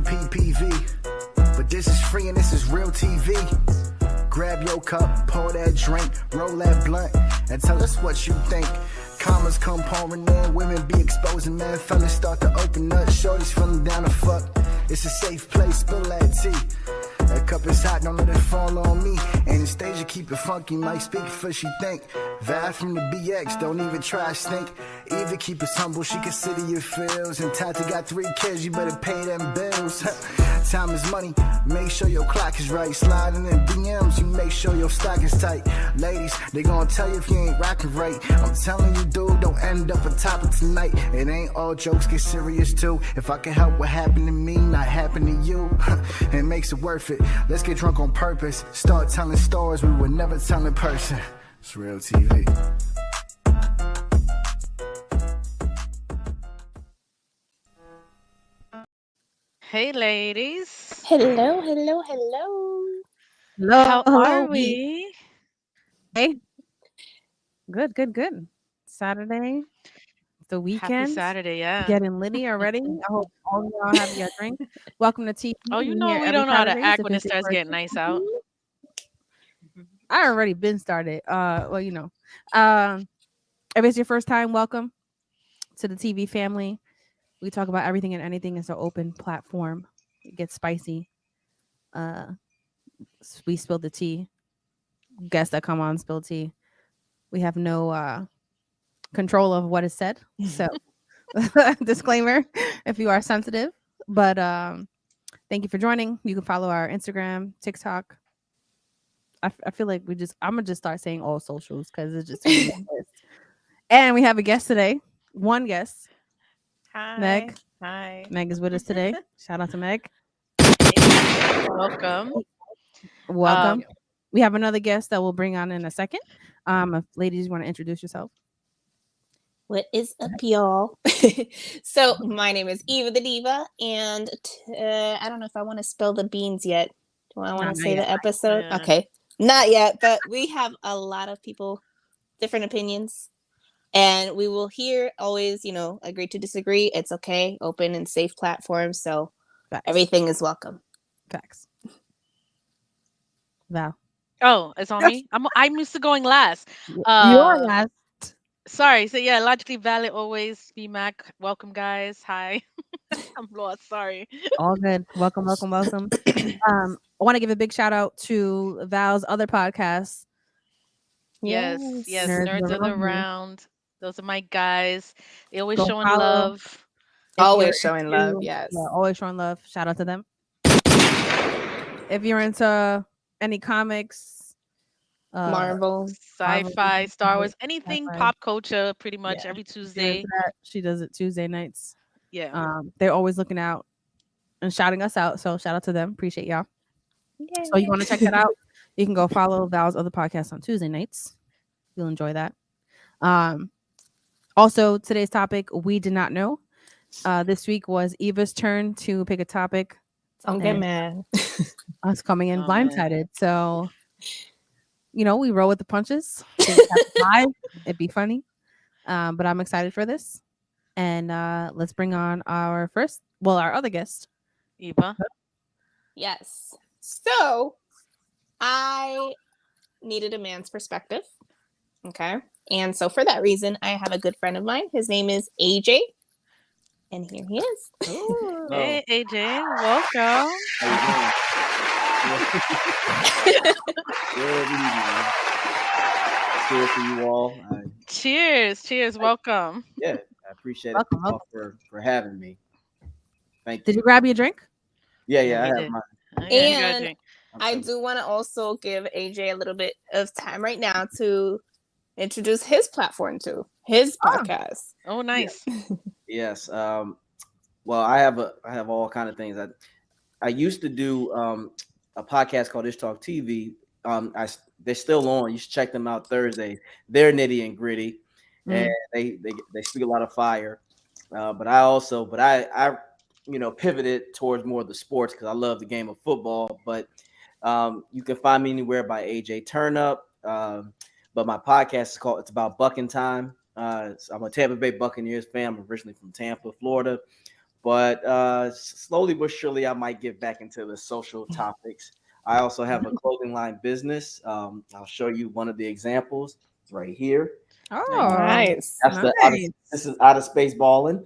for PPV, but this is free and this is real TV. Grab your cup, pour that drink, roll that blunt, and tell us what you think. Commas come pouring in, women be exposing, man. Fellas start to open up, shorties feeling down to fuck. It's a safe place, spill that tea. That cup is hot, don't let it fall on me. And the stage, you keep it funky, mic speak for she think. Vibe from the BX, don't even try stink. Eva keep us humble, she consider your feels. And Tati got 3 kids, you better pay them bills. Time is money, make sure your clock is right. Sliding in DMs, you make sure your stock is tight. Ladies, they gonna tell you if you ain't rocking right. I'm telling you, dude, don't end up on top of tonight. It ain't all jokes, get serious too. If I can help what happened to me, not happen to you, it makes it worth it. Let's get drunk on purpose. Start telling stories we would never tell in person. It's real TV. Hey, ladies. Hello, hello, hello. Hello, How hello. are we? Hey. Good. Saturday, the Happy weekend, Saturday, yeah. getting litty already. I hope all of y'all have your drink. Welcome to TV. Oh, you We know here we every don't know how to Saturdays. act If when it it's your starts first getting nice out. I already been started. Well, you know. If it's your first time, welcome to the TV family. We talk about everything and anything. It's an open platform. It gets spicy. Uh, we spill the tea. Guests that come on spill tea. We have no control of what is said. So disclaimer if you are sensitive. But thank you for joining. You can follow our Instagram, TikTok. I feel like I'm gonna just start saying all socials because it's just too many lists. And we have a guest today. One guest. Hi. Meg. Hi. Meg is with us today. Shout out to Meg. Welcome. Welcome. We have another guest that we'll bring on in a second. If ladies want to introduce yourself. What is up, y'all? So, my name is Eva the Diva, and I don't know if I want to spill the beans yet. Do I want to say the episode? Yeah. Okay, not yet, but we have a lot of people, different opinions, and we will hear always, agree to disagree. It's okay, open and safe platform, so Facts. everything is welcome. Facts. Val. Oh, it's on me. I'm used to going last. You are last. Sorry. So yeah, logically valid always. BMAC. Welcome, guys. Hi. I'm lost. Sorry. All good. Welcome. I want to give a big shout out to Val's other podcasts. Yes. Nerds of the round. Those are my guys. They always Go showing follow. love. Always showing love. Yes. Yeah, always showing love. Shout out to them. If you're into any comics, Marvel, sci-fi, Star Wars, anything sci-fi. pop culture, pretty much every if you're Tuesday. into that, she does it Tuesday nights. Yeah. They're always looking out and shouting us out. So shout out to them. Appreciate y'all. Yay. So you want to check that out? You can go follow Val's other podcast on Tuesday nights. You'll enjoy that. Also, today's topic, we did not know. This week was Eva's turn to pick a topic. Don't get mad. Us coming in Oh, man. blindsided. So, we roll with the punches. It'd be funny. But I'm excited for this. And let's bring on our other guest. Eva. Yes. So I needed a man's perspective. Okay. And so for that reason, I have a good friend of mine. His name is AJ. And here he is. Ooh. Hey, AJ. Welcome. Good evening. Cheers to you all. Cheers. Welcome. Yeah, I appreciate it for having me. Thank you. Did you grab your drink? Yeah, I have mine. And I do want to also give AJ a little bit of time right now to introduce his platform to his podcast. Oh, nice. Yes. Well, I have all kind of things. I used to do a podcast called T.E.A.V. They're still on. You should check them out Thursday. They're nitty and gritty, and they speak a lot of fire. But I pivoted towards more of the sports because I love the game of football. But you can find me anywhere by AJ Turnup. But my podcast it's about Bucking Time. I'm a Tampa Bay Buccaneers fan. I'm originally from Tampa, Florida. but slowly but surely, I might get back into the social topics. I also have a clothing line business. I'll show you one of the examples right here. Oh, Nice. That's nice. this is out of space balling,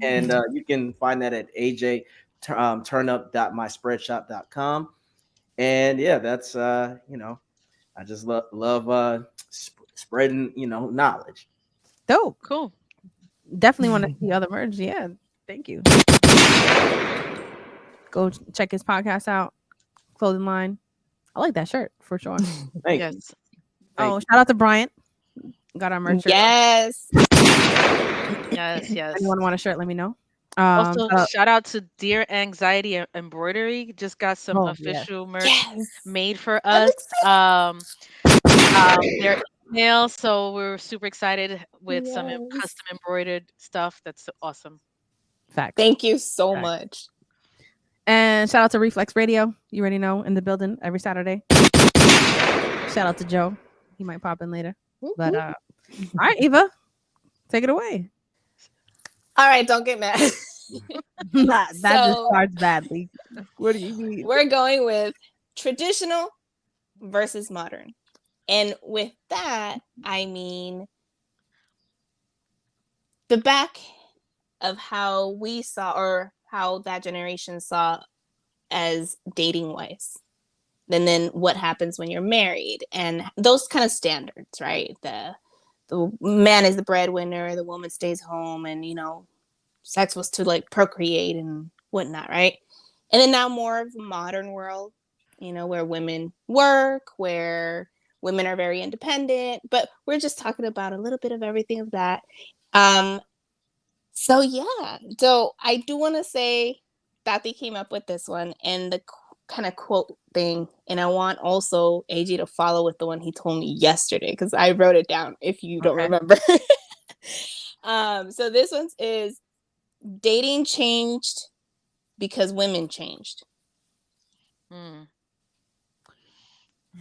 and you can find that at turnup.myspreadshop.com. And yeah, that's I just love spreading knowledge. Dope. Cool. Definitely want to see other merch. Yeah. Thank you. Go check his podcast out. Clothing line. I like that shirt for sure. Thank you. Yes. Thank Oh, you. shout out to Bryant. Got our merch. Shirt. Yes. Yes. Yes. Anyone want a shirt? Let me know. Also, shout out- shout out to Dear Anxiety Embroidery. Just got some Oh, yes. official merch Yes. made for I'm us. excited. Their email, so we're super excited with some Yes. custom embroidered stuff. That's awesome. Facts. Thank you so Facts. much. And shout out to Reflex Radio. You already know, in the building every Saturday. Shout out to Joe. He might pop in later. But all right, Eva, take it away. All right, don't get mad. that just So- starts badly. What do you mean? We're going with traditional versus modern. And with that, I mean the back of how we saw or how that generation saw as dating wise. And then what happens when you're married and those kind of standards, right? The man is the breadwinner, the woman stays home, and sex was to like procreate and whatnot, right? And then now more of the modern world, where women work, where women are very independent, but we're just talking about a little bit of everything of that. So I do want to say that they came up with this one and the kind of quote thing, and I want also AJ to follow with the one he told me yesterday because I wrote it down if you don't remember. So this one is dating changed because women changed.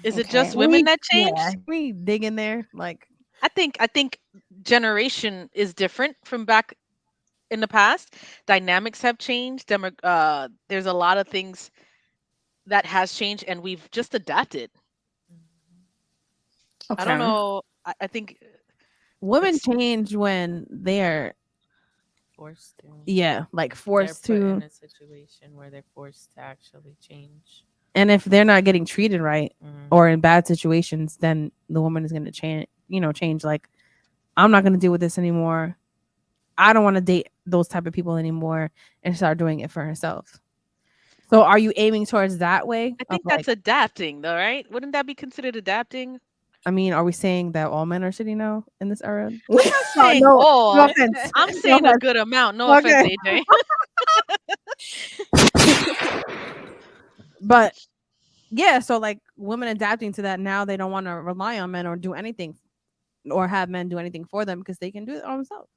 Is it just women that changed? Yeah, we dig in there. Like, I think generation is different from back in the past. Dynamics have changed. There's a lot of things that has changed, and we've just adapted. I don't know. I think women It's- change when they're Forced to. like They're forced put to, in a situation where they're forced to actually change. and if they're not getting treated right Mhm. or in bad situations, then the woman is going to change. Change. Like, I'm not going to deal with this anymore. I don't want to date those type of people anymore, and start doing it for herself. So, are you aiming towards that way? I think that's adapting, though, right? Wouldn't that be considered adapting? I mean, are we saying that all men are shitty now in this era? Saying no, all. no offense. I'm saying a offense. good amount. No Okay. offense, AJ. But yeah, so like women adapting to that now, they don't want to rely on men or do anything, or have men do anything for them because they can do it on themselves.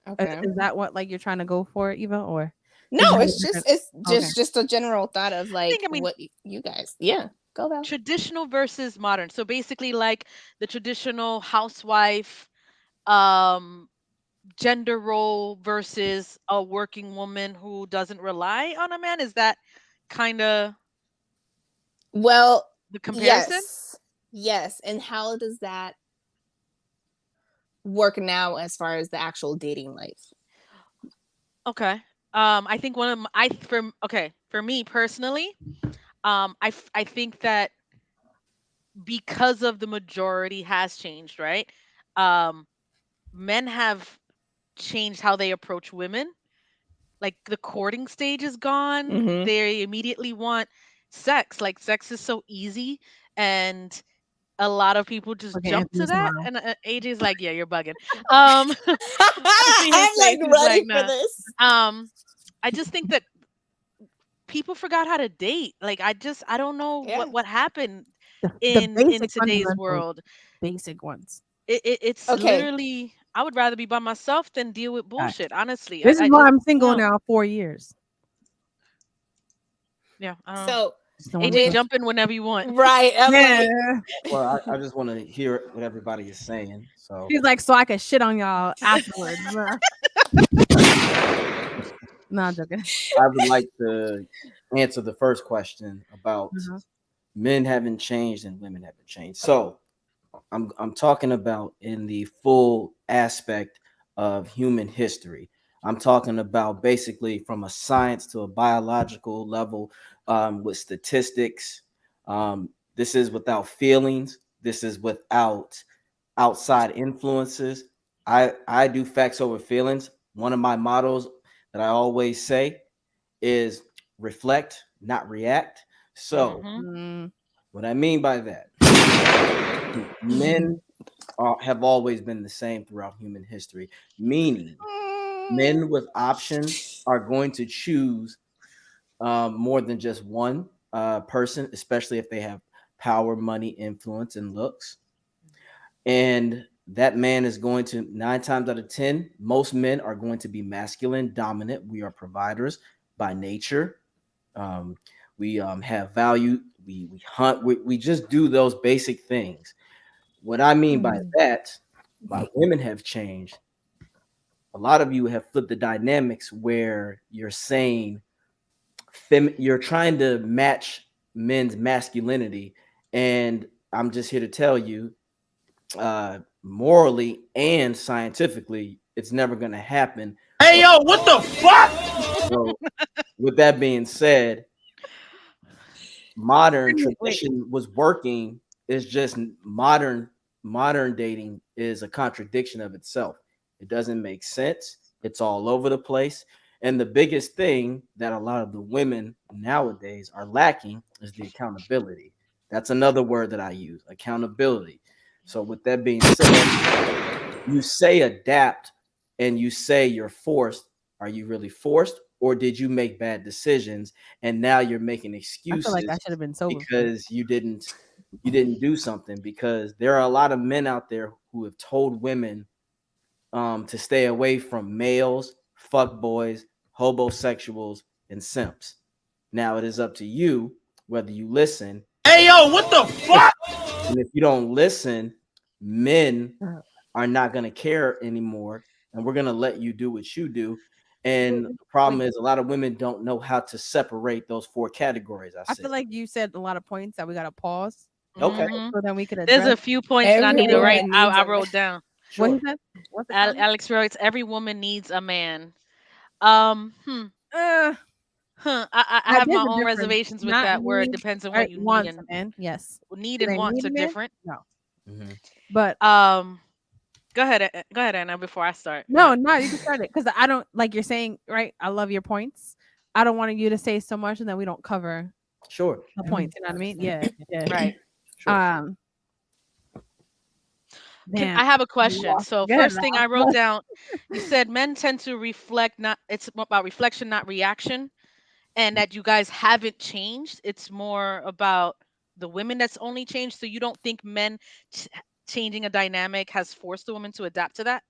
Okay. Is that what like you're trying to go for, Eva? Or No, is it's that just a general thought of like I mean- what you guys. Yeah, go Val. Traditional versus modern. So basically, like the traditional housewife, gender role versus a working woman who doesn't rely on a man. Is that kind of Well, the comparison? yes. And how does that work now as far as the actual dating life? Okay. I think one of for me personally, I think that because of the majority has changed, right? Men have changed how they approach women. Like the courting stage is gone. Mhm. They immediately want sex. Like sex is so easy, and a lot of people just Okay, jump to Anthony's that. smile. And AJ's like, "Yeah, you're bugging." I'm his like face is ready like, for this. I just think that people forgot how to date. Like I don't know Yeah. what happened the in basic today's fundamentals, world. basic ones. It's Okay. literally, I would rather be by myself than deal with bullshit. Honestly, This is why I'm single no. now 4 years. Yeah, I don't know. So Just don't wanna AJ, do it. jump in whenever you want. right, I'm like, Yeah. Well, I just want to hear what everybody is saying. So He's like, so I could shit on y'all afterwards. No, No, I'm joking. I would like to answer the first question about Uh-huh. men haven't changed and women haven't changed. So I'm talking about in the full aspect of human history. I'm talking about basically from a science to a biological level, with statistics. This is without feelings. This is without outside influences. I do facts over feelings. One of my mottos that I always say is reflect, not react. So Mm-hmm. Mm. what I mean by that, men have always been the same throughout human history, meaning men with options are going to choose more than just one person, especially if they have power, money, influence, and looks. And that man is going to, 9 times out of 10, most men are going to be masculine, dominant. We are providers by nature. Um, we have value. We hunt. We just do those basic things. What I mean by that, by women have changed. A lot of you have flipped the dynamics where you're saying you're trying to match men's masculinity, and I'm just here to tell you, morally and scientifically, it's never going to happen. Hey yo, what the fuck? So, with that being said, modern Wait. tradition was working. It's just modern dating is a contradiction of itself. It doesn't make sense. It's all over the place. And the biggest thing that a lot of the women nowadays are lacking is the accountability. That's another word that I use, accountability. So with that being said, you say adapt and you say you're forced. Are you really forced, or did you make bad decisions and now you're making I feel like I excuses should have been sober. because you didn't do something? Because there are a lot of men out there who have told women to stay away from males, fuck boys, hobosexuals, and simps. Now it is up to you whether you listen. Hey yo, what the fuck? And if you don't listen, men are not going to care anymore, and we're going to let you do what you do. And the problem Wait. is, a lot of women don't know how to separate those four categories. I I said, feel like you said a lot of points that we gotta pause okay, Mm-hmm. so then we could There's address a few points that I Every need to write. woman needs I a man. wrote down. what he sure. said. What's the comment? Alex writes, "Every woman needs a man." Hmm. Uh, I have there's my a own difference. reservations with Not that word. need, Depends on what right? you need, Wants a and man. Yes. need Do and they wants need are a man? different. No. Hmm. But Um, go ahead, Anna. Before I start, go no, ahead. no, you can start it because I don't like you're saying, right? I love your points. I don't want you to say so much and then we don't cover Sure, the points. You know what I mean? Yeah, yeah. Right. sure. Um, Can damn. I have a You question? lost. So Go ahead, first thing Val. I wrote down, you said men tend to reflect. Not it's about reflection, not reaction, and that you guys haven't changed. It's more about the women that's only changed. So you don't think men changing a dynamic has forced the woman to adapt to that?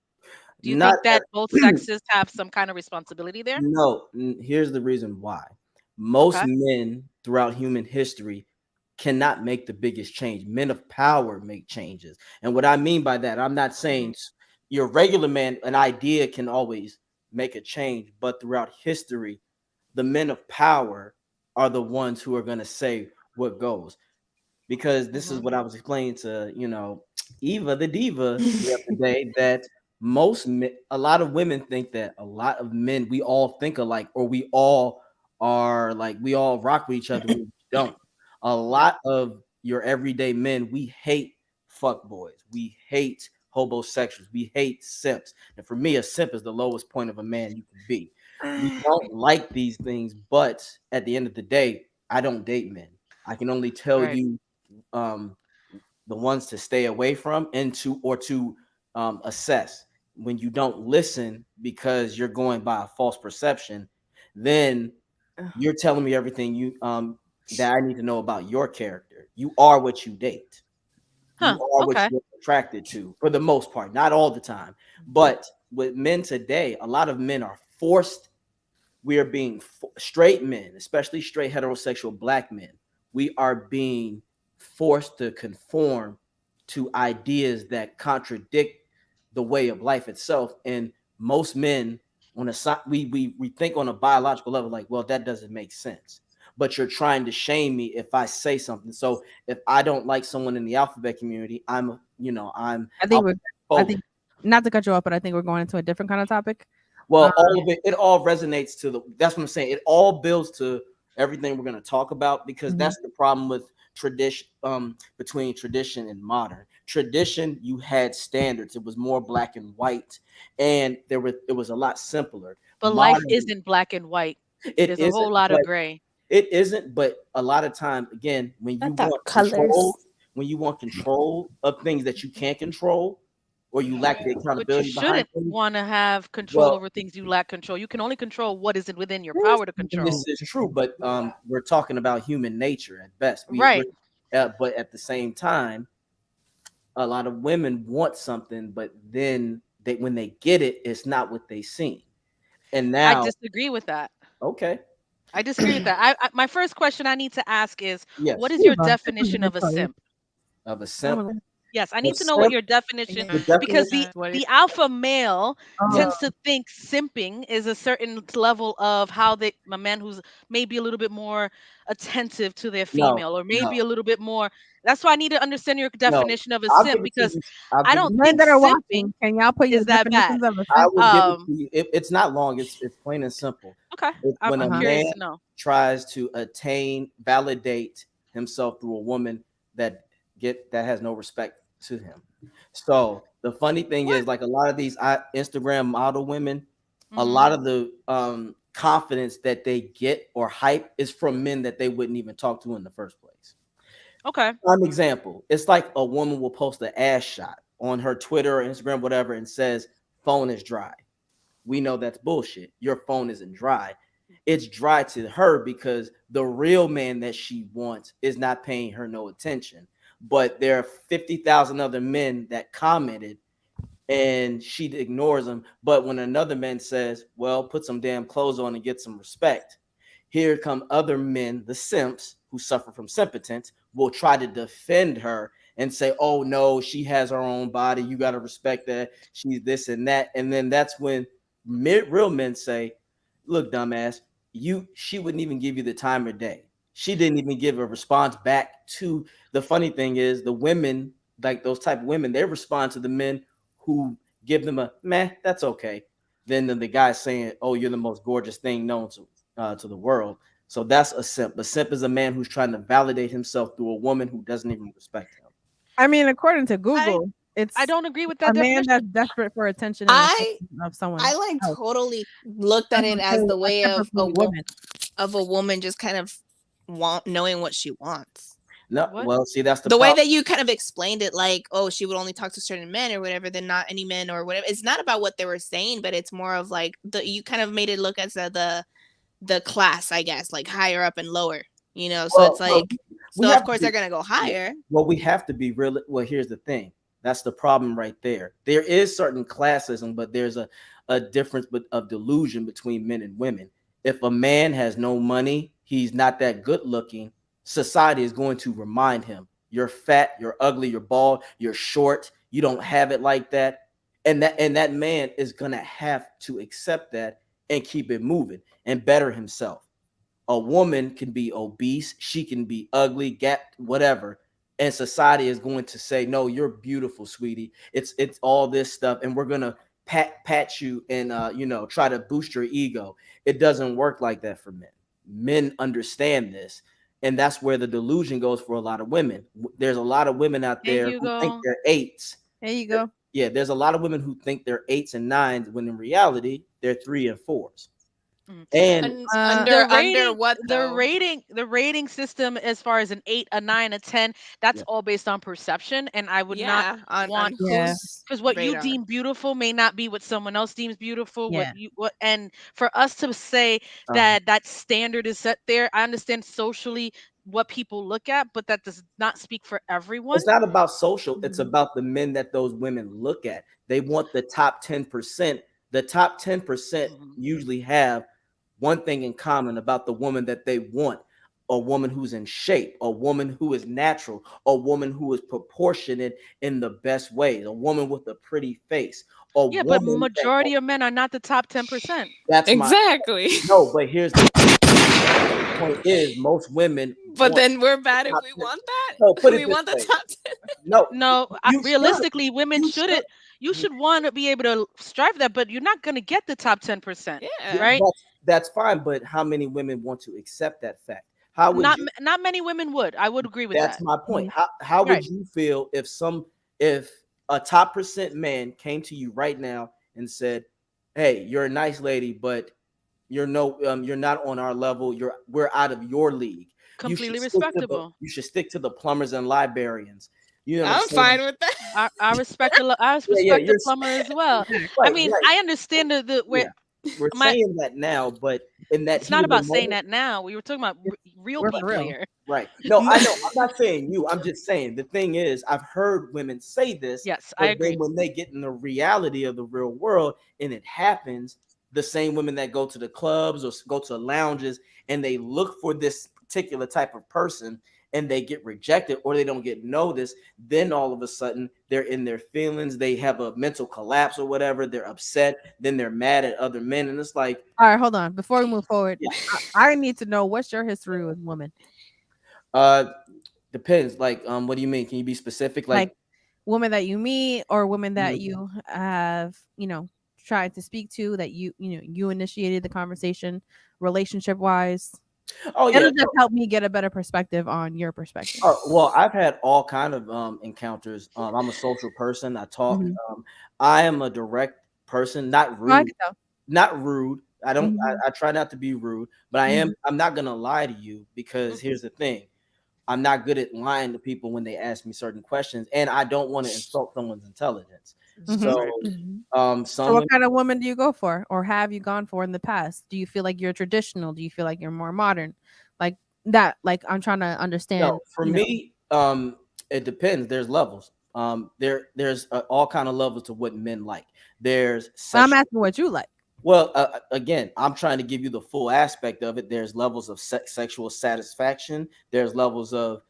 Do you Not think that both sexes have some kind of responsibility there? No, here's the reason why. Most Okay. men throughout human history cannot make the biggest change. Men of power make changes. And what I mean by that, I'm not Hmm. saying your regular man, an idea can always make a change, but throughout history, the men of power are the ones who are going to say what goes. Because this is Hmm. what I was explaining to, Eva the diva the other day, that a lot of women think that a lot of men, we all think alike, or we all are like, we all rock with each other when we don't. A No. lot of your everyday men, we hate fuck boys, we hate homosexuals, we hate simps. And for me, a simp is the lowest point of a man you can be. We don't like these things, but at the end of the day, I don't date men. I can only tell Right. you um, the ones to stay away from, and to assess. When you don't listen because you're going by a false perception, then you're telling me everything that I need to know about your character. You are what you date. You Huh. are what Okay. you're attracted to, for the most part, not all the time. But with men today, a lot of men are forced. We are being straight men, especially straight heterosexual black men. We are being forced to conform to ideas that contradict the way of life itself. And most men on a we think on a biological level, like, well, that doesn't make sense. But you're trying to shame me if I say something. So if I don't like someone in the alphabet community, I think I'll we're. I think not to cut you off, but I think we're going into a different kind of topic. well, all of it all resonates to the. That's what I'm saying. It all builds to everything we're going to talk about, because Mhm. that's the problem with tradition, between tradition and modern. Tradition, you had standards. It was more black and white, and it was a lot simpler. But life Modern, isn't black and white. it There's a isn't, whole lot but of gray. it isn't. But a lot of times, again, I thought colors. when you want control of things that you can't control, or you lack the But you accountability behind shouldn't things, want to have control well, over things you lack control. You can only control what isn't within your power to this control. is true, but we're talking about human nature at best. Right. But at the same time, a lot of women want something, but then when they get it, it's not what they seen. And I now, disagree with that. okay, I disagree with that. My first question I need to ask is, what yes, is your Eva, this is definition your of a choice. simp? of a I'm simp, gonna- Yes, I the need to know what simp, your definition, the Yeah. because definition, What is the alpha male yeah, Oh, tends to think simping is a certain level of how they a man who's maybe a little bit more attentive to their no, female, or no, maybe a little bit more. That's why I need to understand your no. definition of a I'll give simp, it to because you. I'll I give it. don't men think that are simping watching, can y'all put your is that bad. definitions of a I simp? will give it to you. It's not long. It's plain and simple. Okay, It's when a I'm Uh-huh. man curious to know. tries to validate himself through a woman that has no respect to him. So the funny thing What? is, like, a lot of these Instagram model women, a Hmm. lot of the confidence that they get or hype is from men that they wouldn't even talk to in the first place. Okay. Prime example, it's like a woman will post an ass shot on her Twitter or Instagram, whatever, and says, phone is dry. We know that's bullshit. Your phone isn't dry. It's dry to her because the real man that she wants is not paying her no attention. But there are 50,000 other men that commented, and she ignores them. But when another man says, well, put some damn clothes on and get some respect, here come other men, the simps who suffer from simpotence, will try to defend her and say, oh no, she has her own body. You got to respect that. She's this and that. And then that's when real men say, look, dumbass, she wouldn't even give you the time of day. She didn't even give a response back to. The funny thing is, the women, like those type of women, they respond to the men who give them a meh, that's okay. Then the guy saying, oh, you're the most gorgeous thing known to the world. So that's a simp. A simp is a man who's trying to validate himself through a woman who doesn't even respect him. I mean, according to I Google, I it's don't agree with a that man that's definition. desperate for attention and I affection of someone I like else. totally looked at That's it what as the a way simp of would be a woman. a woman just kind of knowing what she wants. No, What? well, see, that's the The way problem. that you kind of explained it, like, oh, she would only talk to certain men or whatever, then not any men or whatever. It's not about what they were saying, but it's more of like you kind of made it look as the class, I guess, like higher up and lower. So it's Well, like, we so of have to course be, they're gonna go higher. well, we have to be real. Well, here's the thing. That's the problem right there. There is certain classism, but there's a difference of delusion between men and women. If a man has no money, he's not that good looking, society is going to remind him, you're fat, you're ugly, you're bald, you're short, you don't have it like that. And that man is gonna have to accept that and keep it moving and better himself. A woman can be obese, she can be ugly, gapped, whatever, and society is going to say, "No, you're beautiful, sweetie." It's all this stuff, and we're gonna pat you and try to boost your ego. It doesn't work like that for men. Men understand this, and that's where the delusion goes for a lot of women. There's a lot of women out There there you who think go. they're eights. There you go. Yeah, there's a lot of women who think they're eights and nines when in reality they're three and fours. Mm. And And Uh, under what the though? rating system, as far as an 8, a 9, a 10, that's yeah, all based on perception, and I would not Yeah, on want, yeah, whose because what you radar? deem beautiful may not be what someone else deems beautiful. yeah. And for us to say uh, that that standard is set there, I understand socially what people look at, but that does not speak for everyone. it's not about social, it's Mhm. about the men that those women look at. They want the top 10%. The top 10% Mhm. usually have one thing in common about the woman that they want. a woman who's in shape, a woman who is natural, a woman who is proportionate in the best way, a woman with a pretty face, a Yeah, but woman that majority of men are not the top 10%. that's my Exactly. no, but here's the point is most women But want then we're the bad if top we 10. want that. No, put it We this want the way. top 10. No, No, you should. realistically, women You should should. it. You should want to be able to strive that, but you're not going to get the top 10%, Yeah. right? That's fine, but how many women want to accept that fact? How would Not you not many women would. I would agree with That's that. my point. Mhm. How would Right. you feel if a top percent man came to you right now and said, "Hey, you're a nice lady, but you're not on our level. We're out of your league. Completely respectable. You should stick to the plumbers and librarians." You know what I'm I'm saying? fine with that. I Yeah, respect the plumber as well. I right, mean, right. I understand the Yeah. where We're my saying that now, but in that it's heat not of the about saying moment, that now. We were talking about real We're for people real. here. right? No, I know. I'm not saying you. I'm just saying the thing is, I've heard women say this, Yes, I but then agree. when they get in the reality of the real world and it happens, the same women that go to the clubs or go to lounges and they look for this particular type of person and they get rejected or they don't get noticed, then all of a sudden they're in their feelings, they have a mental collapse or whatever, they're upset, then they're mad at other men, and it's like, All right, hold on. Before we move forward, yeah, I need to know what's your history with women. uh, depends. Like, what do you mean? Can you be specific? Like Like, women that you meet or women that Mhm. you have, tried to speak to that you initiated the conversation relationship wise. oh yeah, It'll just help me get a better perspective on your perspective. well, I've had all kind of encounters. I'm a social person. I talk. Mhm. I am a direct person, not Oh, I rude. can tell. Not rude. I don't. Mhm. I try not to be rude, but I am. Mhm. I'm not gonna lie to you because here's the thing. I'm not good at lying to people when they ask me certain questions, and I don't want to insult someone's intelligence. Mhm. So, Mhm. So some what women, kind of woman do you go for or have you gone for in the past? Do you feel like you're traditional? Do you feel like you're more modern? Like that, like I'm trying to no, understand, for me, it depends. There's levels. There's all kind of levels to what men like. There's But I'm sexual. asking what you like. Well, again, I'm trying to give you the full aspect of it. There's levels of sexual satisfaction. There's levels of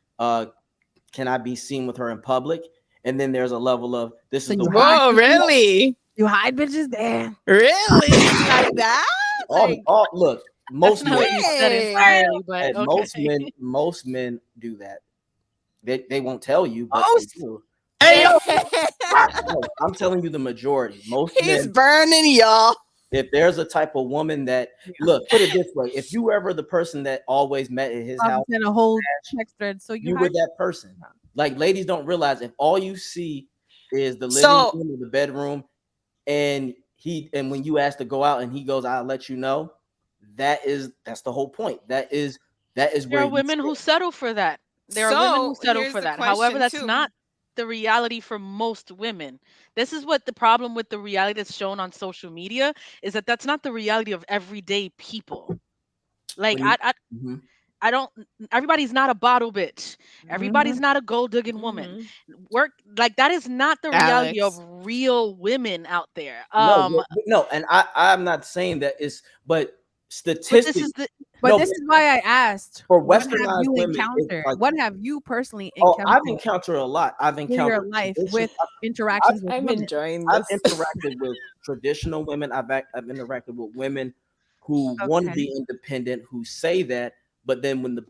can I be seen with her in public? And then there's a level of this So is the you one. hide Whoa, bitches? really? You hide bitches? Damn. Really? Like that? Like, All look, That's most not men, what you said hey. entirely, but and okay. most men do that. They won't tell you, but Oh, they do. Hey, yo, No, I'm telling you the majority. Most He's men, burning y'all. if there's a type of woman that look, put it this way: if you ever the person that always met at his I'm house, in a whole text thread. So you you were hide. that person. Like ladies don't realize if all you see is the living So, room or the bedroom, and when you ask to go out and he goes, I'll let you know. That's the whole point. That is There where are you women stay. who settle for that. There are women who so settle here's for the that. However, question that's too. not the reality for most women. This is what the problem with the reality that's shown on social media is that that's not the reality of everyday people. Like What do you? Mhm. I don't everybody's not a bottle bitch. Mhm. Everybody's not a gold digging woman. Mhm. Work like that is not the reality of Alex. real women out there. No, no, and I'm not saying that it's, but But this statistic. is the But No, this but is why I asked, for what have westernized you women, it's encountered? like, What have you personally oh, I've encountered encountered a lot. I've in your encountered life tradition. with interactions with I'm women? enjoying I've this. interacted with traditional women. I've interacted with women who want to Okay. be independent, who say that, but then when the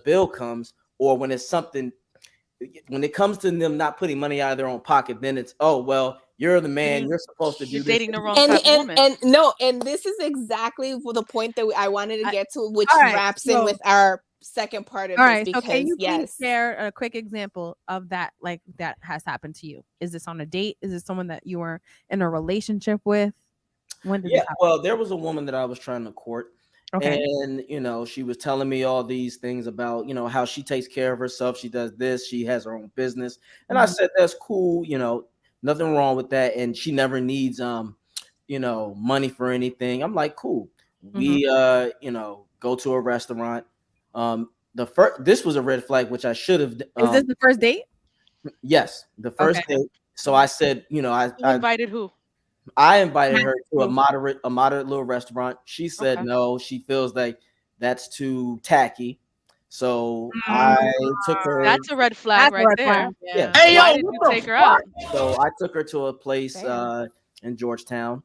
bill comes, or when it comes to them not putting money out of their own pocket, then it's, oh well, you're the man, you you're supposed to you're do this. dating the wrong and type of and woman. and no, and this is exactly the point that I wanted to I, get to, which all right. wraps in So with our second part of all this, right. So can because you please yes. share a quick example of that, like that has happened to you? Is this on a date? Is this someone that you were in a relationship with? When did Yeah, this happen? well, there was a woman that I was trying to court, Okay. and she was telling me all these things about how she takes care of herself. She does this. She has her own business, and I Mhm. said that's cool. Nothing wrong with that, and she never needs money for anything. I'm like, cool. Mhm. We go to a restaurant. The first This was a red flag, which I should have. Is this the first date? Yes, the Okay. first date. So I said, Who invited who? I invited her to a Proof. moderate little restaurant. She said Okay. no. She feels like that's too tacky. So I took her. That's a red flag That's a right red there. flag. Yeah. Hey, Why yo, did what you the take her fuck? out? So I took her to a place Damn. in Georgetown,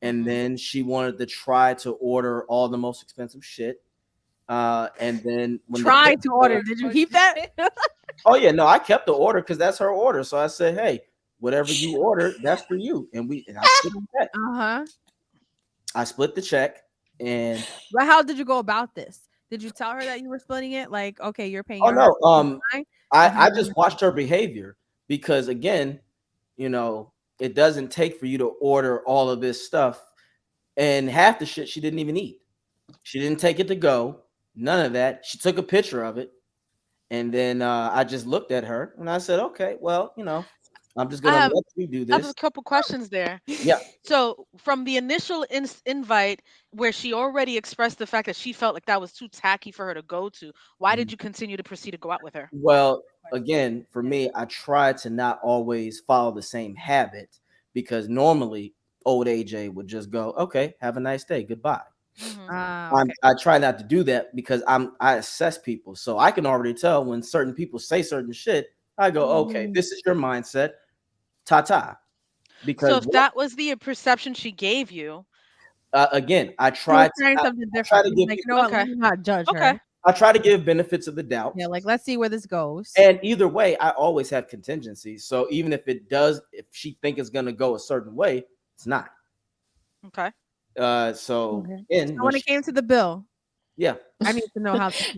and Mhm. then she wanted to try to order all the most expensive shit. And then when the Try tip- to order. Did you keep that? oh yeah, no, I kept the order because that's her order. So I said, hey, whatever you order, that's for you. And I split the check. Uh-huh. I split the check, and But how did you go about this? Did you tell her that you were splitting it? Like, okay, you're paying oh your half, no, I'm paying mine? Or how I did just you- watched her behavior because again, it doesn't take for you to order all of this stuff, and half the shit she didn't even eat. She didn't take it to go, none of that. She took a picture of it, and then I just looked at her and I said, okay, well, I'm just I gonna have let you do I have a this. couple questions there. Yeah. So, from the initial invite where she already expressed the fact that she felt like that was too tacky for her to go to, why did Mhm. you continue to proceed to go out with her? Well, again, for me, I try to not always follow the same habit because normally old AJ would just go, okay, have a nice day, goodbye. Mhm. Okay. I try not to do that because I assess people, so I can already tell when certain people say certain shit. I go, okay, Mhm. this is your mindset, ta ta. So, Because if that was the perception she gave you, again, She was trying something I try different. to She's give like, you know people, what? Let okay, me not judge okay, her. I try to give benefits of the doubt. Yeah, like let's see where this goes. And either way, I always have contingencies. So even if if she think it's gonna go a certain way, it's not. okay. So Okay. again, So when it came to the bill, yeah, I need to know how this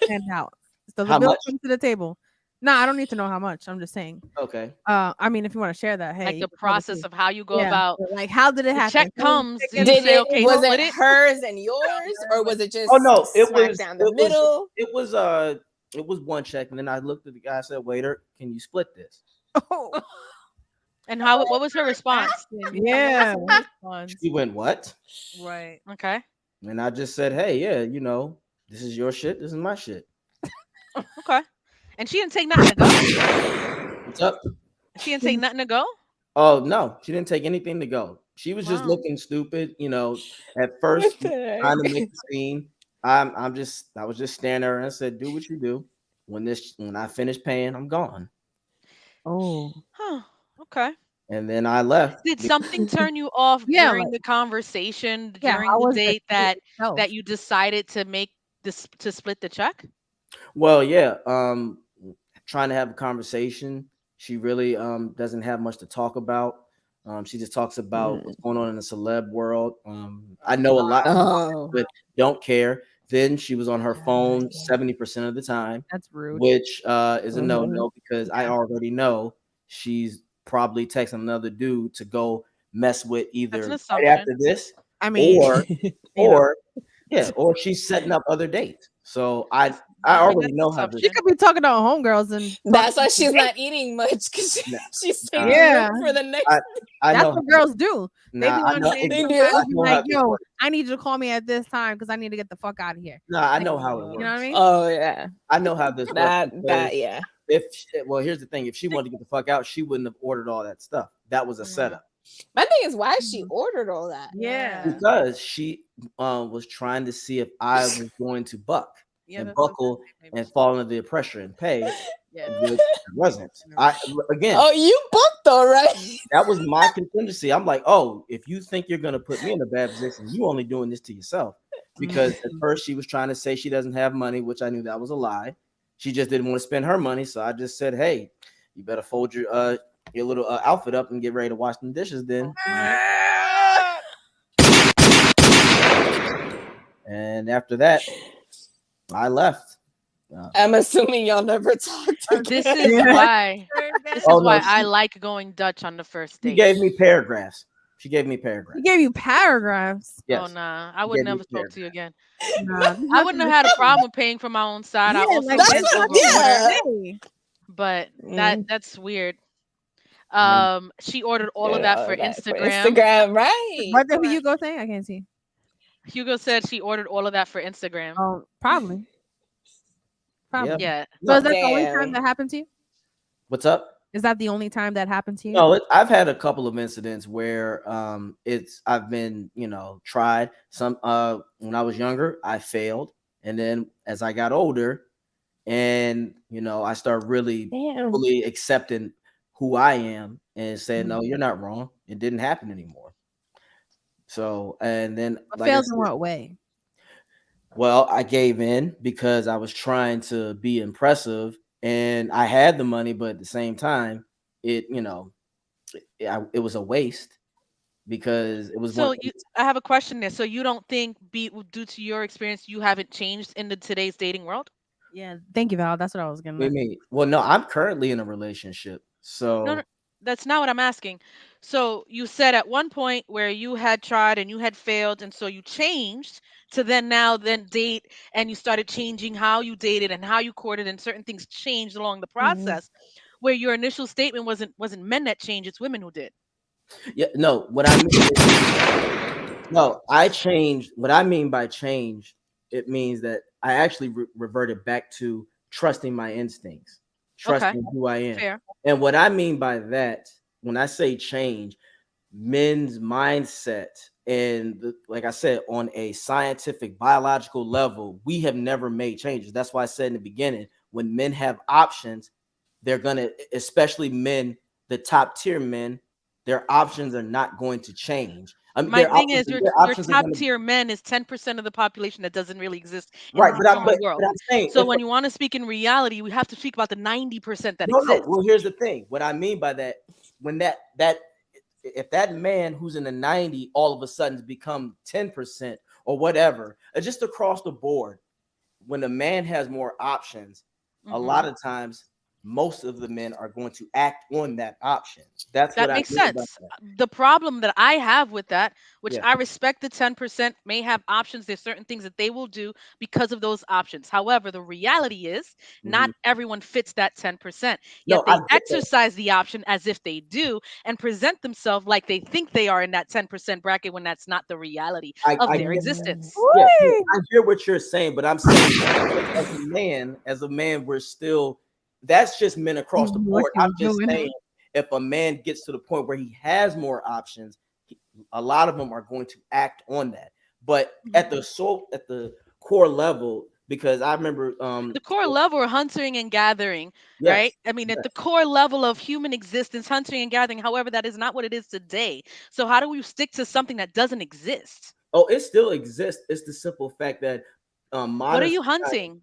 panned out. So the how bill much? comes to the table. No, I don't need to know how much. I'm just saying. Okay. I mean, if you want to share that, hey, Like you the can tell the process truth. of how you go Yeah, about but, like how did it the happen? check Who was comes. Did picking you Did say, it okay, was split it it? hers and yours, or was it Oh just no, smack down the middle? it was one check, and then I looked at the guy. I said, "Waiter, can you split this?" Oh, And how? What was her response? yeah. He went, "What?" Right. Okay, And I just said, "Hey, yeah, this is your shit. This is my shit. okay. And she didn't take nothing to go. What's up?" She didn't take nothing to go. Oh no, she didn't take anything to go. She was just Wow. looking stupid, at What first the trying to make heck? the scene. I was just standing there and I said, do what you do. When I finish paying, I'm gone. Oh, Huh. Okay. And then I left. Did something turn you off yeah. during Like, the conversation, yeah. during How the was the date date that itself? you decided to make this to split the check? Well, yeah, trying to have a conversation. She really doesn't have much to talk about. She just talks about Mm. what's going on in the celeb world. I know a lot, Oh. but don't care. Then she was on her phone Yeah. 70% of the time, That's rude. which is a Mhm. no because I Yeah. already know she's probably texting another dude to go mess with That's an either right assumption. after this I mean, or you know, or yeah, or she's setting up other dates. So I I mean, already that's an know how this. she assumption. could be talking to her homegirls and That's why talking she's to not eating much because Nah, she's nah, taking yeah. room for the next. I I That's know what how girls do. They be on dates They do? sometimes I and be know how like, this yo, works. I need you to call me at this time because I need to get the fuck out of here. Nah, I Like, know how it you know what I works. mean? Oh yeah. I know how this works because Yeah. well, here's the thing: if she wanted to get the fuck out, she wouldn't have ordered all that stuff. That was a Mhm. setup My thing is why she ordered all that. Yeah. because she was trying to see if I was going to buck Yeah, and that's what I'm buckle saying, maybe. and fall under the pressure and pay, Yeah. which I wasn't. Again, Oh, you booked though, right? that was my contingency. I'm like, oh, if you think you're gonna put me in a bad position, you only doing this to yourself. Because at first she was trying to say she doesn't have money, which I knew that was a lie. She just didn't want to spend her money, so I just said, hey, you better fold your little outfit up and get ready to wash them dishes then. And after that, I left. I'm assuming y'all never talked again. This is Yeah. why. This Oh is no, why I like going Dutch on the first she date. gave me paragraphs. She gave me He paragraphs. gave you paragraphs. Oh Yes. nah, I She would gave me never talk to you paragraphs. again. Nah, there's I wouldn't nothing have to had a say. problem paying for my own side. I Yeah, also like That's went there's what, over nothing order, yeah. to say. but Mm. that's weird. I mean, She ordered all of Yeah, that for all that for Instagram. Instagram, right? What did Hugo say? I can't see. Hugo said she ordered all of that for Instagram. Oh, probably. yeah. Probably. Yeah. So is No. that the only time Damn. that happened to you? What's up? Is that the only time that happened to you? No, I've had a couple of incidents where I've been, tried. Some when I was younger, I failed. And then as I got older, And I start really Damn. fully accepting who I am and saying, Mhm. no, you're not wrong. It didn't happen anymore. So, and then, But like I failed in said, what way? well, I gave in because I was trying to be impressive and I had the money, but at the same time, it was a waste because it was one. So I have a question there. So you don't think, due to your experience, you haven't changed in the today's dating world? Yeah, thank you, Val. That's what I was What do you gonna. mean? Well, no, I'm currently in a relationship. No, no, So, that's not what I'm asking. So you said at one point where you had tried and you had failed, and so you changed to then date, and you started changing how you dated and how you courted, and certain things changed along the Mhm. process. Where your initial statement wasn't men that changed, it's women who did. yeah, no, what I mean no, I changed. What I mean by change, it means that I actually reverted back to trusting my instincts, Okay, trusting who I am. fair. And what I mean by that, when I say change, men's mindset, and like I said, on a scientific, biological level, we have never made changes. That's why I said in the beginning, when men have options, they're gonna, especially men, the top tier men, their options are not going to change. I mean, My thing is, their your options are top gonna tier men is 10% of the population that doesn't really exist in right. the But I, normal world. but I'm saying So when you want to speak in reality, we have to speak about the 90% that no. exists. Well, here's the thing. What I mean by that, when that if that man who's in the 90 all of a sudden become 10% or whatever, just across the board, when a man has more options, a lot Hmm. of times most of the men are going to act on that option. That's what That I makes mean by sense. that. The problem that I have with that, which Yeah. I respect, the 10% may have options. There's certain things that they will do because of those options. However, the reality is not Mhm. everyone fits that 10%. No, Yet I they get that. exercise the option as if they do and present themselves like they think they are in that 10% bracket when that's not the reality of I their get that. Mm. existence. Yeah, yeah, Whee! I hear what you're saying, but I'm saying as a man, we're still that's just men across the What board. you I'm was just doing? saying if a man gets to the point where he has more options, a lot of them are going to act on that. But at the core level, because I remember The core level of hunting and gathering, right? yes, I mean, at the yes. core level of human existence, hunting and gathering. However, that is not what it is today. So how do we stick to something that doesn't exist? Oh, it still exists. It's the simple fact that What are modern you society, hunting?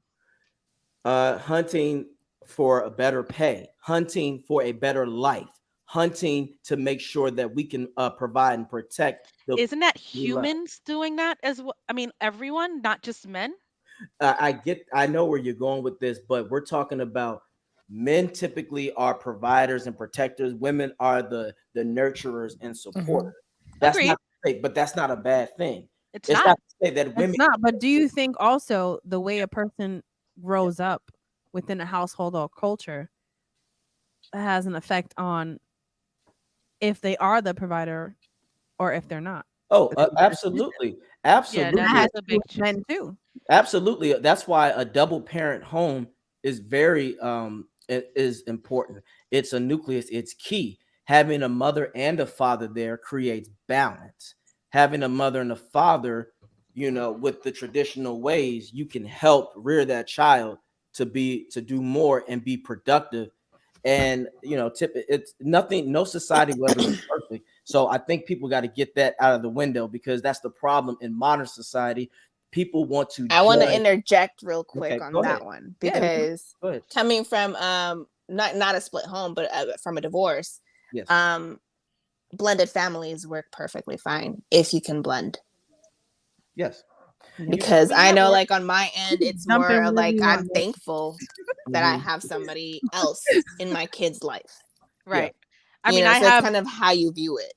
hunting for a better pay, hunting for a better life, hunting to make sure that we can provide and protect the Isn't that we love. humans doing that as well? I mean, everyone, not just men. I know where you're going with this, but we're talking about men typically are providers and protectors. Women are the nurturers and Mhm. supporters. That's Agreed. not to say, but that's not a bad thing. It's It's not. not to say that It's women. not. But do you think also the way a person grows up within a household or culture has an effect on if they are the provider or if they're not? Oh, If they're the submissive? absolutely, Yeah, And that that absolutely. has is a to do big with men too. Absolutely. That's why a double parent home is very is important. It's a nucleus, it's key. Having a mother and a father there creates balance. Having a mother and a father, with the traditional ways, you can help rear that child to do more and be productive. And it's nothing, no society will ever be perfect. So I think people got to get that out of the window because that's the problem in modern society. People want to I want to judge. interject real quick Okay, on go ahead. that one Yeah, because go ahead. coming from not a split home, but from a divorce, Yes, um, blended families work perfectly fine if you can blend. yes. Yeah. You, Because we I have know, work. like on my You end, can it's jump in more whenever like you I'm want. thankful that I mhm, have somebody else in my kid's life. yeah, Right. I mean, I So it's have kind of how you view it.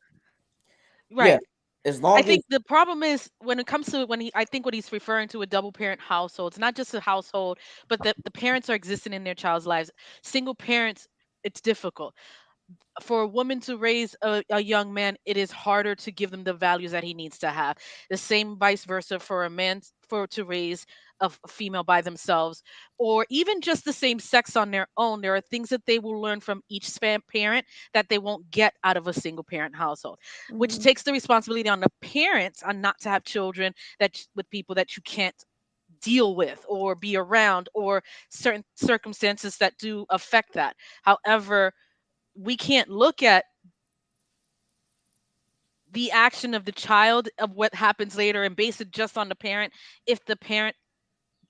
yeah. right. As I long as think the problem is when it comes to I think what he's referring to a double parent household. It's not just a household, but the parents are existing in their child's lives. Single parents, it's difficult for a woman to raise a young man. It is harder to give them the values that he needs to have. The same vice versa for a man for to raise a female by themselves, or even just the same sex on their own. There are things that they will learn from each parent that they won't get out of a single parent household, which Mhm. takes the responsibility on the parents on not to have children with people that you can't deal with or be around, or certain circumstances that do affect that. However, we can't look at the action of the child of what happens later and base it just on the parent if the parent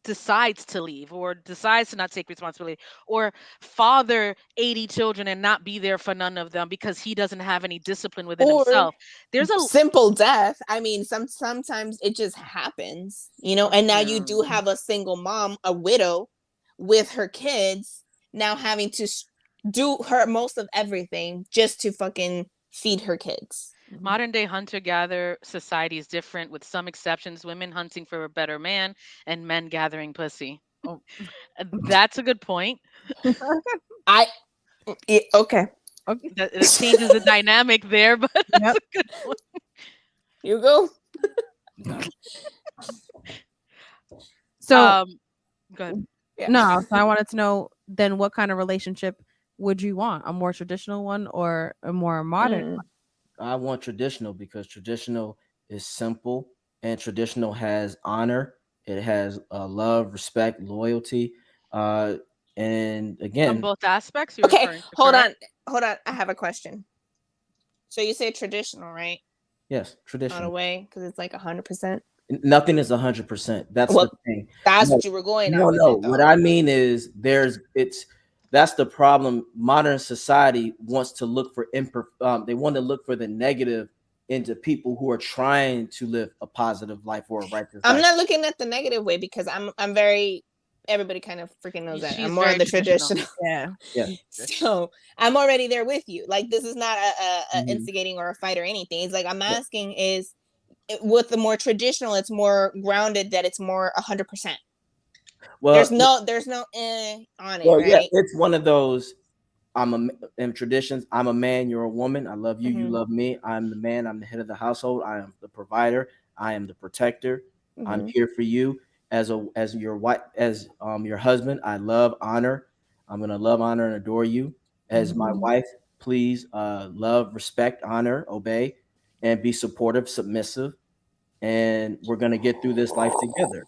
decides to leave or decides to not take responsibility, or father 80 children and not be there for none of them because he doesn't have any discipline within Or himself. There's a simple death. I mean, sometimes it just happens, you know. And now you do Mm, have a single mom, a widow, with her kids, now having to do her most of everything just to fucking feed her kids. modern day hunter gatherer society is different with some exceptions, women hunting for a better man and men gathering pussy. Oh, That's a good point. I okay. okay. That changes the dynamic there, but that's Yep. a good point. You go. Gotcha. So Go ahead. Yeah. no, so I wanted to know then what kind of relationship would you want? A more traditional one or a more modern? Mm. I want traditional because traditional is simple and traditional has honor. It has love, respect, loyalty, uh, and On again, both aspects you're Okay, referring to, hold correct? on. Hold on. I have a question. So you say traditional, right? yes, Not a traditional. way because it's like 100%. Nothing is 100%. That's the Well, thing. that's No, what you were going at no, with no. it, What though. I mean is that's the problem. Modern society wants to look for they want to look for the negative into people who are trying to live a positive life or a righteous I'm life. not looking at the negative way because I'm very. Everybody kind of freaking knows that I'm She's more of very the traditional. traditional. Yeah. Yeah. So I'm already there with you. Like this is not a Mhm. instigating or a fight or anything. It's like I'm Yeah. asking is with the more traditional, it's more grounded. That it's more 100%. Well, There's no on it, well, yeah, right? it's one of those. In traditions. I'm a man. You're a woman. I love you. You Mm-hmm. love me. I'm the man. I'm the head of the household. I am the provider. I am the protector. I'm Mm-hmm. here for you as your wife, as your husband. I love, honor. I'm gonna love, honor, and adore you as my Mm-hmm. wife. Please love, respect, honor, obey, and be supportive, submissive. And we're gonna get through this life together.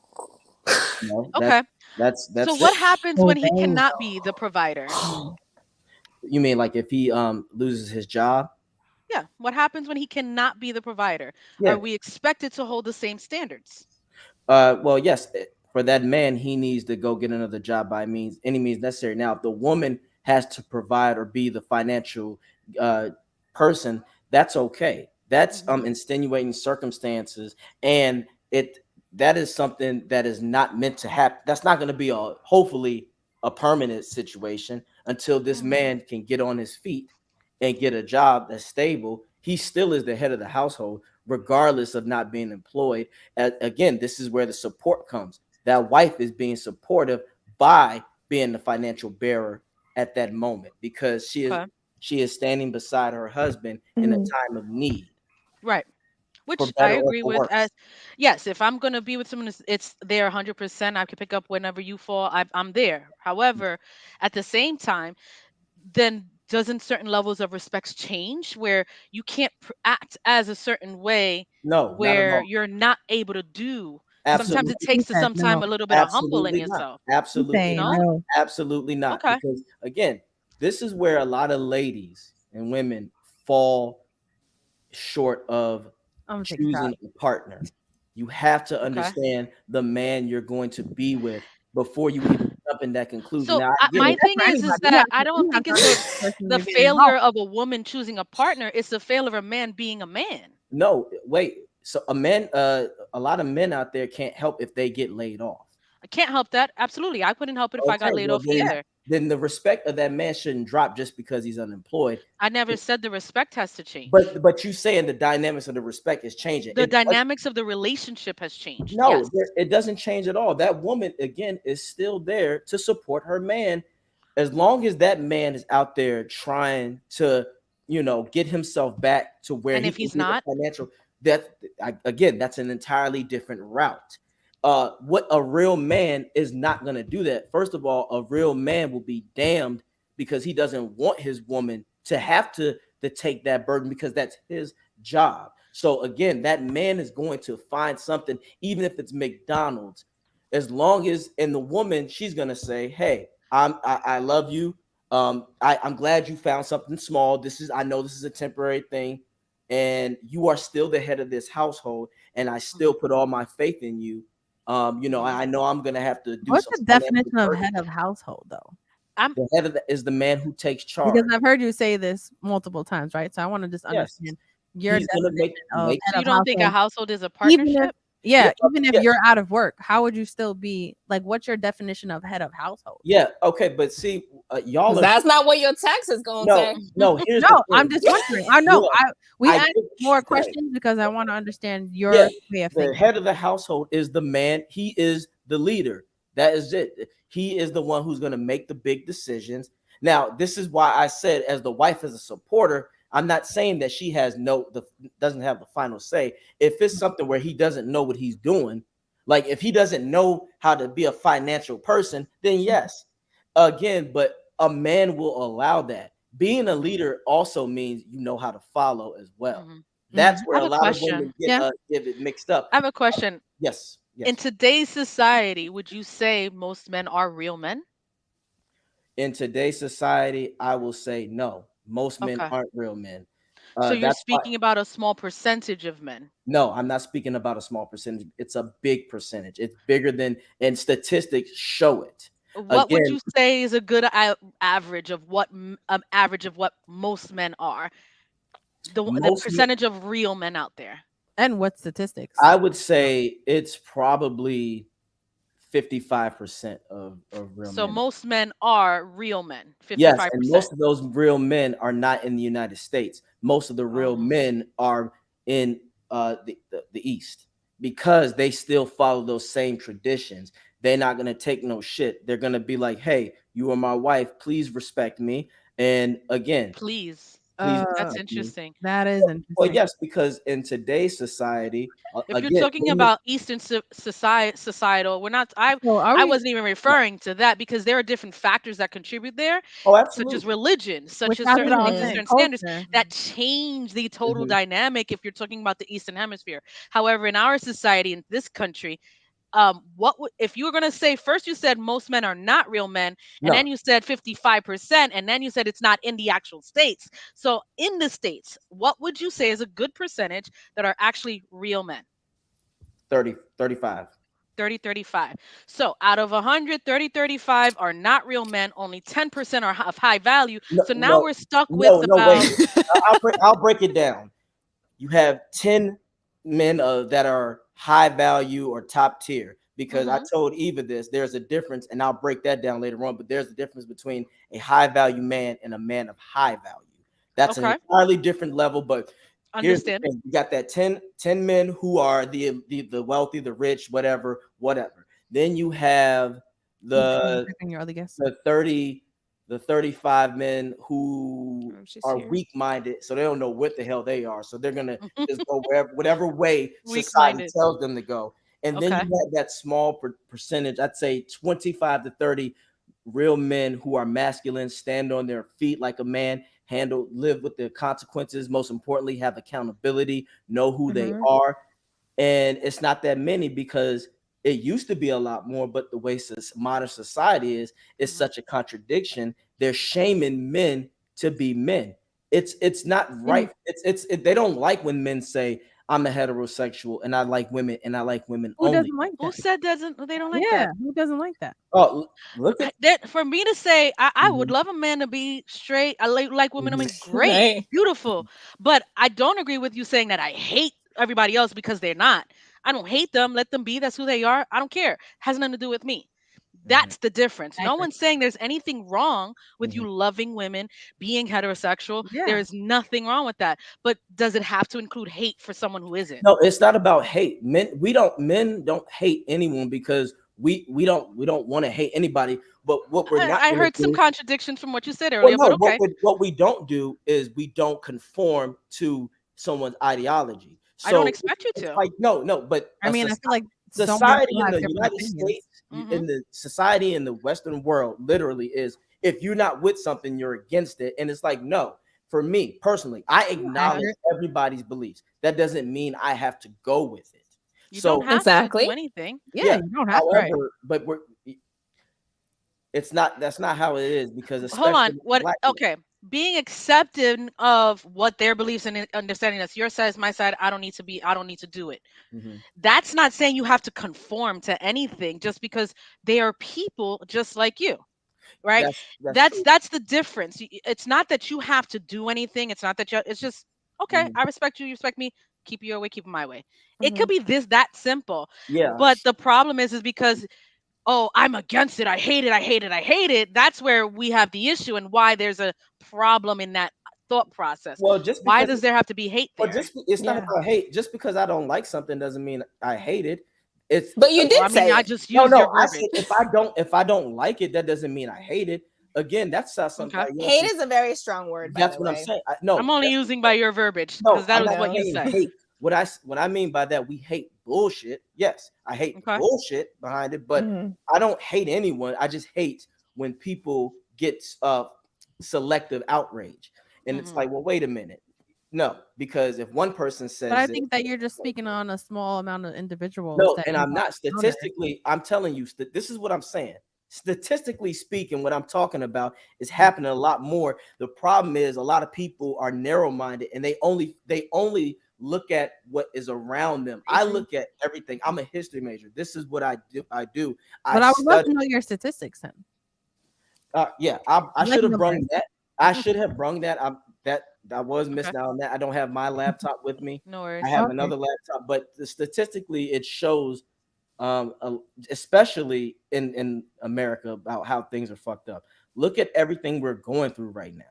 You know, Okay. So that's it. what happens when he Obey. cannot be the provider? You mean like if he loses his job? Yeah. What happens when he cannot be the provider? Are Yeah. we expected to hold the same standards? Well, yes, for that man, he needs to go get another job by means any means necessary. Now, if the woman has to provide or be the financial uh, person, that's okay. That's Mhm. extenuating circumstances, and it that is something that is not meant to happen. That's not going to be a hopefully a permanent situation until this Mhm. man can get on his feet and get a job that's stable. He still is the head of the household, regardless of not being employed. Again, this is where the support comes. That wife is being supportive by being the financial bearer at that moment because Okay. she is standing beside her husband in a Mm-hmm. time of need, Right. for Which I better or agree for with. As worse. yes, if I'm gonna be with someone, it's there 100%. I can pick up whenever you fall. I'm there. However, at the same time, then doesn't certain levels of respects change where you can't act as a certain way No, not at where all. you're not able to do? Sometimes it Absolutely, He takes to said sometime no. a little bit of humble in absolutely not. yourself. He's Absolutely You saying not. know? no. Absolutely not. Okay. Because again, this is where a lot of ladies and women fall short of I'm gonna take a shot. choosing a partner. You have to Okay. understand the man you're going to be with before you even jump in that conclusion. So Now, I get my it. That's thing for is anybody. that I don't You have think to it's understand the person the you're getting involved failure of a woman choosing a partner. It's the failure of a man being a man. No, wait. So a lot of men out there can't help if they get laid off. I can't help that. Absolutely, I couldn't help it if I Okay, got laid well off then, either. then the respect of that man shouldn't drop just because he's unemployed. I never said the respect has to change. But you saying the dynamics of the respect is changing. The dynamics of the relationship has changed. No, Yes. it doesn't change at all. That woman again is still there to support her man, as long as that man is out there trying to, get himself back to where And he if can he's be the not, financial. Again, that's an entirely different route. What a real man is not going to do that. First of all, a real man will be damned because he doesn't want his woman to have to take that burden because that's his job. So again, that man is going to find something, even if it's McDonald's, as long as and the woman, she's gonna say, "Hey, I love you. I'm glad you found something small. I know this is a temporary thing, and you are still the head of this household, and I still Mhm. put all my faith in you. Mhm. I know I'm gonna have to do What's some the financial definition of work. head of household though? I'm The head of is the man who takes Because charge. I've heard you say this multiple times, right? So I want to just Yes, understand your he's gonna definition of make head so you of don't think a household. household is a Even if partnership? yeah, even if yeah, you're out of work, how would you still be like? What's your definition of head of household? yeah. Okay, but see, y'all Because are that's not what your text is going to no, say. no. Here's No, the I'm thing. just wondering. I know. Yeah, We I ask get what more you're saying. questions because I want to understand Yeah, your way of the thinking. head of the household is the man. He is the leader. That is it. He is the one who's going to make the big decisions. Now, this is why I said, as the wife, as a supporter, I'm not saying that she has doesn't have the final say. If it's something where he doesn't know what he's doing, like if he doesn't know how to be a financial person, then yes, again. But a man will allow that. Being a Mhm. leader also means you know how to follow as well. Mhm. That's Mhm. I where have a a lot of question. women Yeah. get it mixed up. I have a question. Yes, In yes. today's society, would you say most men are real men? In today's society, I will say no. Most men Okay. aren't real men. So you're That's why. speaking about a small percentage of men. No, I'm not speaking about a small percentage. It's a big percentage. It's bigger than, and statistics show it. What would Again, you say is a good average of what average of what most men are? The most men, percentage of real men out there. And what statistics? I would say it's probably 55% of real So men. most men are real men, Yes, and 55%. most of those real men are not in the United States. Most of the real Oh, men are in the East because they still follow those same traditions. They're not going to take no shit. They're going to be like, hey, you are my wife. Please respect me. And again, please. please That's respect me. interesting. That is Well, interesting. yes, because in today's society, If you're again, talking about Eastern societal, we're not. So are I we? wasn't even referring to that because there are different factors that contribute there, oh, such as absolutely. religion, Which such as that's what certain I was Mhm. saying. Eastern standards Culture. that change the total Mhm. dynamic. If you're talking about the Eastern Hemisphere, however, in our society in this country, if you were going to say first you said most men are not real men and No, then you said 55% and then you said it's not in the actual states, so in the states what would you say is a good percentage that are actually real men? 30, 35. 30, 35. So out of 100, 30, 35 are not real men, only 10% are of high value, No, so now no, we're stuck with no, no. Wait. about I'll break it down. You have 10 men that are high value or top tier because I hmm told Eva this. There's a difference, and I'll break that down later on. But there's a difference between a high value man and a man of high value. That's an okay, entirely different level. But here's the understand. thing: you got that ten men who are the wealthy, the rich, whatever, whatever. Then you have Can you the check on your other guess? the 30 the 35 men who She's are here. weak-minded, so they don't know what the hell they are, so they're gonna just go whatever way Weak society minded. tells them to go. And then you Okay. have that small percentage, I'd say 25 to 30 real men who are masculine, stand on their feet like a man, live with the consequences, most importantly have accountability, know who they Mhm. are. And it's not that many because it used to be a lot more, but the way modern society is hmm such a contradiction. They're shaming men to be men. It's not And right. They don't like when men say I'm a heterosexual and I like women and I like women who only. doesn't like Who that? said doesn't they don't like Yeah, that? who doesn't like that? Oh, look at That for me to say I would mhm, love a man to be straight. I like women. I mhm, mean, great, Right. beautiful. But I don't agree with you saying that I hate everybody else because they're not. I don't hate them. Let them be. That's who they are. I don't care. Has nothing to do with me. mhm, That's the difference. I No agree. one's saying there's anything wrong with mhm. you loving women, being heterosexual. There Yeah. is nothing wrong with that. But does it have to include hate for someone who isn't? No, it's not about hate. Men don't hate anyone because we don't want to hate anybody. But what we're not I going to heard some do. contradictions from what you said Well, earlier, no, but okay. what we don't do is we don't conform to someone's ideology. I don't So expect you it's to. like no, but I mean, I feel like so many society people in have the different United opinions. States, hmm in the society in the Western world, literally is if you're not with something, you're against it, and it's like no. For me personally, I acknowledge Accurate. everybody's beliefs. That doesn't mean I have to go with it. You don't So have to Exactly. do anything. Yeah, you don't have to. Right. however, but it's not. That's not how it is because Hold especially on. with What? black people. Okay. Being accepting of what their beliefs and understanding that's your side is my side. I don't need to be. I don't need to do it. Mhm. That's not saying you have to conform to anything just because they are people just like you, right? That's That's true. that's the difference. It's not that you have to do anything. It's not that you. It's just okay. Mhm. I respect you. You respect me. Keep your way. Keep my way. It could Mhm. be that simple. Yeah. But the problem is because oh, I'm against it. I hate it. I hate it. I hate it. That's where we have the issue and why there's a problem in that thought process. Well, just Why because does there have to be hate Well, there? it's not Yeah. about hate. Just because I don't like something doesn't mean I hate it. It's But you Well, I did mean, say I it. just no, used no. your I said verbiage. if I don't like it, that doesn't mean I hate it. Again, that's not Okay. somebody Hate else's. is a very strong word, by That's the what I'm way. saying. I'm only using by your verbiage because No, that I'm I was not what you know. saying said. hate. What I mean by that, we hate bullshit. Yes, I hate the Okay. bullshit behind it, but Mhm. I don't hate anyone. I just hate when people get selective outrage, and it's Hmm. like, well, wait a minute. No, because if one person But I says it, think that you're just speaking on a small amount of individuals no, that and you I'm not encounter. statistically. I'm telling you, this is what I'm saying. Statistically speaking, what I'm talking about is Mhm. happening a lot more. The problem is a lot of people are narrow-minded and they only look at what is around them. I look at everything. I'm a history major. This is what I do. I But I would love study. to know your statistics then. Yeah, I I like should have numbers. brung that. I should have brung that. That I was Okay. missing out on that. I don't have my laptop with me. No I worries. have Okay. another laptop, but statistically, it shows uh, especially in America about how things are fucked up. Look at everything we're going through right now.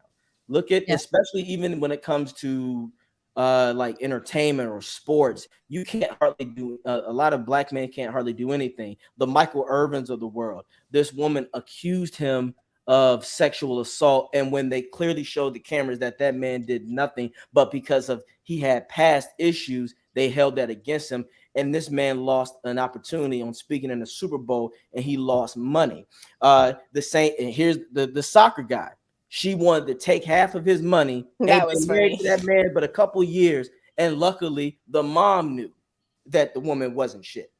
Look at Yeah. especially even when it comes to like entertainment or sports, you can't hardly do a lot of black men can't hardly do anything. The Michael Irvins of the world. This woman accused him of sexual assault, and when they clearly showed the cameras that that man did nothing, but because of he had past issues, they held that against him, and this man lost an opportunity on speaking in the Super Bowl, and he lost money. The same, and here's the soccer guy. She wanted to take half of his money. That Ain't was been married funny. to that man but a couple years, and luckily the mom knew that the woman wasn't shit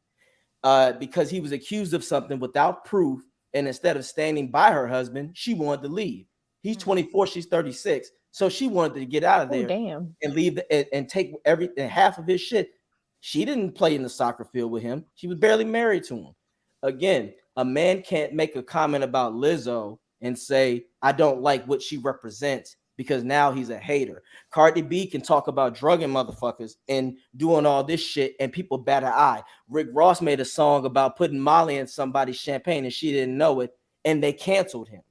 because he was accused of something without proof, and instead of standing by her husband, she wanted to leave. He's Hmm. 24, she's 36, so she wanted to get out of Oh there damn. and leave and take everything half of his shit. She didn't play in the soccer field with him. She was barely married to him. Again, a man can't make a comment about Lizzo and say, I don't like what she represents because now he's a hater. Cardi B can talk about drugging motherfuckers and doing all this shit and people bat an eye. Rick Ross made a song about putting Molly in somebody's champagne and she didn't know it and they canceled him.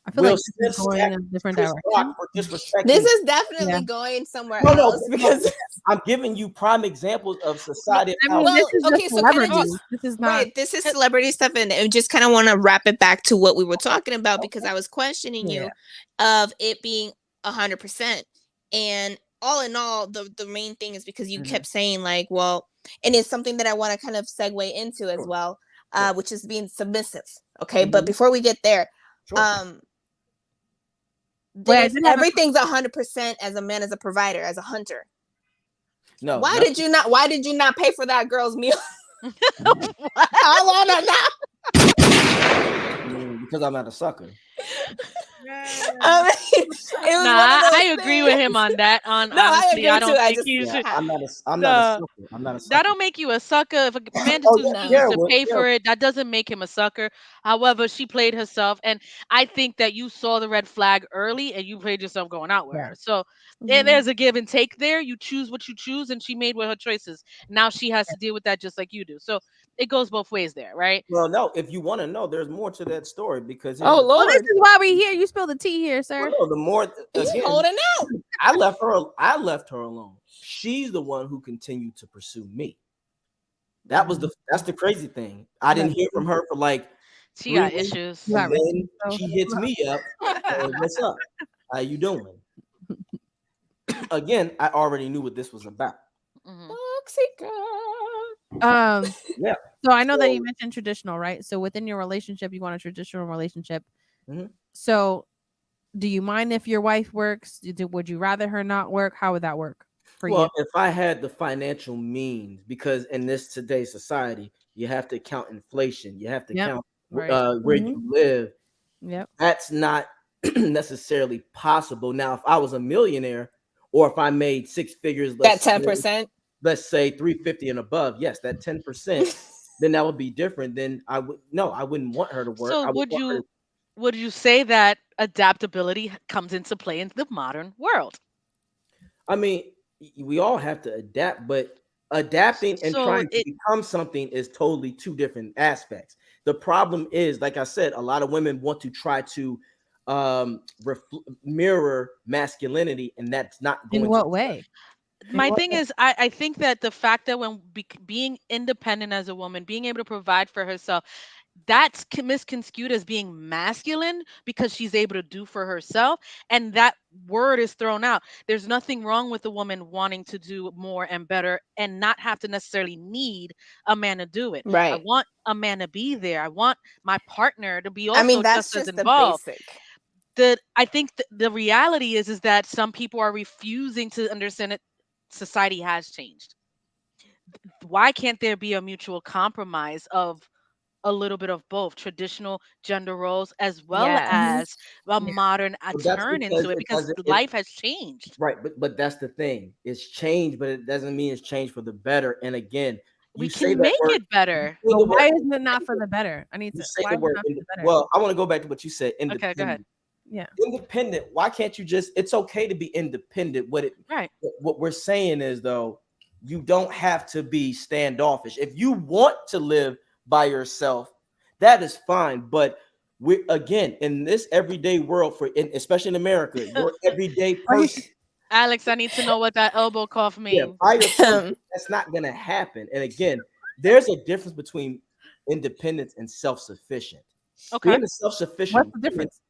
I feel Will like this is Smith going in sacked a different Chris Rock direction. for This disrespecting. is Yeah. definitely going somewhere No, else no, because I'm giving you prime examples of society of I how mean, this well, is just okay, so kind of celebrities. just This is not. right. This is celebrity stuff, and I just kind of want to wrap it back to what we were talking about okay. because I was questioning Yeah. you of it being 100%. And all in all, the main thing is because you Mhm. kept saying like, well, and it's something that I want to kind of segue into as Sure, well, sure. which is being submissive. Okay, but Mhm. before we get there, Sure. Wait, I if did have a everything's 100% as a man, as a provider, as a hunter, No, why nothing. did you not? Why did you not pay for that girl's meal? What? I wanna know. Because I'm not a sucker. I mean, it was Nah, one of I those agree with him things. on that. On No, I honestly, agree I too. don't I think just you Yeah, should. I'm not a The sucker. I'm not a that sucker. don't make you a sucker. If a man Oh no. yeah, chooses to well, pay yeah. for it, that doesn't make him a sucker. However, she played herself, and I think that you saw the red flag early, and you played yourself going out with yeah. her. So Mhm. there's a give and take there. You choose what you choose, and she made with her choices. Now she has to deal with that just like you do. So it goes both ways there, right? Well, no, if you want to know, there's more to that story because here's Oh the Well, this Lord, is why we here. You spill the tea here, well, sir. no, the more he's again, holding out. I left her alone. She's the one who continued to pursue me. That's the crazy thing. I You got, didn't hear from her for like She 3 got weeks, issues. you and got receipts, then though. she hits me up. Hey, what's up? How you doing? Again, I already knew what this was about. Hmm. Foxy girl. Yeah. So I know that you So, mentioned traditional, right? So within your relationship, you want a traditional relationship. mhm. So do you mind if your wife works? Would you rather her not work? How would that work? for Well, you? if I had the financial means, because in this today's society, you have to count inflation, you have to Yep. count Right. where Mhm. you live. Yep. That's not necessarily possible. Now, if I was a millionaire, or if I made six figures, That 10%. let's say 350 and above, yes, that 10%, then that would be different. Then I would no, I wouldn't want her to work. So I would want her to, would you say that adaptability comes into play in the modern world? I mean, we all have to adapt, but adapting and So trying to it become something is totally two different aspects. The problem is, like I said, a lot of women want to try to mirror masculinity, and that's not In going to what work. way? In my what thing way? is, I think that the fact that when being independent as a woman, being able to provide for herself, that's misconstrued as being masculine because she's able to do for herself, and that word is thrown out. There's nothing wrong with a woman wanting to do more and better and not have to necessarily need a man to do it. I Right. want a man to be there. I want my partner to be I also mean, that's just as just the involved. basic. I think the reality is that some people are refusing to understand that society has changed. Why can't there be a mutual compromise of a little bit of both traditional gender roles as well Mhm. as a Yeah. modern So that's turn into because it, it because doesn't. life has changed. Right, but that's the thing. It's changed, but it doesn't mean it's changed for the better. And again, We you say can that make word, it better. say But the word why isn't it not for the better? I need you to. say Why the is it word not for the better? well, I want to go back to what you said, Okay, go ahead. independent. Yeah. Independent. Why can't you just, it's okay to be independent. Right. What we're saying is though, you don't have to be standoffish. If you want to live by yourself, that is fine. But we again in this everyday world especially in America, your everyday person. Alex, I need to know what that elbow cough Yeah, means. by yourself, that's not gonna happen. And again, there's a difference between independence and self-sufficient. Okay. Being a What's self-sufficient the woman, difference?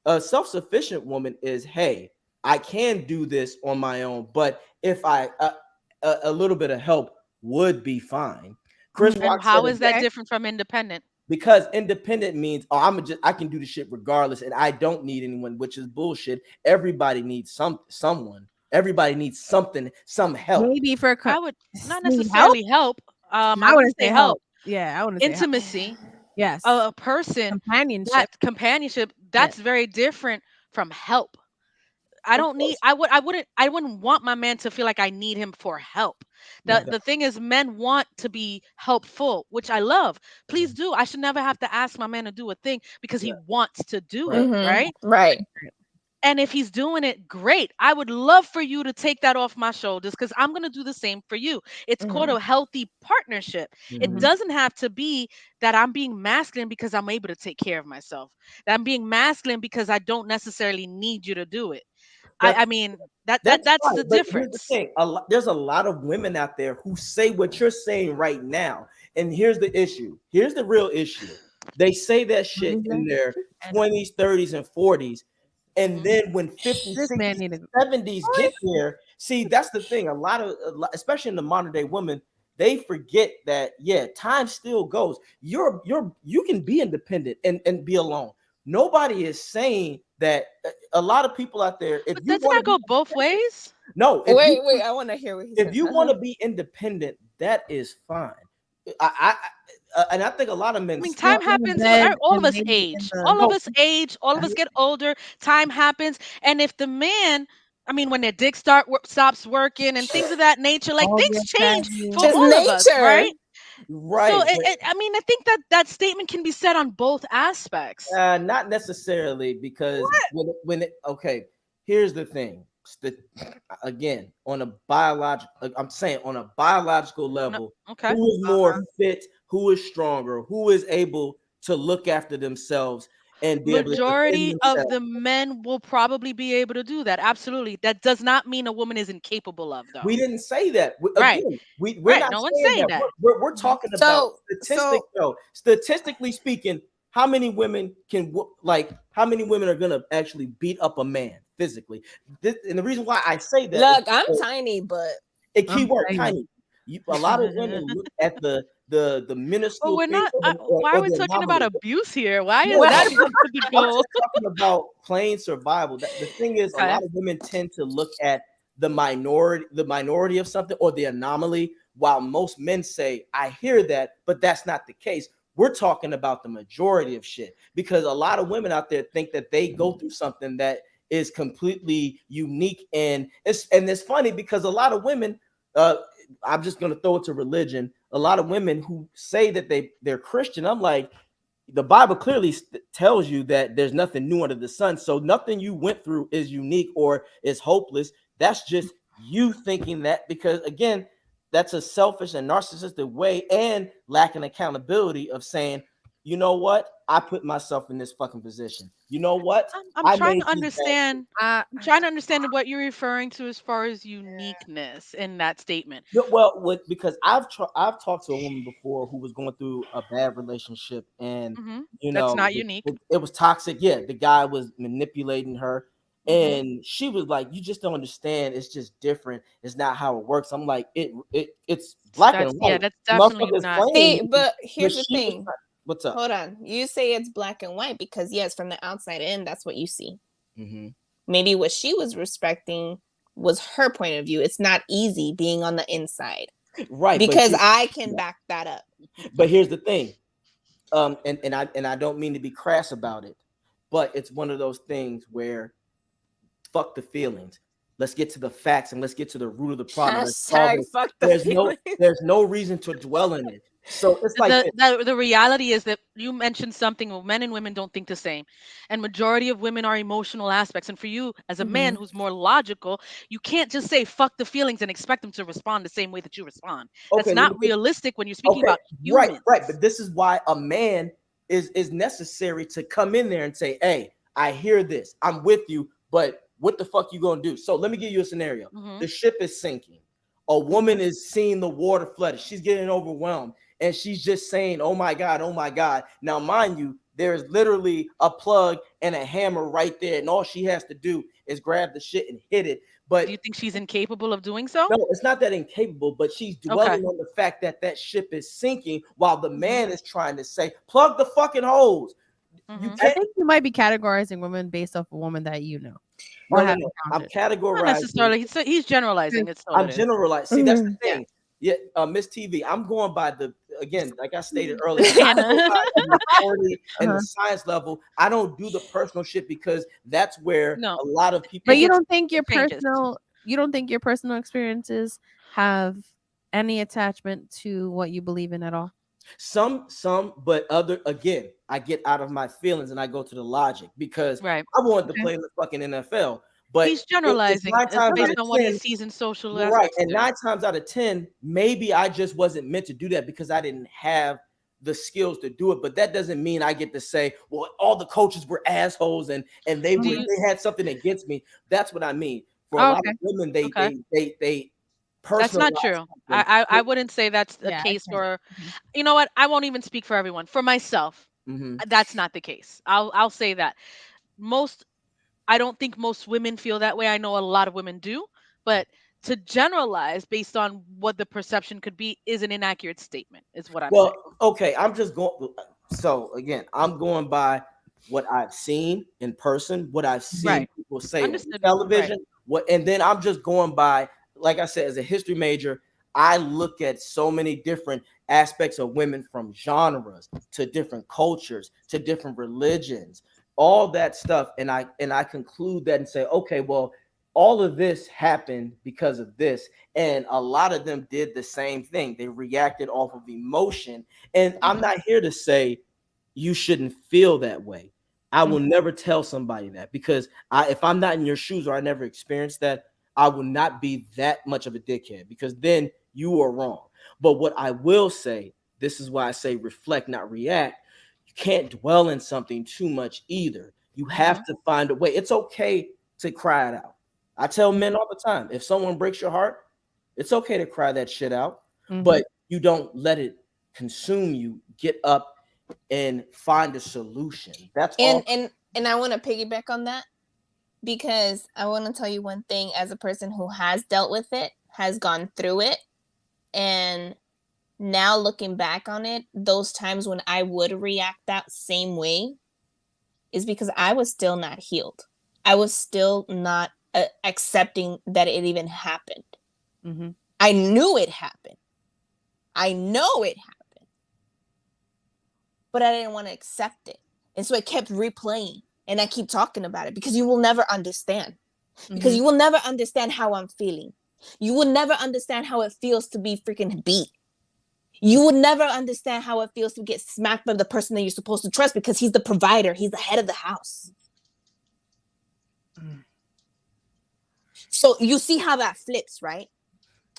a self-sufficient woman is, hey, I can do this on my own, but if a little bit of help would be fine. Chris Mhm. And Rock said how it is that best, Okay. different from independent? because independent means, oh, I can do the shit regardless, and I don't need anyone, which is bullshit. Everybody needs someone. Everybody needs something, some help. Maybe for I would not need help. necessarily help. I I wouldn't wouldn't say say help. help. Yeah, I wouldn't say help. Intimacy, Yes. a person, that Companionship. companionship, Yeah. that's very different from help. I Of don't need course. I wouldn't want my man to feel like I need him for help. No, The thing is, men want to be helpful, which I love. Please do. I should never have to ask my man to do a thing because he yeah, wants to do right. it, Mhm. right? Right. And if he's doing it, great. I would love for you to take that off my shoulders because I'm going to do the same for you. It's called Mhm. a healthy partnership. It Mhm. Mhm. doesn't have to be that I'm being masculine because I'm able to take care of myself, that I'm being masculine because I don't necessarily need you to do it. I That's mean, That's that's fine, the but here's the difference. thing: there's a lot of women out there who say what you're saying right now, and here's the issue. Here's the real issue: they say that What shit is in that? their And 20s, 30s, and 40s, and Hmm. then when 50s, this man 60s, needed. and 70s get there, see, that's the thing. Especially in the modern day women, they forget that yeah, time still goes. You can be independent and be alone. Nobody is saying that. A lot of people out there, if But you doesn't want that to be go both ways? no, Wait. I want to hear what he if says. you want to be independent, that is fine. And I think a lot of I men mean, sleep. time Sleep in the happens. bed All of and us maybe in age. the. All of No, us age. All of us get older. Time happens. And if the man, I mean, when their dick stops working and things of that nature, like All things your change for saggy. Just all of us, nature. right? So, right, but I mean, I think that that statement can be said on both aspects. not necessarily because okay, here's the thing. Again, on a biological, I'm saying on a biological No, level, okay. who is more fit, who is stronger, who is able to look after themselves and be able to defend Majority of themselves. the men will probably be able to do that. Absolutely. That does not mean a woman is incapable of, We though. didn't say that. Right. Again, we're Right. not No one's saying saying that. that. We're Hmm. talking about So statistics, though. Statistically speaking, how many women how many women are gonna actually beat up a man physically? And the reason why I say that is look, I'm tiny, but a I'm keyword saying. tiny. A lot of women look at the But minuscule we're thing not. Why are or we the talking about anomaly. abuse here? Why is No, well, that no, the I'm goal? just talking about plain survival. The thing is, a Okay. lot of women tend to look at the minority of something or the anomaly, while most men say, I hear that, but that's not the case. We're talking about the majority of shit, because a lot of women out there think that they go through something that is completely unique. And it's funny because a lot of women, I'm just going to throw it to religion. A lot of women who say that they're Christian, I'm like, the Bible clearly tells you that there's nothing new under the sun. So nothing you went through is unique or is hopeless. That's just you thinking that, because again, that's a selfish and narcissistic way and lacking accountability of saying, you know what? I put myself in this fucking position. You know what? I'm I trying made to these bad. understand. I'm trying to understand what you're referring to as far as uniqueness in that statement. Well, because I've talked to a woman before who was going through a bad relationship, and Hmm. you That's know not unique. it was toxic. Yeah, the guy was manipulating her, Hmm. and she was like, "You just don't understand. It's just different. It's not how it works." I'm like, it's black and That's yeah. white. That's The definitely motherfucker is not. playing See, me, but but here's the she was thing. like, "What's up?" Hold on. You say it's black and white because, yes, from the outside in, that's what you see. Mm-hmm. Maybe what she was respecting was her point of view. It's not easy being on the inside Right, because I can yeah. back that up. But here's the thing, and I don't mean to be crass about it, but it's one of those things where fuck the feelings. Let's get to the facts and let's get to the root of the problem. Let's solve Hashtag it. fuck the There's no feelings. there's no reason to dwell in it. So it's like this. The reality is that you mentioned something where men and women don't think the same, and majority of women are emotional aspects. And for you, as a man who's more logical, you can't just say "fuck the feelings" and expect them to respond the same way that you respond. That's Okay, let me not realistic when you're speaking okay, about right, humans. right. But this is why a man is necessary to come in there and say, "Hey, I hear this. I'm with you, but what the fuck you gonna do?" So let me give you a scenario. Hmm. The ship is sinking. A woman is seeing the water flooded. She's getting overwhelmed, and she's just saying, "Oh my god, oh my god." Now, mind you, there's literally a plug and a hammer right there, and all she has to do is grab the shit and hit it. Do But you think she's incapable of doing so? no, it's not that incapable, but she's Okay. dwelling on the fact that that ship is sinking while the Hmm. man is trying to say, plug the fucking hose. You Hmm. I can't. think you might be categorizing women based off a woman that you know or No, no, have no. I'm encountered. Not categorizing. necessarily. He's generalizing. It's all I'm it is. generalizing. See, that's the Yeah. thing. Yeah, Miss TV. I'm going by again, like I stated earlier, I go Hannah. by the majority and Uh-huh. the science level. I don't do the personal shit because that's where No, a lot of people it But you gets don't think it changes. you don't think your personal experiences have any attachment to what you believe in at all? some, but other again, I get out of my feelings and I go to the logic because Right. I wanted to Okay. play in the fucking NFL, but He's it's generalizing nine times out based of on what he 10. sees in social You're right, aspects and too. 9 times out of 10, maybe I just wasn't meant to do that because I didn't have the skills to do it. But that doesn't mean I get to say, well, all the coaches were assholes and Do Mhm. you? they had something against me. That's what I mean. For a Oh, lot okay. of women, they Okay. they they they That's personalize not true. something. I wouldn't say that's the Yeah, I case can't. for, Mhm. you know what? I won't even speak for everyone. For myself, Mhm. that's not the case. I'll say that. Most I don't think most women feel that way. I know a lot of women do, but to generalize based on what the perception could be is an inaccurate statement, is what I'm saying. Well, okay, I'm just going. So again, I'm going by what I've seen in person, what I've seen Right. people say on Understood. Right. television, and then I'm just going by, like I said, as a history major, I look at so many different aspects of women from genres to different cultures to different religions, all that stuff, and I conclude that and say, okay, well, all of this happened because of this, and a lot of them did the same thing. They reacted off of emotion. And I'm Mhm. not here to say you shouldn't feel that way. I will Mhm. never tell somebody that because if I'm not in your shoes or I never experienced that, I will not be that much of a dickhead because then you are wrong. But what I will say, this is why I say reflect, not react. You can't dwell in something too much either. You have Mhm. to find a way. It's okay to cry it out. I tell men all the time, if someone breaks your heart, it's okay to cry that shit out, Mhm. but you don't let it consume you. Get up and find a solution. That's And all. and and I want to piggyback on that because I want to tell you one thing as a person who has dealt with it, has gone through it, and now looking back on it, those times when I would react that same way is because I was still not healed. I was still not accepting that it even happened. Mm-hmm. I knew it happened. I know it happened. But I didn't want to accept it. And so it kept replaying. And I keep talking about it because you will never understand. Because you will never understand how I'm feeling. You will never understand how it feels to be freaking beat. You would never understand how it feels to get smacked by the person that you're supposed to trust because he's the provider. He's the head of the house. So you see how that flips, right?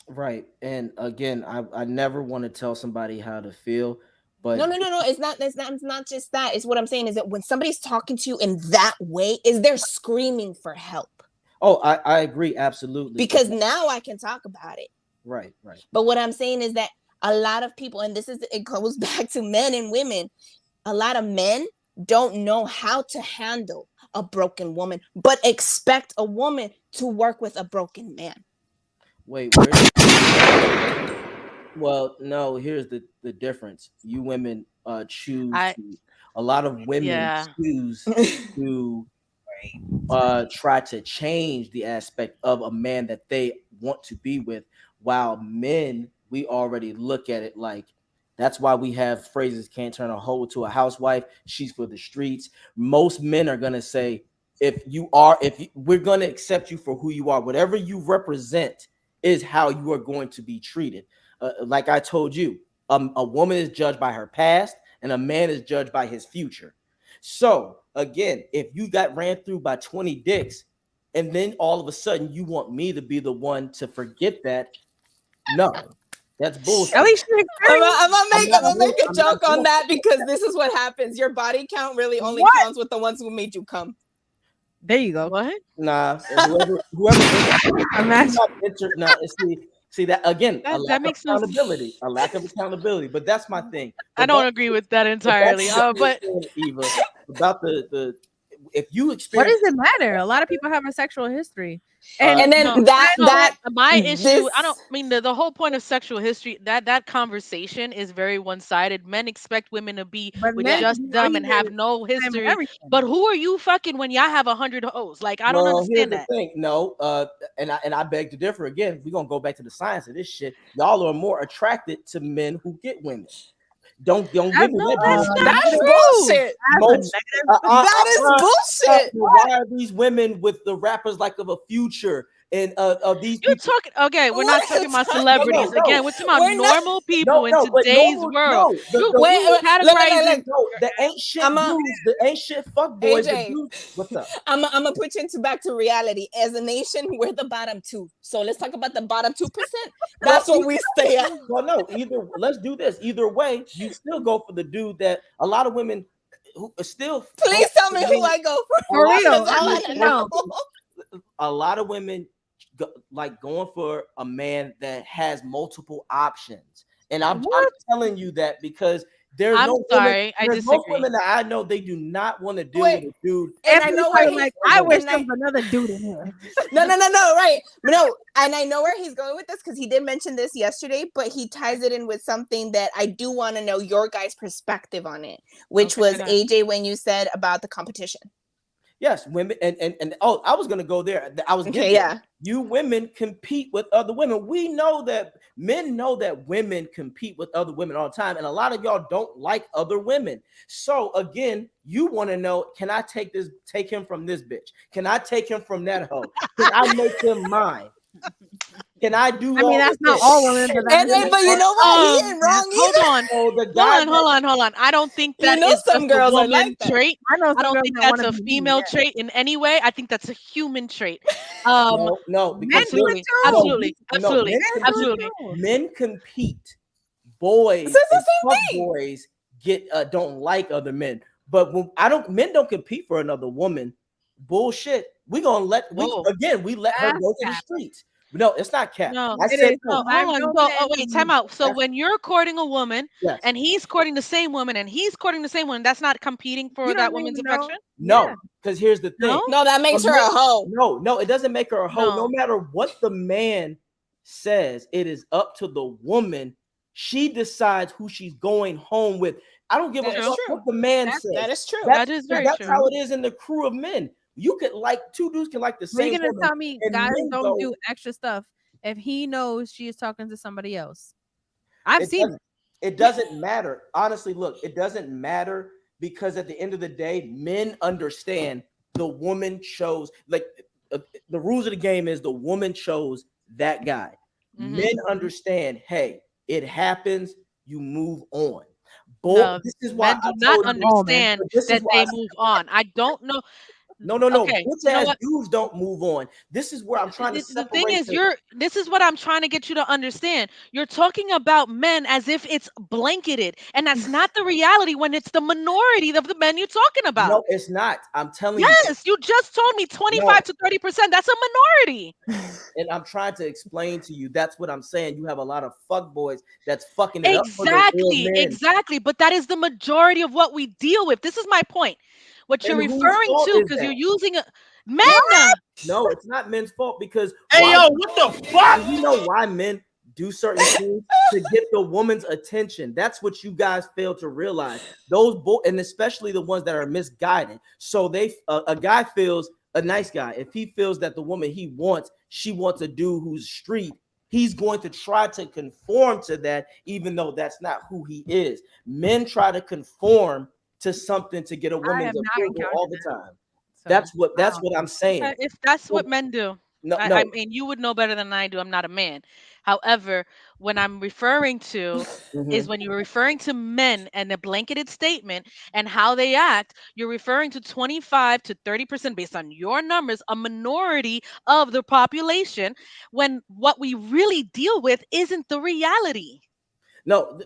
Right. And again, I never want to tell somebody how to feel, but No. It's not just that. It's what I'm saying is that when somebody's talking to you in that way, is they're screaming for help. oh, I agree absolutely. Because now I can talk about it. Right. But what I'm saying is that a lot of people, and it goes back to men and women, a lot of men don't know how to handle a broken woman, but expect a woman to work with a broken man. Wait, well, no, here's the difference. You women choose to, a lot of women choose to try to change the aspect of a man that they want to be with, while men, we already look at it like, that's why we have phrases, can't turn a hoe to a housewife, she's for the streets. Most men are going to say, we're going to accept you for who you are, whatever you represent is how you are going to be treated. Like I told you, a woman is judged by her past and a man is judged by his future. So again, if you got ran through by 20 dicks and then all of a sudden you want me to be the one to forget that, no, that's bullshit. At least I'm gonna make a joke on that because this is what happens. Your body count really only counts with the ones who made you come. There you go. What? Nah, imagine. See that again, a lack of accountability, a lack of accountability. But that's my thing. I don't agree with that entirely. But Eva, about the if you What experience, does it matter? A lot of people have a sexual history, and then my issue. I don't mean the whole point of sexual history. That conversation is very one sided. Men expect women to be with just them and have no history. But who are you fucking when y'all have 100 hoes? Like I don't understand that. Thing. No, and I beg to differ again. We're gonna go back to the science of this shit. Y'all are more attracted to men who get women. Don't give me that. That's bullshit. That is bullshit. Why are these women with the rappers like of a Future and of these? You're talking. Okay, we're not talking about celebrities again. We're talking about normal people in today's world. The ain't shit dudes, the ain't shit fuck boys. What's up? I'm gonna put you back to reality. As a nation, we're the bottom 2. So let's talk about the bottom 2%. That's what we stay at. Well, no, let's do this. Either way, you still go for the dude that a lot of women who still. Please tell me who I go for. A lot of women like going for a man that has multiple options, and I'm telling you that because there's most women that I know they do not want to deal with a dude. And I know where I wish there was another dude in here. No, right. No, and I know where he's going with this because he did mention this yesterday, but he ties it in with something that I do want to know your guys' perspective on it, which was AJ when you said about the competition. Yes, women and I was gonna go there. I was You women compete with other women. We know that men know that women compete with other women all the time, and a lot of y'all don't like other women. So again, you want to know: can I take him from this bitch? Can I take him from that hoe? Can I make him mine? Can I do? I mean, that's not all women, but you know what? He ain't wrong either. Hold on. I don't think that is some girls a are like that. trait. I don't think that's a female trait in any way. I think that's a human trait. No, because absolutely. Men compete. Boys, so it's the same thing. Boys don't like other men, but men don't compete for another woman. Bullshit. We let her go to the streets. No, it's not cap. No, I said no. Hold on. Wait, time out. So when you're courting a woman and he's courting the same woman and he's courting the same woman, that's not competing for that woman's affection? No, because here's the thing. No, that makes her a hoe. No, it doesn't make her a hoe. No matter what the man says, it is up to the woman. She decides who she's going home with. I don't give a fuck what the man says. That is true. That's how it is in the crew of men. You could like two dudes can like the Are you same gonna woman, tell me and guys men don't go. do extra stuff if he knows she is talking to somebody else? I've It seen doesn't. It doesn't matter. Honestly, look, it doesn't matter because at the end of the day, men understand the woman chose. Like uh, the rules of the game is the woman chose that guy. Hmm. Men understand. Hey, it happens. You move on. Boy, No, this is why men I do not told you. all men. understand But this is that why. they move on. I don't know. No, no, no. Okay, Bitch you know ass what? dudes don't move on. This is where I'm trying to The thing separate is, the. this is what I'm trying to get you to understand. You're talking about men as if it's blanketed, and that's not the reality when it's the minority of the men you're talking about. No, it's not. I'm telling you. Yes, you just told me No, 25 to 30%. That's a minority. and I'm trying to explain to you. That's what I'm saying. You have a lot of fuck boys that's fucking it up for the real Exactly, men. exactly. But that is the majority of what we deal with. This is my point. What you're And whose referring fault to, is because you're that? using a It's men. no, it's not men's fault because Hey, why? yo, what the fuck? You know why men do certain things to get the woman's attention. That's what you guys fail to realize. Those and especially the ones that are misguided. So a guy feels a nice guy. If he feels that the woman he wants, she wants a dude who's street, he's going to try to conform to that, even though that's not who he is. Men try to conform to something to get a I have woman's not approval all encountered the that. time. So I That's don't what know. I'm saying. If that's what Well, men do, no, I no. mean, you would know better than I do. I'm not a man. However, when I'm referring to is Mhm. when you're referring to men and a blanketed statement and how they act, you're referring to 25 to 30% based on your numbers, a minority of the population, when what we really deal with isn't the reality. No,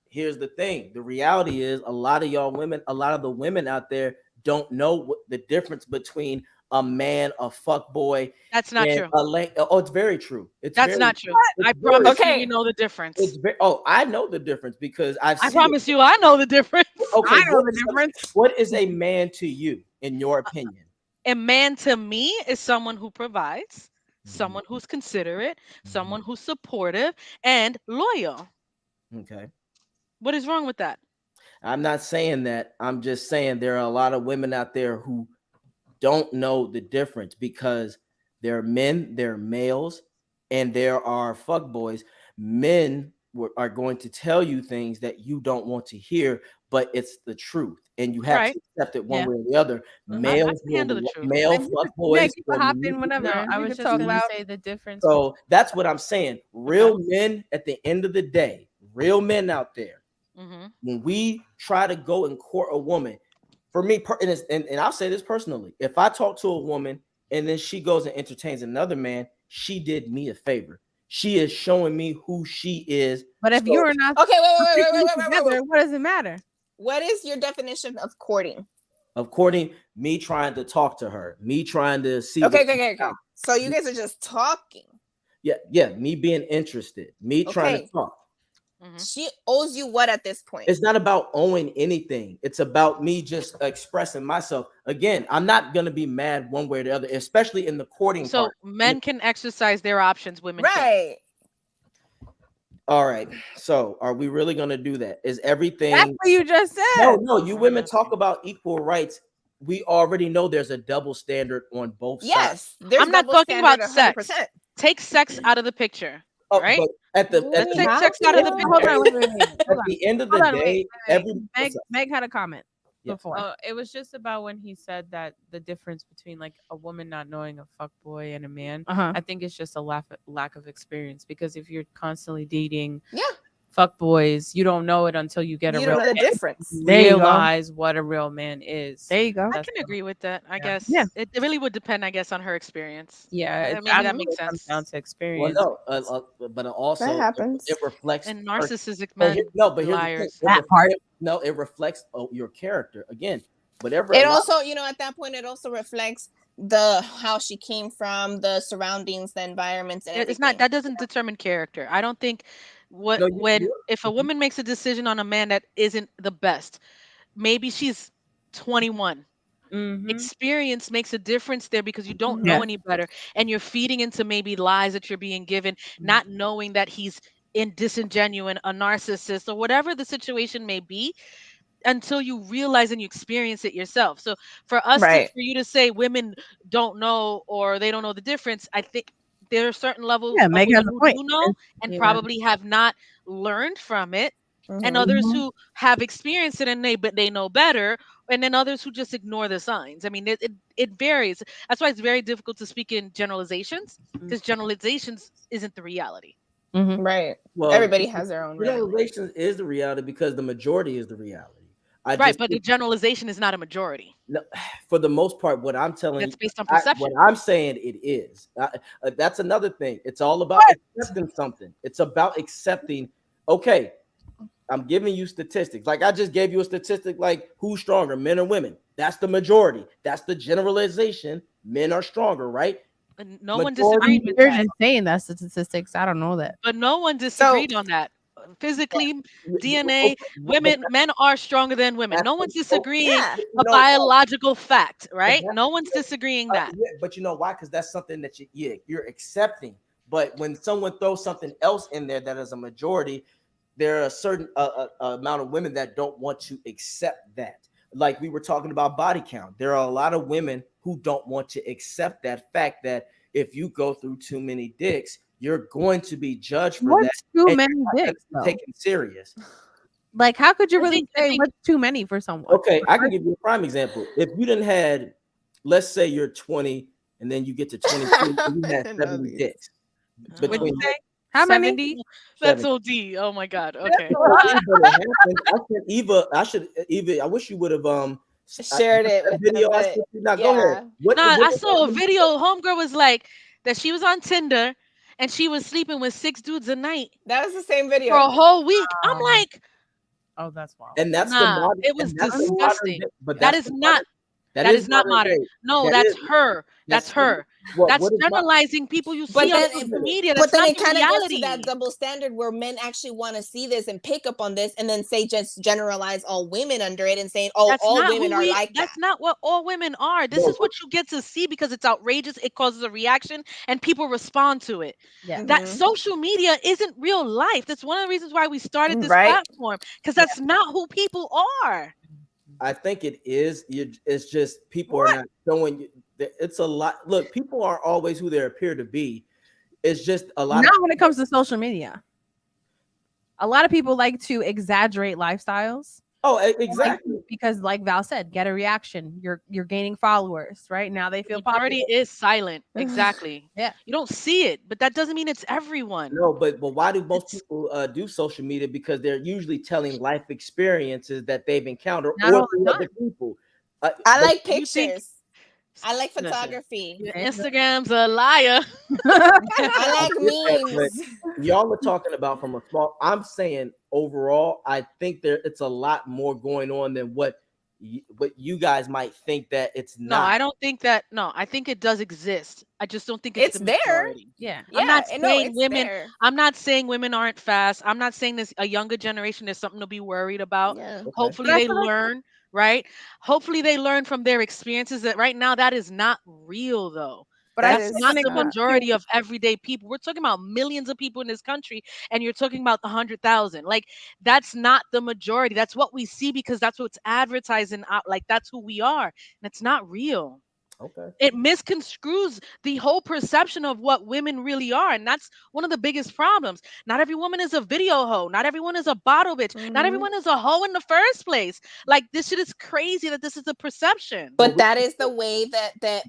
here's the thing. The reality is a lot of y'all women, a lot of the women out there don't know what the difference between a man, a fuck boy, That's not and true. a oh, it's very true. It's That's very not true. it's I very promise you, Okay. you know the difference. it's very oh, I know the difference because I've I seen it. promise you, I know the difference. Okay, I know the difference. what is a man to you in your opinion? A man to me is someone who provides, Mhm, someone who's considerate, mhm. someone who's supportive and loyal. Okay. What is wrong with that? I'm not saying that. I'm just saying there are a lot of women out there who don't know the difference because there are men, there are males, and there are fuck boys. Men are going to tell you things that you don't want to hear, but it's the truth, and you have Right. to accept it one Yeah. way or the other. I Males can will, handle the truth. male And fuck Meg, boys you can will hop in whenever. No, I We was can just talk gonna about. say the difference between. So that's what I'm saying. Okay. Real men, at the end of the day, real men out there, Hmm. when we try to go and court a woman, for me, and I'll say this personally, if I talk to a woman and then she goes and entertains another man, she did me a favor. She is showing me who she is. But if So you're not Okay, officially wait. together, what does it matter? What is your definition of courting? according me trying to talk to her, me trying to see Okay, what okay. So you guys are just talking. yeah, me being interested, me trying to Okay. talk. Hmm. She owes you what at this point? It's not about owing anything. It's about me just expressing myself. Again, I'm not gonna be mad one way or the other, especially in the courting So part. men can exercise their options, women can't. Right. All right. So, are we really gonna do that? Is That's everything? what you just No, said. no. You I'm women talk asking. about equal rights. We already know there's a double standard on both sides. Yes. There's I'm not double talking standard about 100%. sex. Take sex out of the picture, Oh, right? but at the Let's Ooh, take how sex out of the so? Hold picture. on, wait. at Hold on. the end of the Hold on, day, wait. what's Meg, up? Meg had a comment Yes. before. Oh, it was just about when he said that the difference between like a woman not knowing a fuck boy and a man. Uh-huh. I think it's just a lack of experience because if you're constantly dating Yeah. fuck boys, you don't know it until you get a You real don't know the man. difference. You There you go. realize what a real man is. There you go. I That's can agree with that. I yeah. guess Yeah. it really would depend, I guess, on her experience. Yeah, it Maybe that makes absolutely comes sense. down to Well, experience. no, but That also happens. it reflects And her. narcissistic But men, no, but here's the thing. liars. That part. No, it reflects your character. Again, whatever. It also, at that point, it also reflects the how she came from, the surroundings, the environments, and It's not everything. that doesn't determine character. I don't think what No, when if a woman makes a decision on a man that isn't the best, maybe she's 21. Mm-hmm. Experience makes a difference there because you don't Yeah. know any better and you're feeding into maybe lies that you're being given, not knowing that he's in disingenuine, a narcissist, or whatever the situation may be. until you realize and you experience it yourself. So for us to Right. for you to say women don't know or they don't know the difference, I think there are certain levels Yeah, of Meg has women a who point. do know and Yeah. probably have not learned from it, and Mhm. others Mhm. who have experienced it and they know better, and then others who just ignore the signs. I mean, it varies. That's why it's very difficult to speak in generalizations, because generalizations isn't the reality. Mhm. Right. Well, Everybody has their own reality. generalization is the reality because the majority is the reality. I Right, just but the generalization is not a majority. no, for the most part, what I'm telling you, That's based on what perception. I'm saying, it is. That's another thing. It's all about What? accepting something. It's about accepting. Okay, I'm giving you statistics. Like I just gave you a statistic. Like who's stronger, men or women? That's the majority. That's the generalization. Men are stronger, right? And no one Majority. disagreed with You're that. just saying that's the statistics. I don't know that. But no one So disagreed on that. Physically, Okay, DNA, but men are stronger than women. that's No one's okay. disagreeing yeah. a No, biological fact, but right? that's No one's disagreeing that. yeah, but you know why? Because that's something that you're accepting. But when someone throws something else in there that is a majority, there are a certain amount of women that don't want to accept that. Like we were talking about body count, there are a lot of women who don't want to accept that fact that if you go through too many dicks, you're going to be judged for that, What's too and many you're not going to dicks be though? taken serious. Like, how could you I really think I say think what's too many for someone? Okay, I can give you a prime example. If you didn't had, let's say you're 20 and then you get to 22 and you had I know 70 these. dicks What'd you between say? How many? 70? That's 70. OD. Oh my god. That's Okay. okay, but it happened. I sent Eva. I should Eva. I wish you would have Shared it that with them, video. I but sent you. Now go ahead. yeah. Nah, What I saw a video. Homegirl was like that she was on Tinder and she was sleeping with 6 dudes a night That was the same for a video. whole week. I'm Um, like, oh, that's wild. and that's the nah, modern it was and that's the modern disgusting. day. But That that's is the not modern. That that is is not modern modern. day. No, That that's is her. That's that's her. That's what is my generalizing people you But see on then wait a social minute. media. but That's then not it the kind of goes to that reality. double standard where men actually want to see this and pick up on this and then say just generalize all women under it and saying, oh, That's all not women who are we like that's that. not what all women are. This No, is what you get to see because it's outrageous. It causes a reaction and people respond to it. Yeah. That Mhm. social media isn't real life. That's one of the reasons why we started this Right. platform, because that's not who people are. I think it is. It's just people are What? not showing you. It's a lot. Look, people aren't always who they appear to be. It's just a lot of Not when it comes to social media. A lot of people like to exaggerate lifestyles. Like, exactly. because like Val said, get a reaction. You're gaining followers, right? Now they feel popular. Majority is silent. Exactly. Yeah. You don't see it, but that doesn't mean it's everyone. No, but why do most It's people do social media? Because they're usually telling life experiences that they've encountered Not or all through the other time. people. I But like you think pictures. I like listen, photography. your Yeah. Instagram's a liar. I I like get that, but memes. y'all are talking about from a small. I'm saying overall, I think it's a lot more going on than what you guys might think that it's No, not. I don't think that. No, I think it does exist. I just don't think it's It's the there. majority. Yeah. I'm Yeah, not and no, saying it's women. there. I'm not saying women aren't fast. I'm not saying this a younger generation is something to be worried about. Yeah. Okay. But Hopefully that's they what I learn, right? Hopefully they learn from their experiences. That right now that is not real though. but I That That's think not when is it the comes not. to majority of everyday people. We're talking about millions of people in this country, and you're talking about the 100,000. Like that's not the majority. That's what we see because that's what's advertising out. Like that's who we are, and it's not real. Okay. It misconstrues the whole perception of what women really are, and that's one of the biggest problems. Not every woman is a video hoe. Not everyone is a bottle bitch. Not Mhm. everyone is a hoe in the first place. Like this shit is crazy that this is a perception. Well, But that is the way that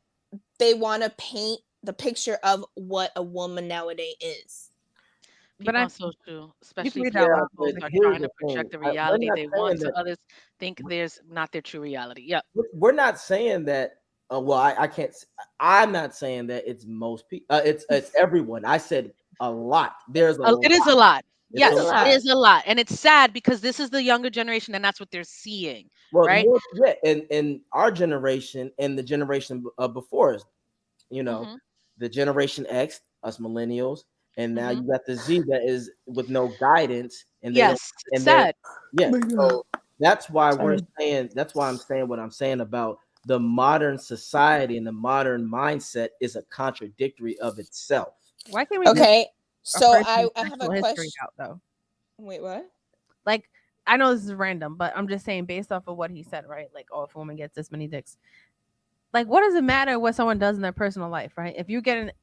they want to paint the picture of what a woman nowadays is. but People I on social, you can especially read that yeah, female one. but folks, are here's trying the to thing. project the We're reality not they saying want, so that. others think there's not their true reality. Yep. We're not saying that. Well, I can't. I'm not saying that it's most people. It's everyone. I said a lot. There's a lot. It is a lot. It's a It's a Yes, lot. it lot. is a lot. And it's sad because this is the younger generation and that's what they're seeing, Well, right? more yeah, in our generation and the generation before us, you know, Mhm. the Generation X, us millennials, and now Mhm. you got the Z that is with no guidance, and they don't, Yes, it's and they're sad. yeah. So that's why we're Sorry. saying. That's why I'm saying what I'm saying about the modern society and the modern mindset is a contradictory of itself. Why can't we get Okay. a So person's I have a sexual history question. out though? Wait, what? Like I know this is random, but I'm just saying based off of what he said, right? Like, oh, if a woman gets this many dicks, like, what does it matter what someone does in their personal life, right? If you get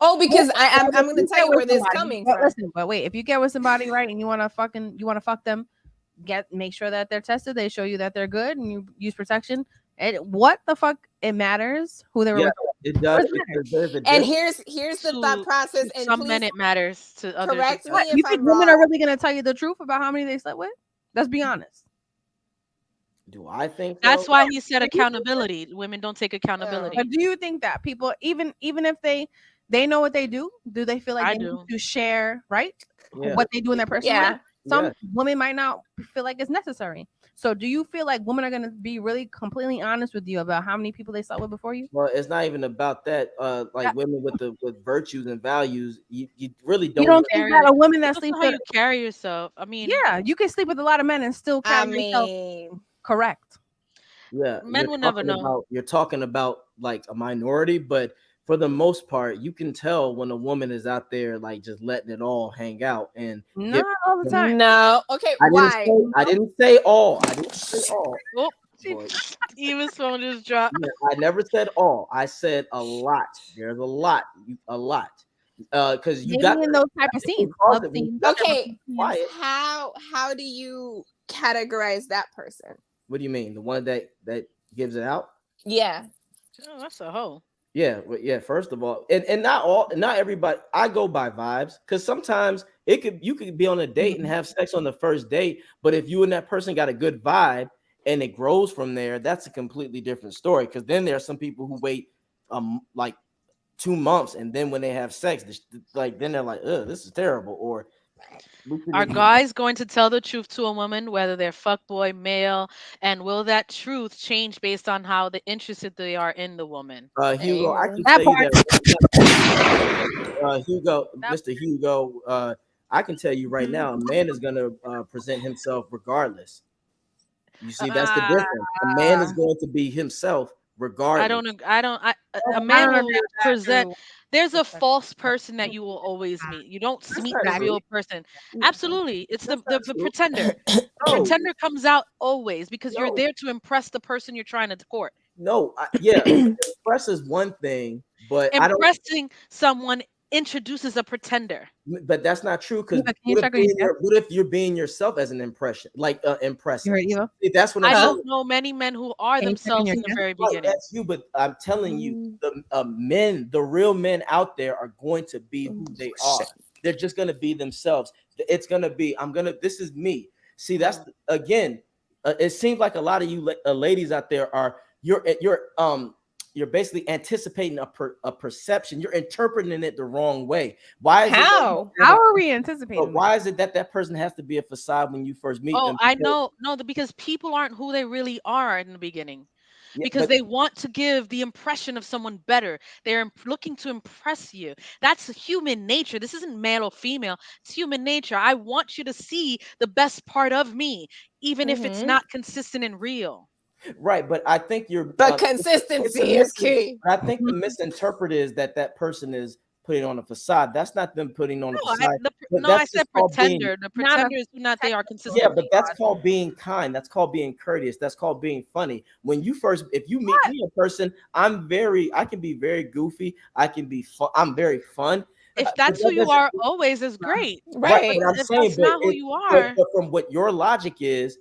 Oh, because I'm if going to you tell get you with where this is somebody, coming but from. listen, but wait, if you get with somebody, right, and you want to fuck them, make sure that they're tested, they show you that they're good, and you use protection. And what the fuck? It matters who they were Yeah, with. it What does does it matter? because there's a And difference. here's the thought To process, and some please men it matters, to others it correct doesn't. me What, if you think I'm women are wrong. really gonna tell you the truth about how many they slept with? Let's be honest. Do I think That's so? why he said Do you think that? accountability. Women don't take Oh. accountability. But do you think that people, even if they know what they do they feel like I they need do. to share, right? Yeah, What they do in their personal life? Yeah. yeah. Some women might not feel like it's necessary. So do you feel like women are gonna be really completely honest with you about how many people they slept with before you? Well, it's not even about that. Like That- women with virtues and values, you really You don't don't even. think Carry that a woman It's that also sleeps how with, you carry yourself. I mean, yeah, you can sleep with a lot of men and still I carry yourself mean, correct. Yeah, men will never know. you're talking about like a minority, but for the most part, you can tell when a woman is out there like just letting it all hang out and give. Not all the time. no. Okay, why? I didn't say all. I didn't say all. Oh, She- Boy, Eva's phone just dropped. yeah, I never said all. I said a lot. There's a lot. A lot. Because you got Maybe in those type of to be scenes, club cautious when you scenes, got to Okay, be scenes. quiet. how do you categorize that person? What do you mean? The one that gives it out? Yeah. Oh, that's a hoe. Yeah, well, yeah. First of all, and not everybody. I go by vibes because sometimes you could be on a date and Mhm. have sex on the first date, but if you and that person got a good vibe and it grows from there, that's a completely different story. Because then there are some people who wait like 2 months and then when they have sex, like then they're like, "Ugh, this is terrible," or we Are shouldn't even. guys going to tell the truth to a woman, whether they're fuckboy, male, and will that truth change based on how the interested they are in the woman? Hugo, I can Amen. That tell you part. that Hugo, That Mr. Hugo, I can tell you right Mhm. now, a man is going to present himself regardless. You Uh, see, that's the difference. A man is going to be himself I regardless. don't. I don't. A I man don't agree will with that present. too. There's a Respect. false person that you will always meet. You don't That's meet not the true. real person. Yeah. Absolutely, it's That's not the true. pretender. The No, pretender comes out always because you're no, there to impress the person you're trying to court. no. Yeah, press is one thing, but I don't. Impressing someone introduces a pretender. But that's not true because Eva, can you check on your test? what if you're being yourself as an impression, like You impressing? heard Eva? See, that's what I'm I Huh? saying. don't know many men who are Can you check on themselves your in the test? very Right, beginning. that's you, but I'm telling you, the men, the real men out there are going to be who they are. They're just going to be themselves. It's going to be, this is me. See, that's Mm. again, it seems like a lot of you ladies out there are, you're basically anticipating a perception. You're interpreting it the wrong way. Why is it How? How are we but anticipating that? why is it that that person has to be a facade when you first meet Oh, them? I know. No, because people aren't who they really are in the beginning. Yeah, Because but they want to give the impression of someone better. They're looking to impress you. That's human nature. This isn't male or female. It's human nature. I want you to see the best part of me, even if it's Mm-hmm. not consistent and real. right, but I think you're. But It's a consistency is mis- key. I think the misinterpret is that that person is putting on a facade. That's not them putting on a No, facade. But no, I that's said just called being. pretender. The Not a pretender is who not they are Yeah, consistently. but that's called being kind. That's called being courteous. That's called being funny. When you first, if you meet me in person, I can be very goofy. I can be fun. I'm very fun. If But that's who that you doesn't are always, is great. right. But Right. But I'm if saying, that's not who you are, but from what your logic is,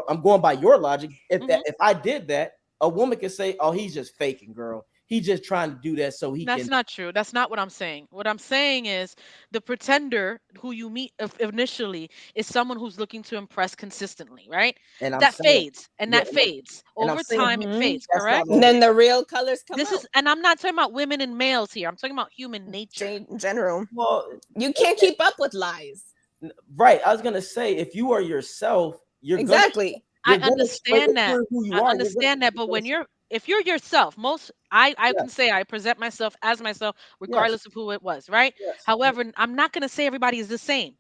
I'm going by your logic. mhm, If I did that, a woman could say, "Oh, he's just faking, girl. He's just trying to do that so he that's can." not true. That's not what I'm saying. What I'm saying is the pretender who you meet initially is someone who's looking to impress consistently, right? And I'm That saying, fades and yeah, that fades. and I'm Over saying time, it Mm-hmm. fades, that's not correct? And then always the real colors come This out. is, and I'm not talking about women and males here. I'm talking about human nature. In general. well. You can't keep up with lies. Right. I was gonna say, if you are yourself, Exactly. I if understand that. you're who you I are, understand that. But you're when gonna, if you're yourself, I yes, can say I present myself as myself yes, regardless of who it was, right? yes. However, I'm not going to say everybody is the same.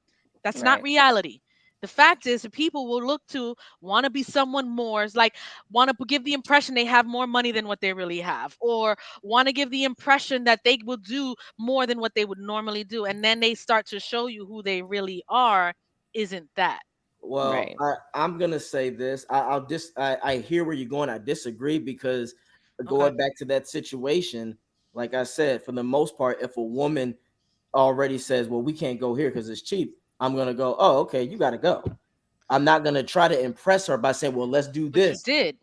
That's not Right. reality. The fact is that people will look to want to be someone more. It's like want to give the impression they have more money than what they really have, or want to give the impression that they will do more than what they would normally do. And then they start to show you who they really are, isn't that. Well, Right. I'm gonna say this. I hear where you're going. I disagree because Okay. going back to that situation, like I said, for the most part, if a woman already says, "Well, we can't go here because it's cheap," I'm gonna go, "Oh, okay, you gotta go." I'm not gonna try to impress her by saying, "Well, let's do But you this." did.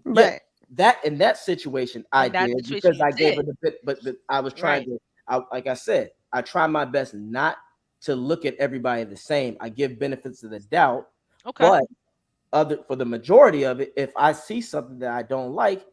Yeah, Right. that in that situation I In that did situation, because you I gave her did. the bit, but I was trying Right. to. Like I said, I try my best not to look at everybody the same. I give benefits of the doubt, Okay. but other for the majority of it, if I see something that I don't like,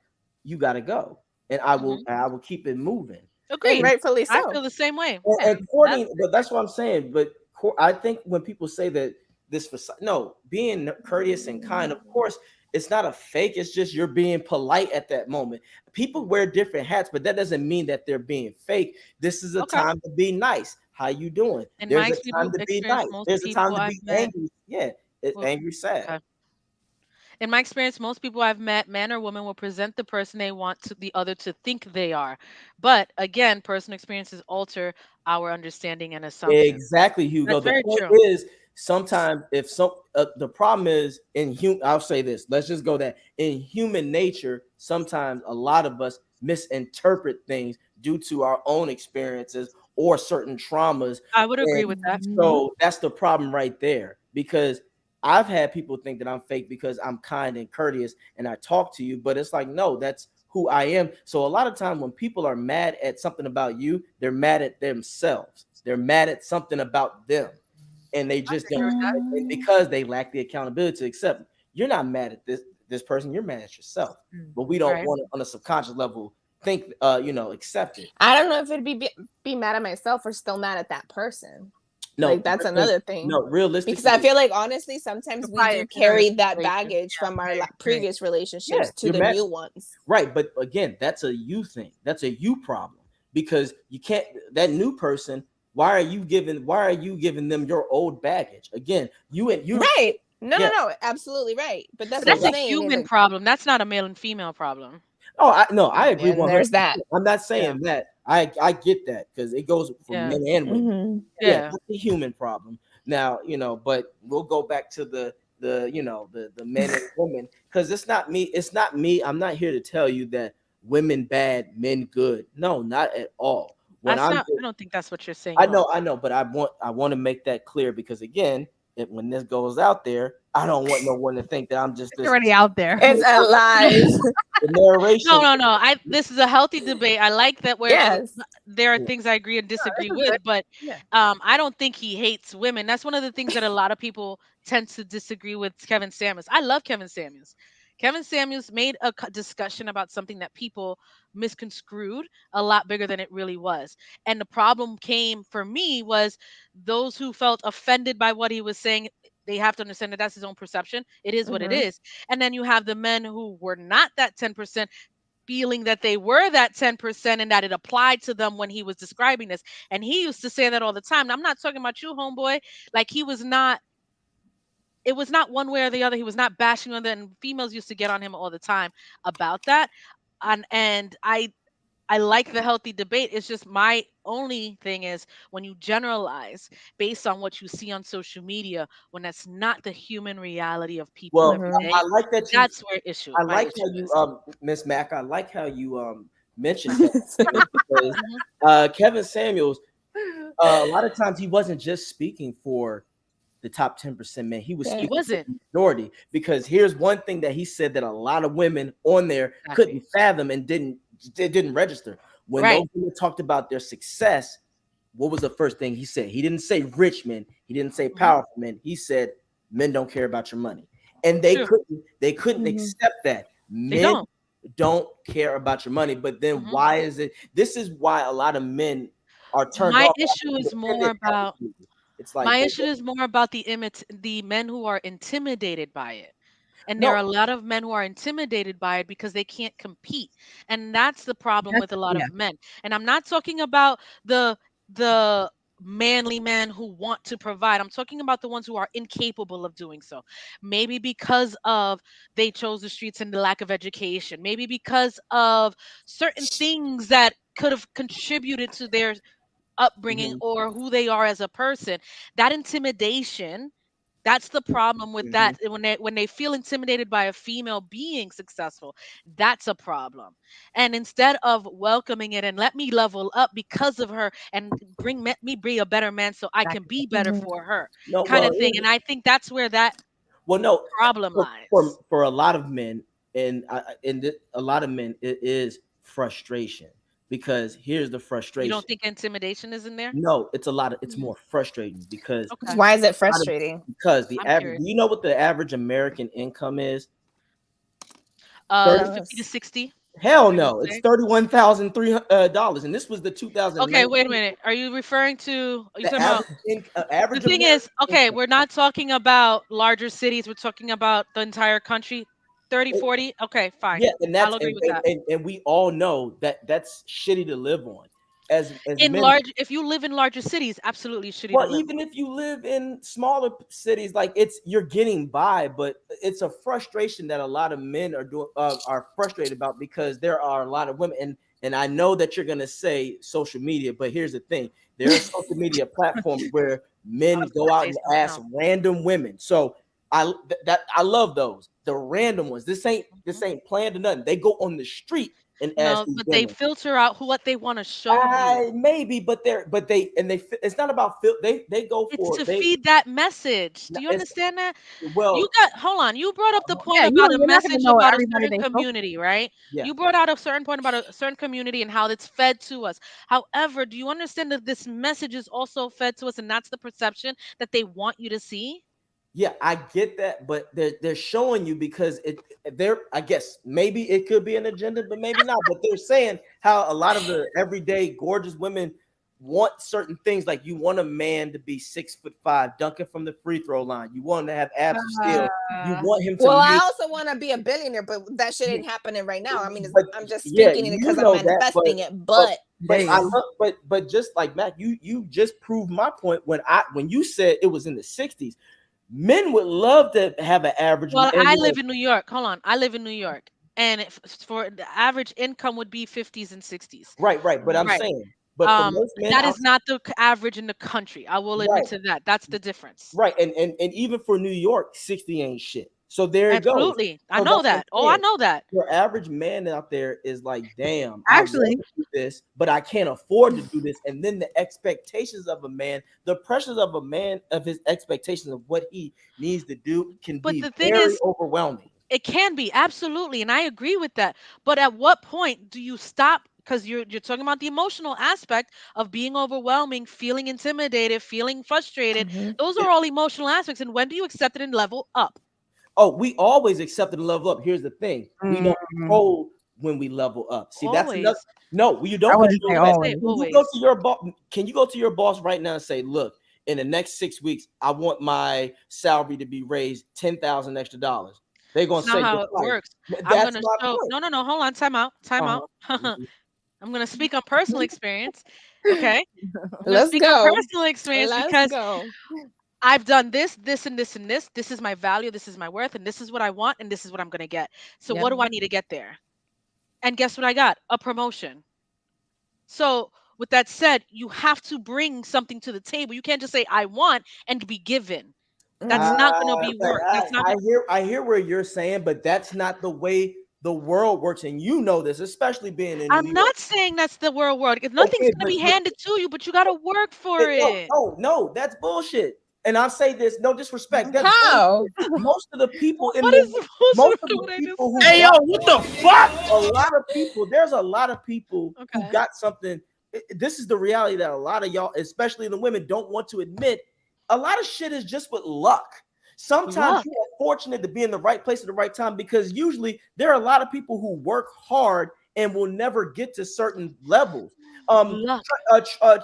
you got to go, and Hmm. I will keep it moving. And Agreed. rightfully I so. feel the same way. And And that's courting, but that's what I'm saying. But I think when people say that this for no being courteous and kind, of course, it's not a fake. It's just you're being polite at that moment. People wear different hats, but that doesn't mean that they're being fake. This is a okay. time to be nice. How you doing? In my There's a time to be experience, nice. most There's a time people to I've be met. angry. Yeah, Will, angry, sad. okay. In my experience, most people I've met, man or woman, will present the person they want to the other to think they are. But again, personal experiences alter our understanding and assumptions. Exactly, Hugo. That's The very point true. is sometimes if the problem is in human, I'll say this. Let's just go that in human nature, sometimes a lot of us misinterpret things due to our own experiences or certain traumas, I would agree and with that. Mhm. so that's the problem right there. Because I've had people think that I'm fake because I'm kind and courteous and I talk to you, but it's like no, that's who I am. So a lot of time when people are mad at something about you, they're mad at themselves. They're mad at something about them, and they just don't. And Mm. because they lack the accountability to accept, you're not mad at this person. You're mad at yourself. Mm. But we don't Right. want to, on a subconscious level, think, accept it. I don't know if it'd be mad at myself or still mad at that person. No, Like that's I think another thing. no. Because I Realistically, feel like honestly, sometimes we do Proprietary carry that situation. baggage from our Right. Right. previous yeah, relationships to you're the mad. new ones. Right, but again, that's a you thing. That's a you problem because you can't that new person. Why are you giving them your old baggage? Again, you Right. No, no, yeah. no. Absolutely right. But that's But what So I'm that's a that saying is human like, problem. That's not a male and female problem. oh I no, I agree and 100. there's that. I'm not Yeah. saying that. I get that because it goes for Yeah. men and women. Hmm. Yeah, Yeah. that's a human problem. Now, but we'll go back to the men and women because it's not me. It's not me. I'm not here to tell you that women bad, men good. No, not at all. When That's I'm not. I don't think that's what you're saying at all. I know, but I want to make that clear because again, when this goes out there, I don't want no one to think that I'm just It's this already out there. It's alive. the No, narration. no, no. This is a healthy debate. I like that Yes. there are things I agree and This disagree is good. with, but Yeah. I don't think he hates women. That's one of the things that a lot of people tend to disagree with Kevin Samuels. I love Kevin Samuels. Kevin Samuels made a discussion about something that people misconstrued a lot bigger than it really was. And the problem came for me was those who felt offended by what he was saying. They have to understand that that's his own perception. It is what it Hmm. is. And then you have the men who were not that 10% feeling that they were that 10% and that it applied to them when he was describing this. And he used to say that all the time. Now, I'm not talking about you, homeboy. Like he was not, it was not one way or the other. He was not bashing on that. And females used to get on him all the time about that. And I like the healthy debate. It's just my only thing is when you generalize based on what you see on social media, when that's not the human reality of people Well, every Hmm. day, I like that you. that's where I my like how issue you, is. Miss Mac. I like how you mentioned Kevin Samuels because Hmm. Kevin Samuels, a lot of times he wasn't just speaking for the top 10% men. He was He Right. speaking for wasn't. the majority because here's one thing that he said that a lot of women on there couldn't Exactly. fathom and didn't register. When Right. those women talked about their success, what was the first thing he said? He didn't say rich men. He didn't say Hmm. powerful men. He said men don't care about your money. And True. they couldn't Hmm. accept that. They Men don't. don't care about your money. But then Hmm. why is it this is why a lot of men are turned My off by issue is more independent about people. It's like, well, the men who are intimidated by it. And there are no, a lot of men who are intimidated by it because they can't compete. And that's the problem That's with a lot yeah. of men. And I'm not talking about the manly men who want to provide. I'm talking about the ones who are incapable of doing so. Maybe because of they chose the streets and the lack of education. Maybe because of certain things that could have contributed to their upbringing mhm. or who they are as a person. That intimidation That's the problem with that. When they feel intimidated by a female being successful, that's a problem. And instead of welcoming it and let me level up because of her and let me be a better man so I can be better Mhm. for her, No, kind well, of thing. And I think that's where that well, no, problem for, lies. for a lot of men, and a lot of men, it is frustration, because here's the You don't frustration. think intimidation is in there? No, it's a lot of, it's Mm, more frustrating because okay, Why is it a lot of- frustrating? because the I'm average. curious. Do you know what the average American income is? Tell 50 to us. 60, Hell I would no, it's say. $31,300, and this was the Okay, wait a 2019. minute. Are you referring to? Are you The talking about? The average thing American is, okay, income. we're not talking about larger cities. We're talking about the entire country. 30, It- 40. Okay, fine. yeah, and I'll that's agree with that. and we all know that that's shitty to live on, as In men. large, if you live in larger cities, absolutely shitty to Well, live even if you live in smaller cities, like it's you're getting by, but it's a frustration that a lot of men are frustrated about, because there are a lot of women, and I know that you're gonna say social media, but here's the thing: there are social media platforms where on. I men was go gonna out say and something ask else. random women. So I love those, the random ones. This Mhm. ain't planned or nothing. They go on the street and ask No, these but they women. filter out what they want to show you. I maybe, but it's not about they go It's for to they feed that message. no, Do you it's understand that? You well, got, hold on. You brought up the point Yeah, about a you're not gonna message know about a everybody certain they spoke to. community, right? yeah, You brought out a certain point about a certain community and how it's fed to us. However, do you understand that this message is also fed to us and that's the perception that they want you to see? yeah, I get that, but they're showing you because they're, I guess maybe it could be an agenda, but maybe not. But they're saying how a lot of the everyday gorgeous women want certain things, like you want a man to be 6'5", dunking from the free throw line. You want him to have abs of steel. You Uh, want him to Well, I make. also want to be a billionaire, but that shit ain't happening right now. I mean, But I'm just yeah, speaking it you because I'm know that, manifesting it. but But there but you I go. love, but just like Matt, you just proved my point when you said it was in the 60s. Men would love to have an average, Well, and I live in New York. Hold on. I live in New York. And if, for the average income would be 50s and 60s. right. But I'm Right. saying, but for most men That out, is not the average in the country. I will admit right, to that. That's the difference. right, and even for New York, 60 ain't shit. So there it goes. Absolutely. I So know that's what I'm that. Oh, I saying. know that. Your average man out there is like, damn, I want Actually, to do this, but I can't afford to do this. And then the expectations of a man, the pressures of a man, of his expectations of what he needs to do, can But be the thing very is, overwhelming. it can be absolutely, and I agree with that. But at what point do you stop? Because you're talking about the emotional aspect of being overwhelming, feeling intimidated, feeling frustrated. Mhm. Those are all emotional aspects. And when do you accept it and level up? Oh, we always accept and level up. Here's the thing: we mm, don't control when we level up. See, that's another. Always. No, you I don't wouldn't control say I would that. say always. When you go always. to your boss, can you go to your boss right now and say, "Look, in the next 6 weeks, I want my salary to be raised $10,000 extra." They're gonna It's not say how you're it fired. works. I'm That's gonna my show. point. No, no, no. Hold on. Time out. Time out. Uh-huh. I'm gonna speak on personal experience. Okay. I'm gonna Let's speak on go. personal experience Let's because go. I've done this, this, and this, and this. This is my value. This is my worth, and this is what I want, and this is what I'm gonna get. So Yep. what do I need to get there? And guess what I got? A promotion. So with that said, you have to bring something to the table. You can't just say I want and be given. That's Mhm. not gonna be Okay, work. That's not. I hear where you're saying, but that's not the way the world works, and you know this, especially being in New I'm York. not saying that's the world. If nothing's Okay, gonna be handed to you, but you gotta work for no, it. no, that's bullshit. And I say this, no disrespect, that's How? bullshit. Most of the people in What is the the bullshit most of about the what I just people who Hey, said? yo, got what the fuck? a lot of people, there's a lot of people who Okay. got something. This is the reality that a lot of y'all, especially the women, don't want to admit. A lot of shit is just with luck. Sometimes Luck. you are fortunate to be in the right place at the right time, because usually there are a lot of people who work hard and will never get to certain levels. Um, Luck.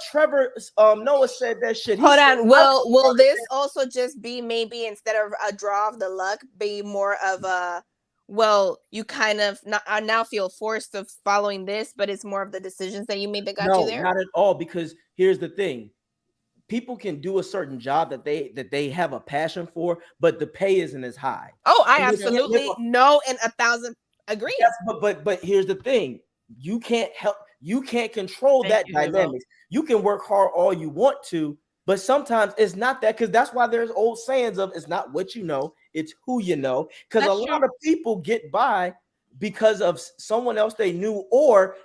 Trevor Noah said that shit. He Hold said, on. "I Will work this also just be, maybe instead of a draw of the luck, be more of a, well, you kind of not, I now feel forced of following this, but it's more of the decisions that you made that got you No, there? not at all. Because here's the thing: people can do a certain job that they have a passion for, but the pay isn't as high. Oh, I And they True. can't live absolutely on. know and 1,000 agree. Yes, but here's the thing: you can't control Thank that you, Havo. dynamics. You can work hard all you want to, But sometimes it's not that, because that's why there's old sayings of it's not what you know, it's who you know. Because a That's lot true. of people get by because of someone else they knew, or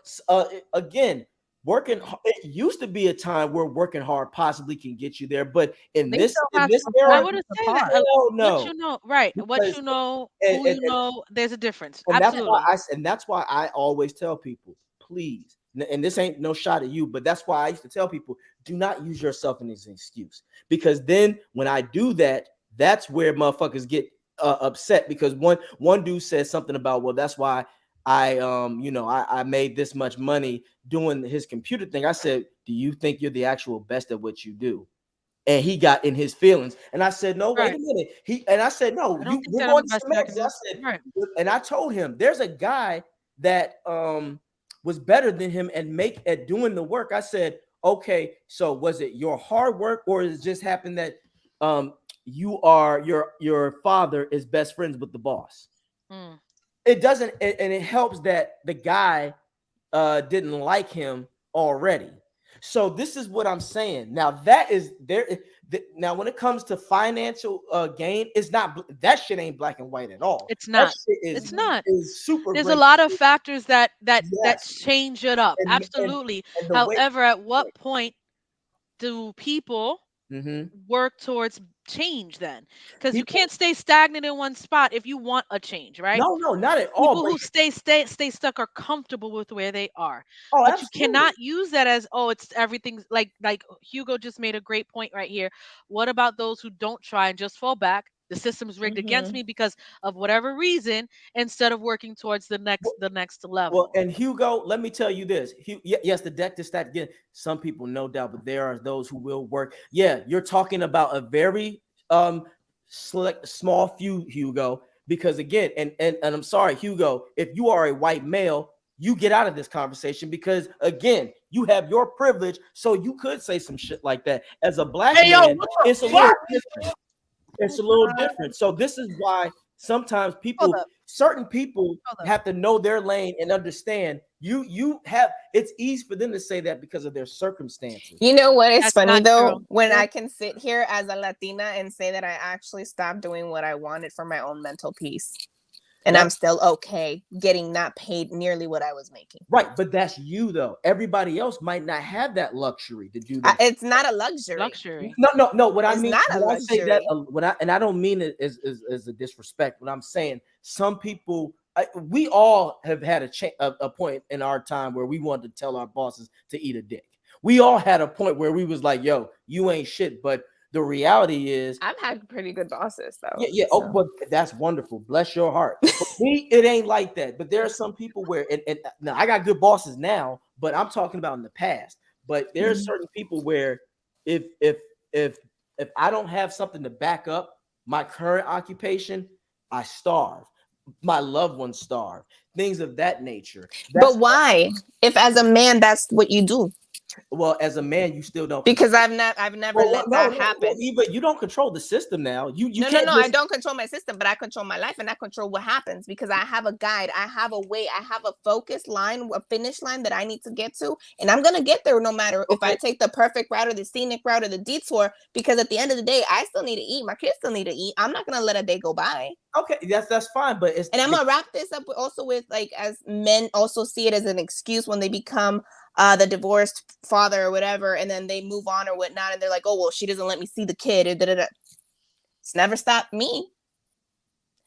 again, working. It used to be a time where working hard possibly can get you there, but They still in have this to I era, perform wouldn't the say that. part. hell What no. you know, right? What Because you know, and, who and, you know. There's a difference. and Absolutely. that's why I always tell people, please, and this ain't no shot at you, but that's why I used to tell people, do not use yourself as an excuse. Because then when I do that, that's where motherfuckers get upset. Because one dude said something about, well, that's why I made this much money doing his computer thing. I said, do you think you're the actual best at what you do? And he got in his feelings, and I said, "No, wait Right. a minute." I said, "No, I don't think we're that I'm going the to best thing I can semantics." I do. said, Right. and I told him, "There's a guy that was better than him and make at doing the work." I said, "Okay, so was it your hard work, or it just happened that um your father is best friends with the boss?" Mm. It doesn't, and it helps that the guy didn't like him already. So this is what I'm saying. Now that is there. Now when it comes to financial gain, it's not, that shit ain't black and white at all. It's That not. shit It's not. is super There's a great. lot of factors that Yes, change it up. and Absolutely. and the way. However, at what point do people Mm-hmm. work towards change then? Because you People, can't stay stagnant in one spot if you want a change, right? no, not at all. People But who stay stuck are comfortable with where they are, oh, but you absolutely. cannot use that as, oh, it's everything's like Hugo just made a great point right here. What about those who don't try and just fall back? The system's rigged against Mm-hmm. me because of whatever reason, instead of working towards the next Well, level. and Hugo, let me tell you this. Yes, the deck to stat again. Some people, no doubt, but there are those who will work. Yeah, you're talking about a very select small few, Hugo. Because again, and I'm sorry, Hugo, if you are a white male, you get out of this conversation, because again, you have your privilege, so you could say some shit like that. As a black Hey, yo, man, what the it's a little fuck? different. It's a little different. So this is why sometimes Hold people, up. certain people Hold up. have to know their lane and understand you have, it's easy for them to say that because of their circumstances. You know what is That's funny not though? true. When I can sit here as a Latina and say that I actually stopped doing what I wanted for my own mental peace. And I'm That, still okay getting not paid nearly what I was making. right, but that's you though. Everybody else might not have that luxury to do that. It's not a luxury. Luxury. No. What I It's mean, not a when I say that, luxury. and I don't mean it as a disrespect. What I'm saying, some people, we all have had a point in our time where we wanted to tell our bosses to eat a dick. We all had a point where we was like, "Yo, you ain't shit." But the reality is, I've had pretty good bosses though. yeah. Oh, but that's wonderful. Bless your heart. But me, it ain't like that. But there are some people where, and now I got good bosses now, but I'm talking about in the past. But there are certain people where if if if if I don't have something to back up my current occupation, I starve. My loved ones starve. Things of that nature. That's But why? If as a man that's what you do. well, as a man, you still don't. Because I've never let No, that no. Well, happen. Eva, you don't control the system now. You No, can't I just. don't control my system, but I control my life and I control what happens because I have a guide. I have a way. I have a focus line, a finish line that I need to get to. And I'm going to get there no matter if I Okay. take the perfect route or the scenic route or the detour, because at the end of the day, I still need to eat. My kids still need to eat. I'm not going to let a day go by. Okay, that's fine, but it's And I'm going to wrap this up also with, like, as men also see it as an excuse when they become the divorced father or whatever, and then they move on or whatnot. And they're like, oh, well, she doesn't let me see the kid. Or da-da-da. It's never stopped me.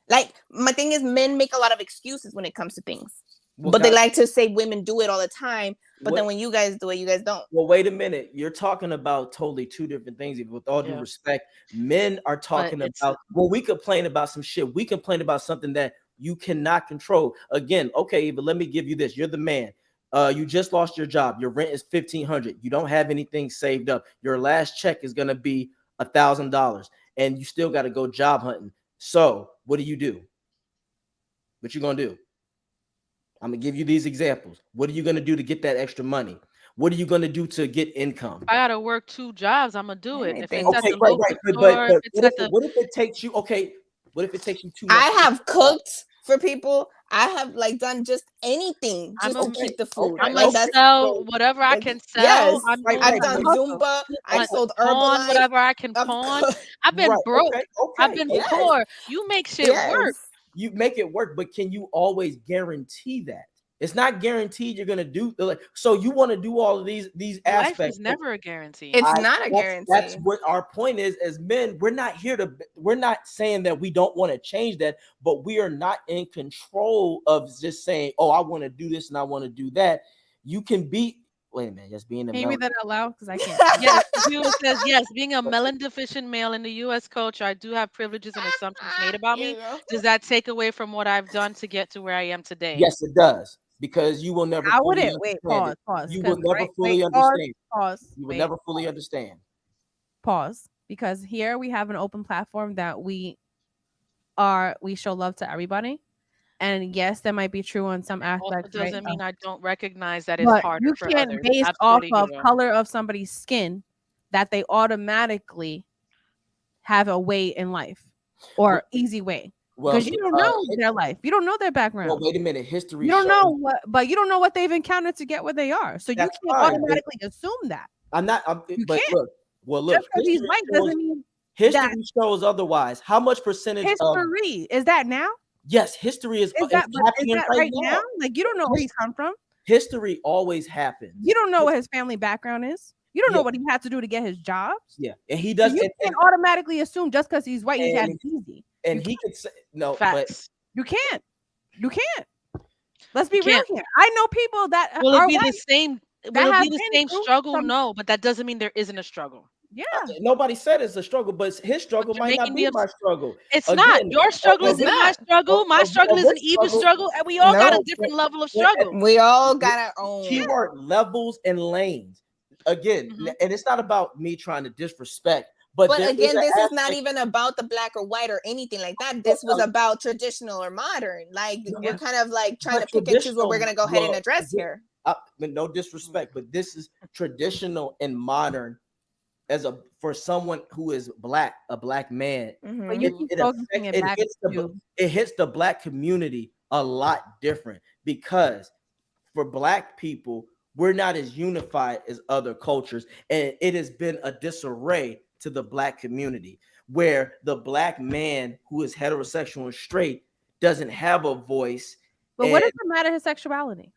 Like, my thing is, men make a lot of excuses when it comes to things, but they like to say women do it all the time. But then when you guys do it, you guys don't. Well, wait a minute. You're talking about totally two different things. With all due Yeah. respect, men are talking about, when we complain about some shit, we complain about something that you cannot control. Again, okay, but let me give you this. You're the man. You just lost your job. Your rent is $1,500. You don't have anything saved up. Your last check is gonna be $1,000, and you still got to go job hunting. So what do? What you gonna do? I'm gonna give you these examples. What are you gonna do to get that extra money? What are you gonna do to get income? If I gotta work 2 jobs, I'm gonna do it. If it's Anything. at Okay, the right. local But store, if it's at the what if it takes you? Okay, what if it takes you 2 I months? have cooked for people. I have like done just anything I'm just a to keep the food. I'm Like gonna that's sell whatever I like can yes. sell. I'm Right, doing I've right, my done but hustle. Zumba. I've I sold pawn Herbalife. whatever I can I've pawn. I've been right, broke. I've okay, been yes, poor. You make shit yes. work. you make it work, but can you always guarantee that? It's not guaranteed you're gonna do like so. You want to do all of these Life aspects. is never a guarantee. It's I not a that's guarantee. what our point is as men. We're not saying that we don't want to change that, but we are not in control of just saying, oh, I want to do this and I want to do that. You can be wait a minute, just being a Can you read melon. that out loud? Because I can't. Yes, the viewer says yes. Being a melon deficient male in the U.S. culture, I do have privileges and assumptions made about You me. know. Does that take away from what I've done to get to where I am today? Yes, it does. Because you will never I fully wouldn't wait. understand it. Pause. You Because will never right. fully Wait. Pause. understand. Pause. You will Wait. never fully understand. Pause. Because here we have an open platform that we show love to everybody. And yes, that might be true on some Also aspects, right? doesn't mean I don't recognize that it's But harder you for can't others. base off Absolutely, of hero. color of somebody's skin that they automatically have a way in life Well, or easy way. well, Because you don't know their life. You don't know their well, background. wait a minute. History You don't shows know but you don't know what they've encountered to get where they are. So you that's can't fine. But automatically assume that. I'm not. You But can't. look. Well, Just look. because he's white doesn't mean that History shows otherwise. How much percentage of history is that now? yes, history is Is that happening right right now? now. Like you don't know where he's come from. History always happens. You don't know what his family background is. You don't know Yeah, what he had to do to get his jobs. yeah, and he So does. you can't automatically assume just because he's white he had it easy. And You he can't. could say no, but Facts. You can't. You can't. Let's You be real can't. here. I know people that Will it are be the white same? Will that it have be the been same through struggle? some. No, but that doesn't mean there isn't a struggle. Yeah. nobody said it's a struggle. But his But struggle you're might not making be me my struggle. It's not. Again, Your struggle It's isn't my not. struggle. My struggle a isn't rich Eva's struggle. struggle, and we all got a No. different level of Well, struggle. We all got our own. keyword levels and lanes. Again, Mhm. and it's not about me trying to disrespect, but But there is again, an this is not aspect. even about the black or white or anything like that. This was about traditional or modern. Like we're Yeah. kind of like trying But to pick and choose what we're traditional, gonna go ahead and address here. with no disrespect, but this is traditional and modern for someone who is black, a black man. But you Mhm. keep focusing it back to It hits the black community a lot different because for black people, we're not as unified as other cultures, and it has been a disarray to the black community where the black man who is heterosexual and straight doesn't have a voice. but what does it matter his sexuality?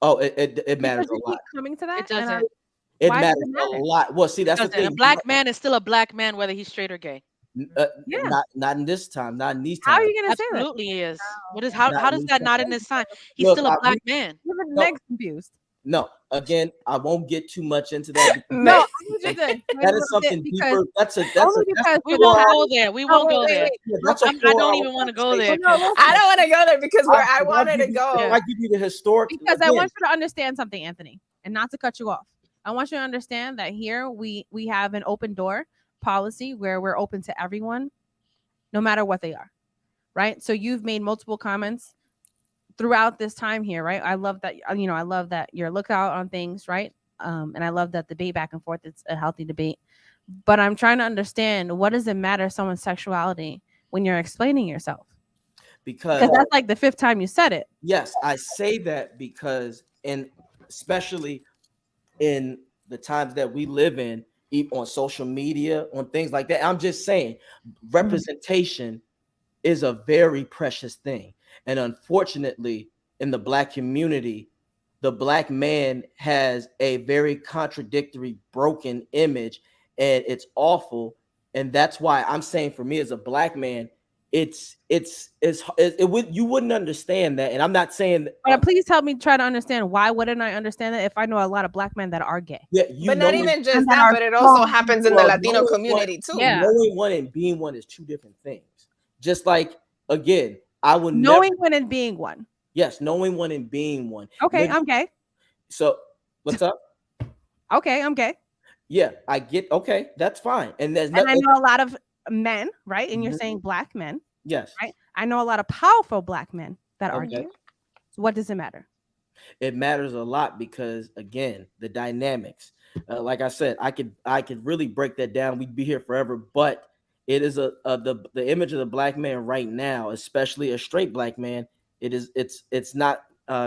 Oh, it matters Because a you keep lot. coming to It that, and doesn't. It why does matters it a matter? lot. Well, see, that's the Doesn't. A thing. black man is still a black man, whether he's straight or gay. Yeah. Not in this time, not in these How are times. you gonna say that? Absolutely he is. What is Okay. how Not in does these that not in times. this sign? He's Look, still a black man. Even no, Meg's confused. no. Again, I won't get too much into that because No, I Meg- need you to explain a that is little bit something because deeper. That's only because We for the won't past. go there. We Oh, won't go there. that's a I don't 4 hour even want to go conversation. there. Well, no, I listen, don't want to go there because where I If wanted to if go. I give you the historic because I again, want you to understand something, Anthony, and not to cut you off. I want you to understand that here we have an open door policy where we're open to everyone, no matter what they are, right? So you've made multiple comments throughout this time here, right? I love that I love that you're lookout on things, right? And I love that debate back and forth. It's a healthy debate. But I'm trying to understand, what does it matter someone's sexuality when you're explaining yourself? Because that's like the 5th time you said it. yes, I say that because, and especially in the times that we live in, on social media, on things like that, I'm just saying representation is a very precious thing. And unfortunately, in the black community, the black man has a very contradictory, broken image, and it's awful. And that's why I'm saying, for me as a black man, it would you wouldn't understand that. And I'm not saying But please help me try to understand, why wouldn't I understand that if I know a lot of black men that are gay? yeah, But not even just and that that, are but it also strong. happens in the Latino community too. Yeah. knowing one and being one is two different things. Just like, again, I would knowing never, one and being one. yes, knowing one and being one. Okay, I'm gay. So what's up? Okay, I'm gay. Yeah, I get, okay, that's fine. And there's And I nothing. know a lot of men, right? And you're Mhm. saying black men, Yes, right? I know a lot of powerful black men that are okay. gay. So what does it matter? It matters a lot because, again, the dynamics. Like I said, I could really break that down. We'd be here forever, but it is the image of the black man right now, especially a straight black man, it's not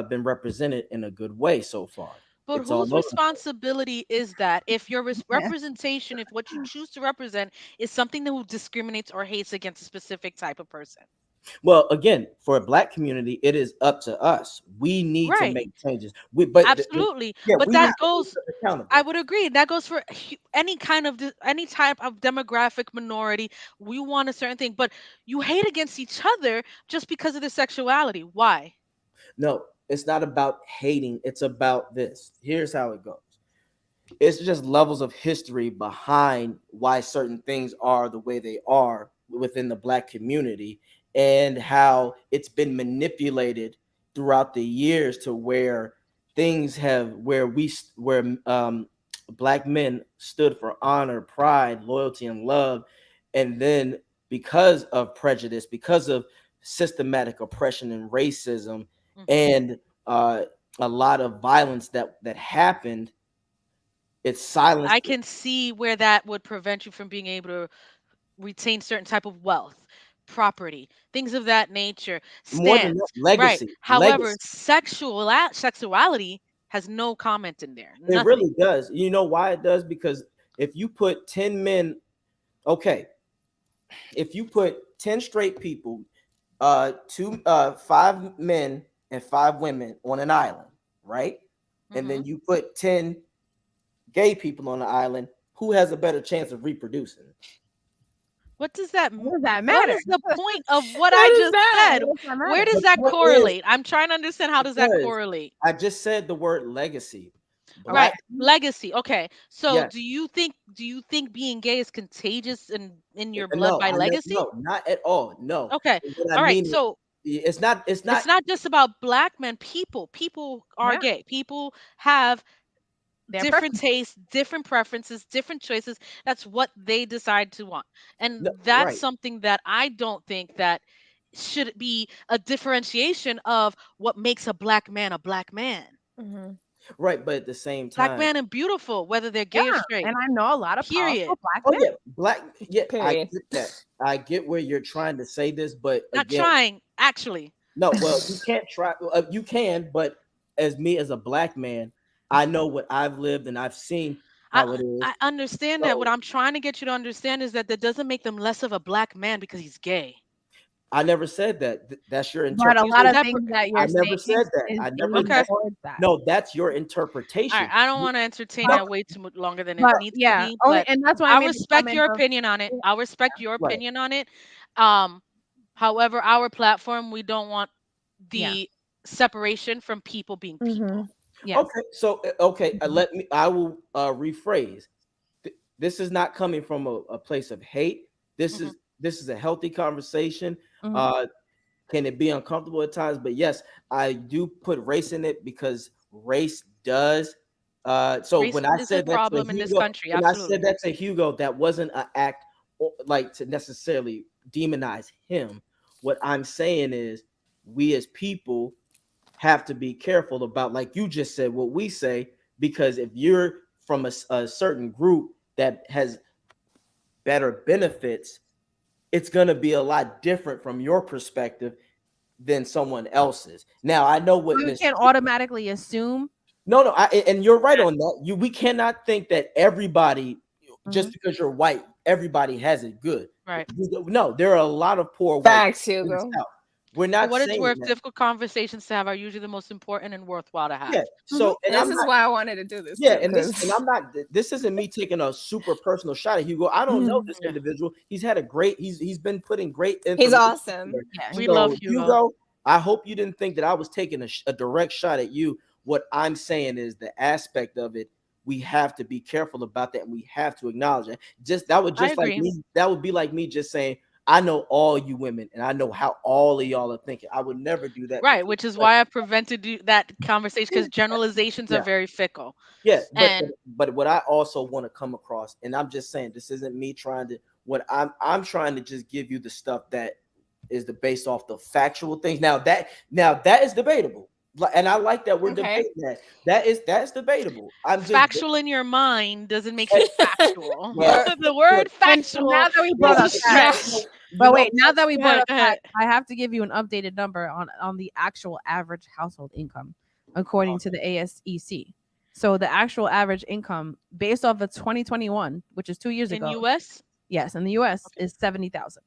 been represented in a good way so far. But It's all whose over. responsibility is that if your Yeah. representation, if what you choose to represent is something that discriminates or hates against a specific type of person? Well, again, for a black community, it is up to us. We need to Right. make changes. Absolutely. Yeah, But we have that to hold goes, them I accountable. would agree. That goes for any kind of any type of demographic minority. We want a certain thing, but you hate against each other just because of their sexuality. Why? No, it's not about hating. It's about this. Here's how it goes. It's just levels of history behind why certain things are the way they are within the black community, and how it's been manipulated throughout the years to where things have where black men stood for honor, pride, loyalty, and love. And then because of prejudice, because of systematic oppression and racism, Hmm. and a lot of violence that happened, it's silenced. I can see where that would prevent you from being able to retain certain type of wealth, property, things of that nature, More than that, stands. Right. legacy, However, legacy. sexuality has no comment in there. It Nothing. really does. You know why it does? Because if you put 10 men, okay, if you put 10 straight people, five men and five women on an island, right? And Hmm. then you put 10 gay people on the island, who has a better chance of reproducing? What does that What does that what matter? is the point of what I What is just that? said? What does that Where matter? does The that point is, correlate? I'm trying to understand, how does that because correlate? I just said the word legacy. Right. Black, Legacy. Okay. So yes. do you think being gay is contagious in your blood No, by I never. legacy? No, not at all. No. Okay. What I All right. mean is, So it's not. It's it's not. not just about black men. People are Yeah. gay. People have Their different preference. tastes, different preferences, different choices. That's what they decide to want. No, And that's right, something that I don't think that should be a differentiation of what makes a black man a black man. Mhm. right. But at the same Black time, man and beautiful, whether they're gay or Yeah. straight. And I know a lot of Period. powerful black oh men. yeah, black. Yeah, I Period. get that. I get where you're trying to say this, but Not again, trying, actually. no. Well, you can't try. You can, but as me as a black man, I know what I've lived and I've seen I how it is. I understand that. What So I'm trying to get you to understand is that doesn't make them less of a black man because he's gay. I never said that. That's your But a You lot of interpretation. separate. things that I you're never saying said that. is I never. aiming Okay. That's, towards that. no, that's your All right, interpretation. I don't want to entertain No, that way too much longer than it But needs to yeah, be, only but and that's why I I'll made the respect comment your of opinion on it. yeah, I'll respect your right. opinion on it. Um, However, our platform, we don't want yeah, the separation from people being people. Mhm. yes. Okay. So okay. Mhm, Let me. I will rephrase. This is not coming from a place of hate. Hmm. This is a healthy conversation. mhm, Uh, can it be uncomfortable at times? But yes, I do put race in it because race does. So Race when I is a said that to problem in this Hugo, country, when I said absolutely. that to Hugo, that wasn't an act like to necessarily demonize him. What I'm saying is, we as people have to be careful about, like you just said, what we say, because if you're from a certain group that has better benefits, it's going to be a lot different from your perspective than someone else's. Now, I know what So we Miss. can't automatically assume. No, no, and you're right on that. We cannot think that everybody, just Mhm. because you're white, everybody has it good. Right. No, there are a lot of poor white Facts, in the Hugo. South. We're For not what it's saying worth, that. difficult conversations to have are usually the most important and worthwhile to Yeah. have. Mhm. So, and This I'm is not. why I wanted to do this Yeah, too, and because I'm not. This isn't me taking a super personal shot at Hugo. I don't know this Yeah. individual. He's had a great. He's been putting great he's information awesome. there. Yeah, We he is. love So Hugo. Hugo, I hope you didn't think that I was taking a direct shot at you. What I'm saying is the aspect of it. We have to be careful about that, and we have to acknowledge it. Just that would I just like agree. me. That would be like me just saying, I know all you women, and I know how all of y'all are thinking. I would never do that Right, because, which is like, why I prevented that conversation because generalizations are yeah. very fickle. Yeah, And but what I also want to come across, and I'm just saying, this isn't me trying to. What I'm trying to just give you the stuff that is the based off the factual things. Now that is debatable, and I like that we're Okay. debating that. That's debatable. I'm just factual in your mind doesn't make eh, it factual. well, The well, word And factual now that we well, is brought a up that, stretch. But know, wait, now that we Go brought ahead, up go that, ahead. I have to give you an updated number on the actual average household income, according to the ASEC. So the actual average income based off of 2021, which is 2 years In ago, US? yes, in the US Okay. is 70,000.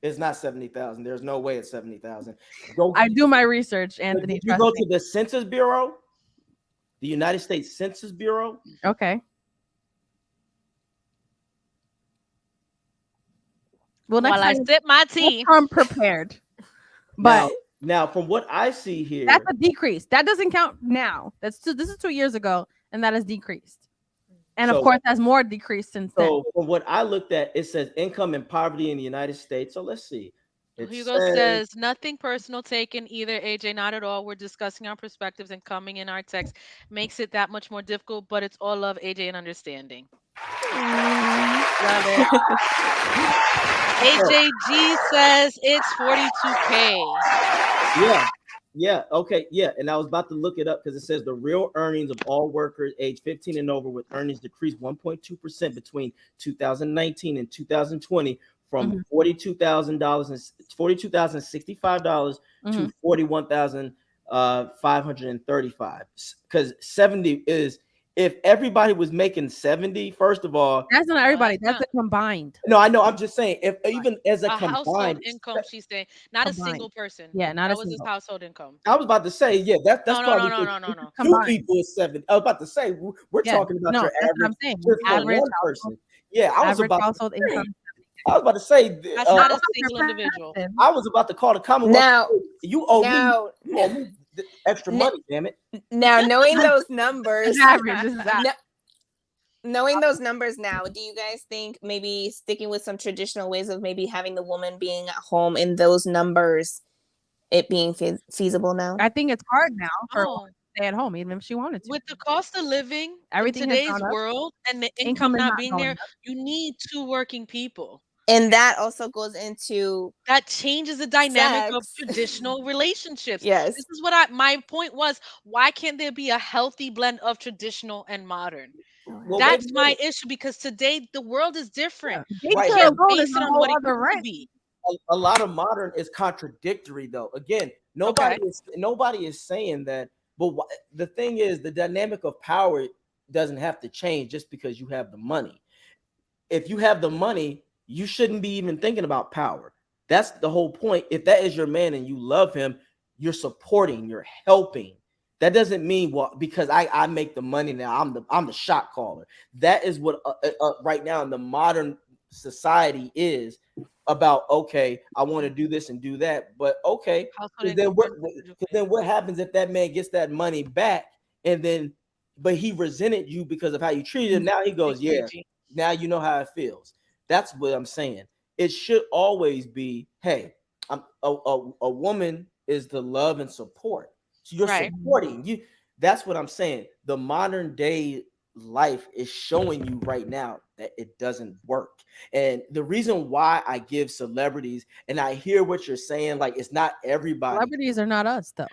it's not 70,000. There's no way it's 70,000. Go. I do my research, Anthony. Did you Trust go me. to the Census Bureau, the United States Census Bureau? Okay. Well, next While I time sip my we'll tea. come prepared. But Now, from what I see that's here, a decrease. That doesn't count now. This is 2 years ago, and that has decreased. And of So- course, has more decreased since then. so from what I looked at, it says income and poverty in the United States. So let's see. It Hugo says says nothing personal taken either, AJ, not at all. We're discussing our perspectives and coming in our text makes it that much more difficult, but it's all love, AJ, and understanding. Love it. AJG says it's 42K. yeah, okay, yeah. And I was about to look it up because it says the real earnings of all workers age 15 and over with earnings decreased 1.2% between 2019 and 2020 from Mhm. $42,000 and $42,065 Mhm. to 41,535. Because 70 is, if everybody was making 70, first of all, That's not No, everybody. that's That's a combined. no, I know. I'm just saying, if even as a a household combined, income, she's saying, not a Combined. single person. Yeah, not a That was his single. household income. I was about to say, yeah, that's No, no, probably no, no, no, no, no. two Combined. people is 70. I was about to say we're Yeah. talking about No, your that's what I'm average saying. just for Average one household, person. Yeah, I was average about to household say, income. I was about to say, That's not a single Percent individual. active. I was about to call the Commonwealth. Now, You owe me, now, you owe me extra N- money, damn it. now, knowing those numbers, It's average. This is average. no- knowing those numbers now, do you guys think maybe sticking with some traditional ways of maybe having the woman being at home in those numbers, it being feasible now? I think it's hard now for a woman Oh, to stay at home, even if she wanted to. with the cost of living Everything in has today's gone up. world and the Income income is not not being going there, up. you need two working people. And that also goes into That changes the dynamic of sex. traditional relationships. Yes. This is what my point was. Why can't there be a healthy blend of traditional and modern? Well, That's wait a my minute. issue because today the world is different. You Right. Daycare can't alone is base a it on whole what it other used to rent. be. A lot of modern is contradictory though. Again, Okay. nobody is saying that, but the thing is, the dynamic of power doesn't have to change just because you have the money. If you have the money, you shouldn't be even thinking about power. That's the whole point. If that is your man and you love him, you're supporting, you're helping. That doesn't mean, well, because I make the money now, I'm the shot caller. That is what right now in the modern society is about. Okay, I want to do this and do that, but okay, Household because then income what? per individual Because then family. what happens if that man gets that money back and then, but he resented you because of how you treated him? Now he goes, Thank you, yeah, AG. now you know how it feels. That's what I'm saying. It should always be, hey, a woman is the love and support. So you're Right. supporting you. That's what I'm saying. The modern day life is showing you right now that it doesn't work. And the reason why I give celebrities, and I hear what you're saying, like it's not everybody. Celebrities are not us, though.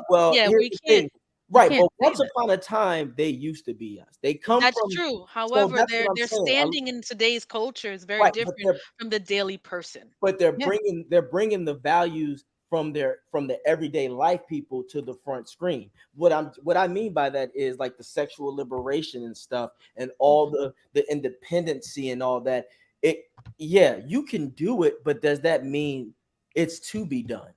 Well, Yeah, here's we the can't. thing. Right, can't but say once that. upon a time, they used to be us. They come That's from. true. So However, that's what I'm their saying. standing in today's culture is very Right, but different from the daily person. they're Yeah. bringing the values from the everyday life people to the front screen. What I mean by that is like the sexual liberation and stuff and all the independency and all that. It Yeah, you can do it, but does that mean it's to be done?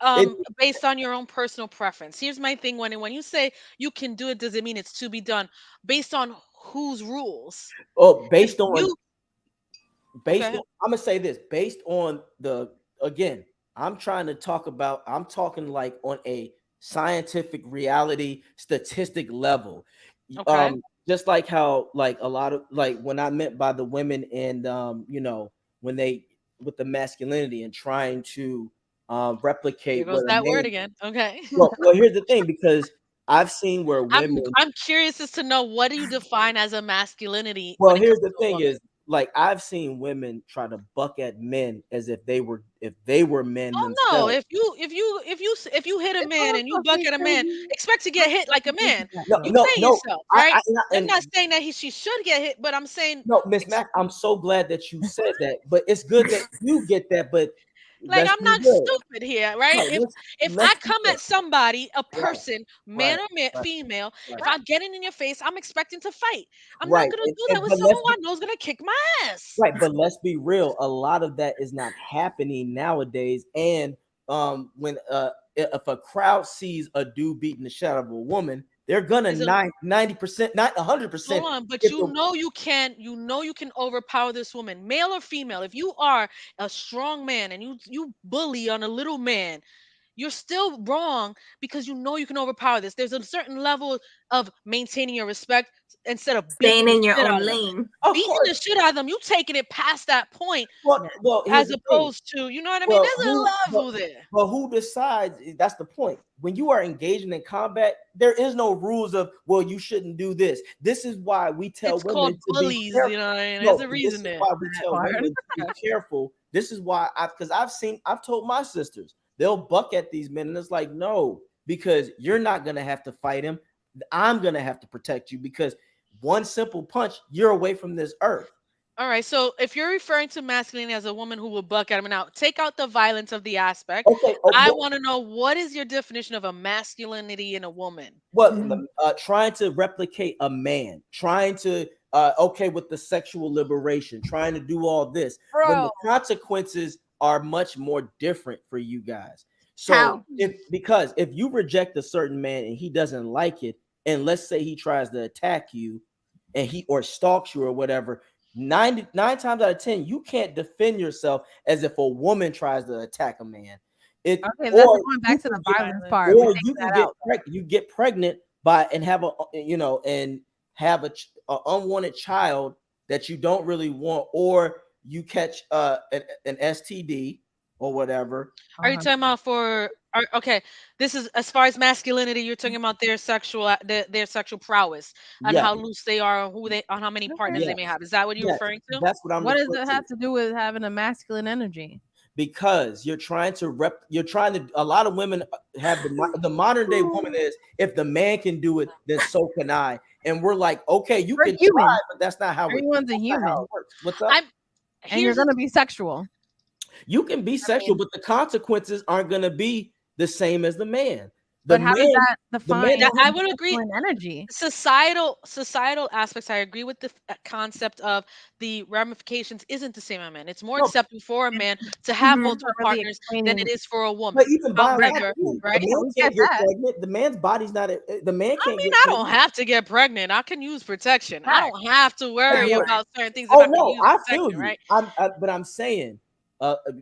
It Based on your own personal preference. Here's my thing: when you say you can do it, does it mean it's to be done? Based on whose rules? oh If based on you based okay, on I'm gonna say this based on the again I'm talking like on a scientific reality statistic level. okay, Just like how like a lot of like when I meant by the women and when they with the masculinity and trying to there replicate goes what a that word man. again. Okay, Well, here's the thing, because I've seen where women. I'm curious as to know what do you define as a masculinity Well, when it here's comes the to a thing woman? is like I've seen women try to buck at men as if they were men Oh no! themselves. If you hit a It's man and you buck also at a man, crazy. expect to get hit like a man. No, You no, say no. yourself, I, right? I I'm and not saying that she should get hit, but I'm saying no, Miss ex- Mac, I'm so glad that you said that. But it's good that you get that. But like let's I'm be not real. stupid here, right? Right, If let's I be come real. at somebody, a Right, person, man right, or right, female, right. if I get in your face, I'm expecting to fight. I'm not Right. gonna do that And with but someone let's who I know is gonna kick my ass. Right, but let's be real. A lot of that is not happening nowadays. And when if a crowd sees a dude beating the shit out of a woman, they're gonna Is a 90%, not 100%. Hold on, but If the you know you can overpower this woman, male or female. If you are a strong man and you bully on a little man, you're still wrong because you know you can overpower this. There's a certain level of maintaining your respect instead of beating Staying the in your shit out own of them. lane. of Beating the course, shit out of them, you taking it past that point well, here's as the thing. opposed to, you know what I mean? Well, There's a level there. but who decides? That's the point. When you are engaging in combat, there is no rules of well, you shouldn't do this. This is why we tell It's called women to be bullies, careful. you know what I mean? There's No, a this reason is there. why we That tell part. women to be Okay. careful. This is why I've told my sisters they'll buck at these men, and it's like no, because you're not gonna have to fight him. I'm gonna have to protect you because one simple punch, you're away from this earth. All right, so if you're referring to masculinity as a woman who will buck at him, now take out the violence of the aspect. Okay, I want to know, what is your definition of a masculinity in a woman? what Mhm. trying to replicate a man, trying to okay with the sexual liberation, trying to do all this when the Bro. consequences are much more different for you guys. So How? if you reject a certain man and he doesn't like it, and let's say he tries to attack you and he or stalks you or whatever, 99 times out of 10 you can't defend yourself as if a woman tries to attack a man. It Okay, that's or going you back to can the get violence part. We or take you can that get out. you get pregnant by and have a and have a unwanted child that you don't really want, or you catch an STD or whatever. Are you talking about okay, this is as far as masculinity, you're talking about their sexual prowess and Yes, how loose they are, on how many partners Okay. they may yes, have. Is that what you're yes. referring to? That's what I'm What does referring it to. have to do with having a masculine energy? Because you're trying to a lot of women have the modern day woman is if the man can do it, then so can I. And we're like, okay, you We're can try, human. but that's not how Everyone's a human, it works. What's up? I'm and you're here's the gonna be sexual. You can be I sexual, mean, but the consequences aren't going to be the same as the man. but how does that The man define that don't I have, would agree. masculine energy? Societal aspects, I agree with the concept of the ramifications isn't the same on men. It's more no, acceptable for a And man to have Hmm. it's multiple not really partners than explaining. it is for a but woman. even Right. However, biologically, the right? Yeah, man we get can't get that. pregnant. The man's body's not the man I can't mean, get I don't pregnant. have to get pregnant. I can use protection. I Right. don't have to worry Okay, about certain things if oh I can no, use I feel protection, you. right? But I'm saying,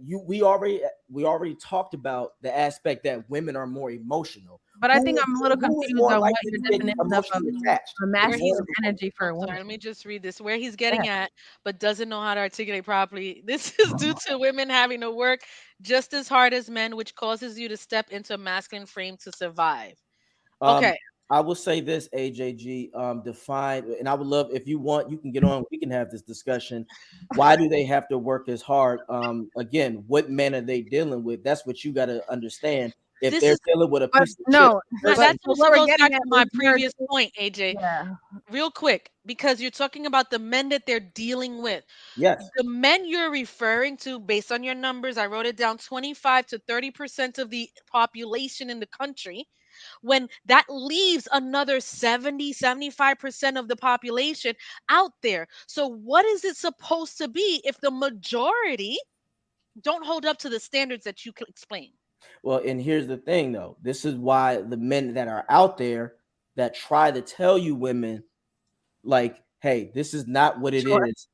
you we already talked about the aspect that women are more emotional. But I think I'm a little Who is confused more on what likely your to get definition of emotionally attached? a The Where man he's or masculine the woman? energy for I'm a sorry, woman. let me just read this. Where he's Go getting ahead. at, but doesn't know how to articulate properly. This is due to women having to work just as hard as men, which causes you to step into a masculine frame to survive. Um, Okay. I will say this, AJG, define, and I would love if you want, you can get on. We can have this discussion. Why do they have to work as hard? Again, what men are they dealing with? That's what you got to understand. If This they're is dealing with a But piece of shit no, now but person, that so also what we're goes getting back at to my is your previous point, AJ. yeah. Real quick, because you're talking about the men that they're dealing with. yes. The men you're referring to, based on your numbers, I wrote it down, 25 to 30% of the population in the country, when that leaves another 70, 75% of the population out there. So what is it supposed to be if the majority don't hold up to the standards that you can explain? Well, and here's the thing, though. This is why the men that are out there that try to tell you women, like, hey, this is not what it Sure. is.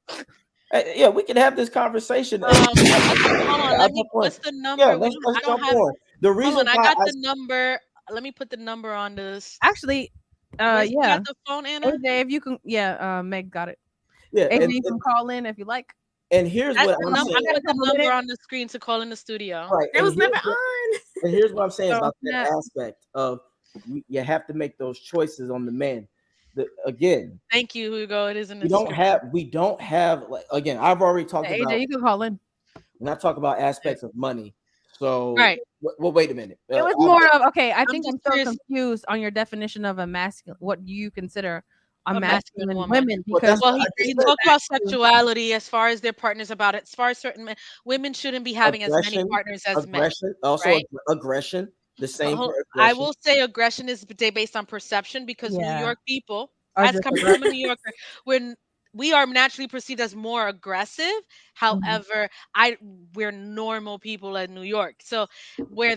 Yeah, we can have this conversation. Hold on, I'll let me, jump on. what's the Yeah, number? I let's don't jump have, on. The hold reason on, I why got the number. Let me put the number on this. Actually, Where's you yeah. got the phone, Anna? AJ, if you can, yeah, Meg got it. yeah, AJ, you can call in if you like. and here's That's what the I'm number. saying. I We got a put the couple number minutes. on the screen to call in the studio. Right, It was never on. and here's what I'm saying So about yeah, that aspect of you have to make those choices on the man. again, Thank you, Hugo. It is in the we don't description. have like, again, I've already talked Hey, about AJ, you can call in. when I talk about aspects of money. So Right. well, wait a minute. It was more of okay. I think just I'm still curious. confused on your definition of a masculine. What do you consider a A masculine masculine woman. women? Well, Because that's Well, what I just he said. talked about sexuality as far as their partners about it. As far as certain men, women shouldn't be having as many Aggression, partners as men, also right? aggression. The same for I aggression. will say aggression is based on perception because New yeah, York people, are as just coming from a New Yorker, when we are naturally perceived as more aggressive. Mhm. However, we're normal people in New York, so where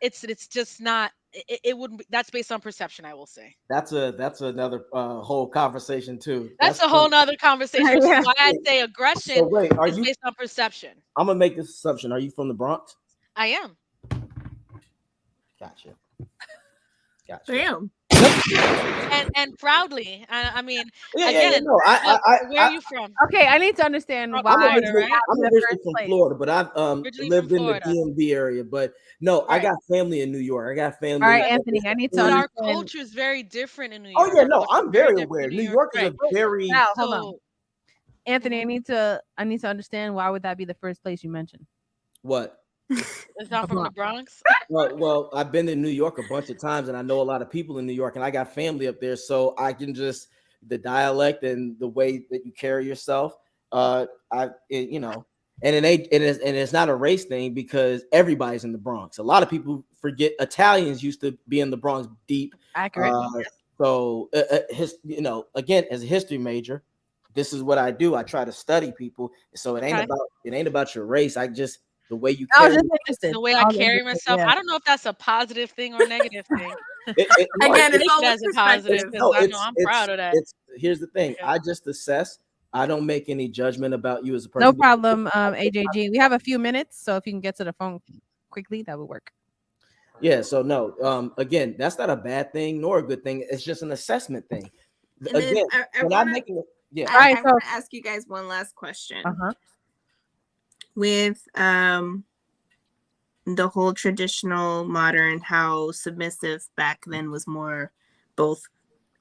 it's just not. It wouldn't. That's based on perception. I will say. That's another whole conversation too. That's That's a whole funny. nother conversation, which is yeah. why I say So aggression wait, are is you? based on perception. I'm gonna make this assumption. Are you from the Bronx? I am. Gotcha. Gotcha. Damn. And proudly. I mean, Yeah. again, No, where are you from? Okay, I need to understand From I'm why Florida, originally you right? have I'm in the originally first from place. Florida, but I've Originally from lived in the Florida. DMV area. But no, I Right. got family in New York. I got All family. right, Anthony, I need to But our understand. culture is very different in New Oh York. yeah, Our no, culture is I'm very very different aware. in New New York. York is Right. a very Now, hold on, So Anthony. I need to understand why would that be the first place you mentioned? what? it's not from the Bronx. Well, I've been in New York a bunch of times, and I know a lot of people in New York, and I got family up there, so I can just the dialect and the way that you carry yourself. You know, and it's not a race thing because everybody's in the Bronx. A lot of people forget Italians used to be in the Bronx deep. Accurate. You know, again, as a history major, this is what I do. I try to study people, so Okay. it ain't about your race. I just the way you I was carry. just interested. The way I I was carry interested, myself, yeah. I don't know if that's a positive thing or a negative thing. No, Again, it's Take all it with as a positive perspective. because I know I'm proud of that. it's here's the thing. Okay. I just assess. I don't make any judgment about you as a No person. problem, AJG. We have a few minutes, so if you can get to the phone quickly, that would work. Yeah, so no, again, that's not a bad thing nor a good thing. It's just an assessment thing. And then Again, I when want I'm to making it, yeah, All right, I so want to ask you guys one last question. uh-huh. With the whole traditional modern, how submissive back then was more both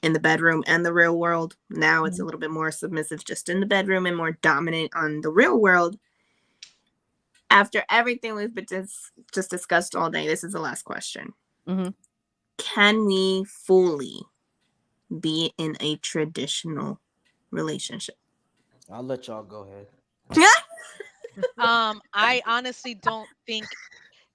in the bedroom and the real world. Now it's a little bit more submissive just in the bedroom and more dominant on the real world. After everything we've been just discussed all day, this is the last question. Mhm. Can we fully be in a traditional relationship? I'll let y'all go ahead. I honestly don't think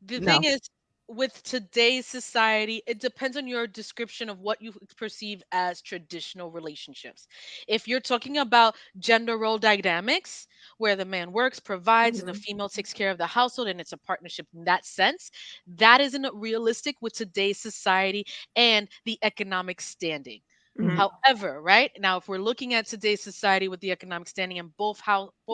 the No. thing is with today's society, it depends on your description of what you perceive as traditional relationships. If you're talking about gender role dynamics, where the man works, provides, and the female takes care of the household, and it's a partnership in that sense, that isn't realistic with today's society and the economic standing. Mhm. However, right now, if we're looking at today's society with the economic standing and both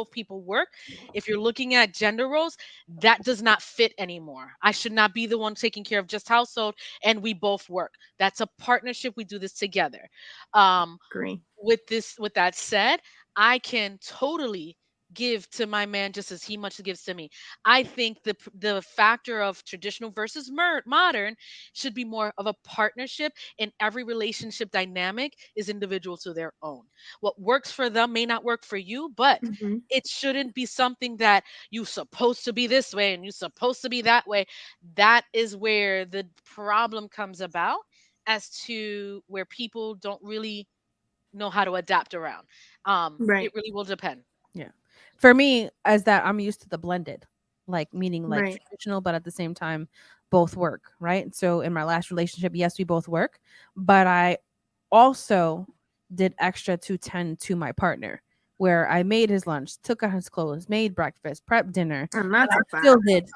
people work, if you're looking at gender roles, that does not fit anymore. I should not be the one taking care of just household and we both work. That's a partnership. We do this together. Agree. With that said, I can totally give to my man just as he much gives to me. I think the factor of traditional versus modern should be more of a partnership, and every relationship dynamic is individual to their own. What works for them may not work for you, but Mhm. it shouldn't be something that you supposed to be this way and you supposed to be that way. That is where the problem comes about, as to where people don't really know how to adapt around. Right. It really will depend. Yeah. For me, as that I'm used to the blended, like meaning like Right. traditional, but at the same time, both work, right? So in my last relationship, yes, we both work, but I also did extra to tend to my partner, where I made his lunch, took out his clothes, made breakfast, prepped dinner. And that's And a fact.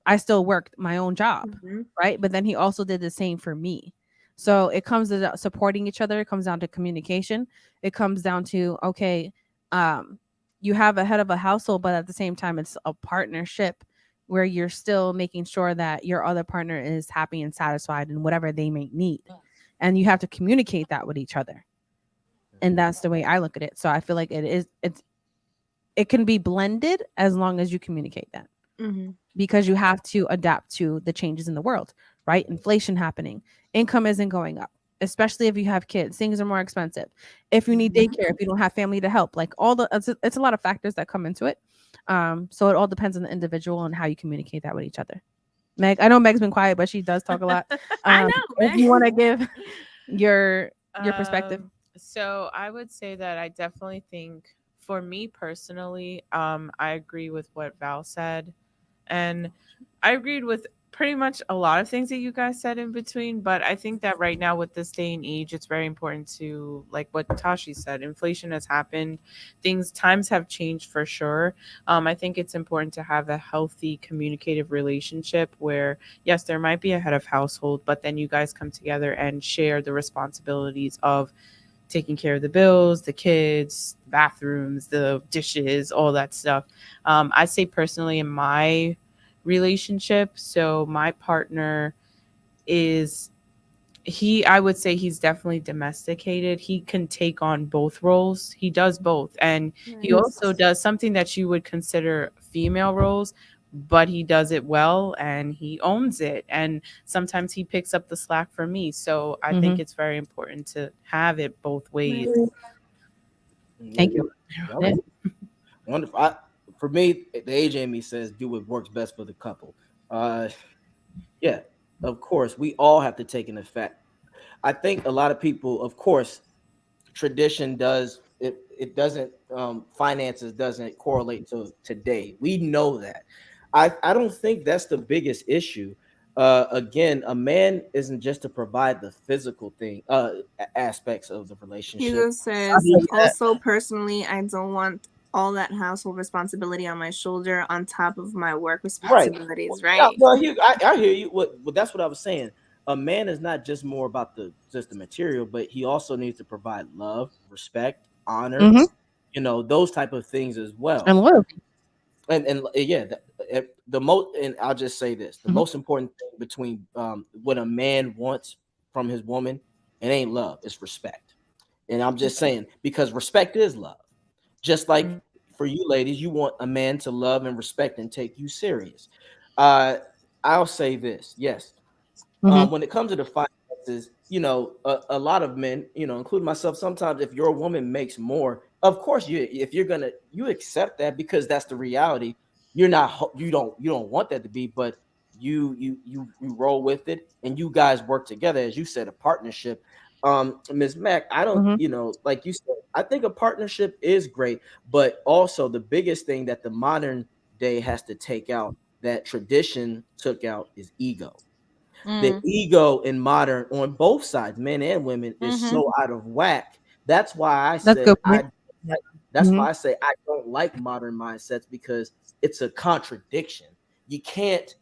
I still worked my own job, Mhm. right? But then he also did the same for me. So it comes to supporting each other. It comes down to communication. It comes down to, okay, um, you have a head of a household, but at the same time, it's a partnership where you're still making sure that your other partner is happy and satisfied in whatever they may need. And you have to communicate that with each other. And that's the way I look at it. So I feel like it can be blended as long as you communicate that, Mhm. because you have to adapt to the changes in the world, right? Inflation happening, income isn't going up. especially if you have kids. Things are more expensive. If you need Mhm. daycare, if you don't have family to help, like all the it's a lot of factors that come into it. So it all depends on the individual and how you communicate that with each other. Meg, I know Meg's been quiet, but she does talk a lot. I know, If man. you want to give your perspective. So I would say that I definitely think, for me personally, I agree with what Val said, and I agreed with pretty much a lot of things that you guys said in between. But I think that right now, with this day and age, it's very important to, like what Tashi said, inflation has happened, times have changed for sure. I think it's important to have a healthy communicative relationship where, yes, there might be a head of household, but then you guys come together and share the responsibilities of taking care of the bills, the kids, bathrooms, the dishes, all that stuff. I say personally in my relationship, so my partner is, I would say he's definitely domesticated. He can take on both roles. He does both. And he also Nice. does something that you would consider female roles, but he does it well and he owns it. And sometimes he picks up the slack for me. So I think Mhm. it's very important to have it both ways. Nice. Yeah, Thank you. that Yeah. was wonderful. For me, the age Amy says, do what works best for the couple. Uh, yeah, of course, we all have to take an effect. I think a lot of people, of course, tradition does it. It doesn't. Finances doesn't correlate to today. We know that. I don't think that's the biggest issue. Again, a man isn't just to provide the physical thing, aspects of the relationship. Hugo I says, believe that. also personally, I don't want all that household responsibility on my shoulder on top of my work Right. responsibilities, Yeah, right? well, I hear you. What that's what I was saying. A man is not just more about the just the material, but he also needs to provide love, respect, honor, Mhm. those type of things as well. And loyalty. And yeah, the most, and I'll just say this: the Mhm. most important thing between what a man wants from his woman, it ain't love, it's respect. And I'm just saying, because respect is love. Just like Mhm. for you ladies, you want a man to love and respect and take you serious. Uh, I'll say this: yes, Mhm. when it comes to the finances, a lot of men, including myself, sometimes if your woman makes more, of course if you're gonna, you accept that because that's the reality. You're not you don't want that to be, but you roll with it and you guys work together, as you said, a partnership. Ms. Mac, I don't, Mhm. like you said, I think a partnership is great, but also the biggest thing that the modern day has to take out, that tradition took out, is ego. The Mm, ego in modern, on both sides, men and women, is mhm. so out of whack. That's why I That's a said good point. like, that's Mhm. why I say I don't like modern mindsets, because it's a contradiction. You can't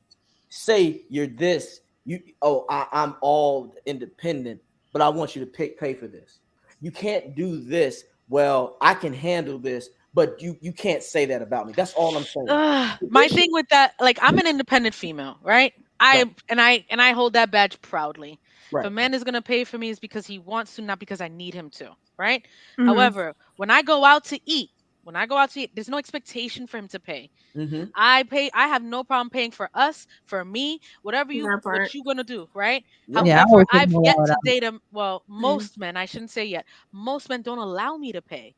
say you're this, I'm all independent, but I want you to pay for this. You can't do this. Well, I can handle this, but you can't say that about me. That's all I'm saying. My Tradition, thing with that, like, I'm an independent female, right? right, I hold that badge proudly. If a right. man is gonna pay for me, it's because he wants to, not because I need him to, right? Hmm. However, when I go out to eat, there's no expectation for him to pay. Mm-hmm. I pay. I have no problem paying for us, for me, whatever That what part. you gonna do, right? Yep. Yeah, I However, always take I've my yet wallet to out. date a well, Mm. most men, I shouldn't say yet. Most men don't allow me to pay.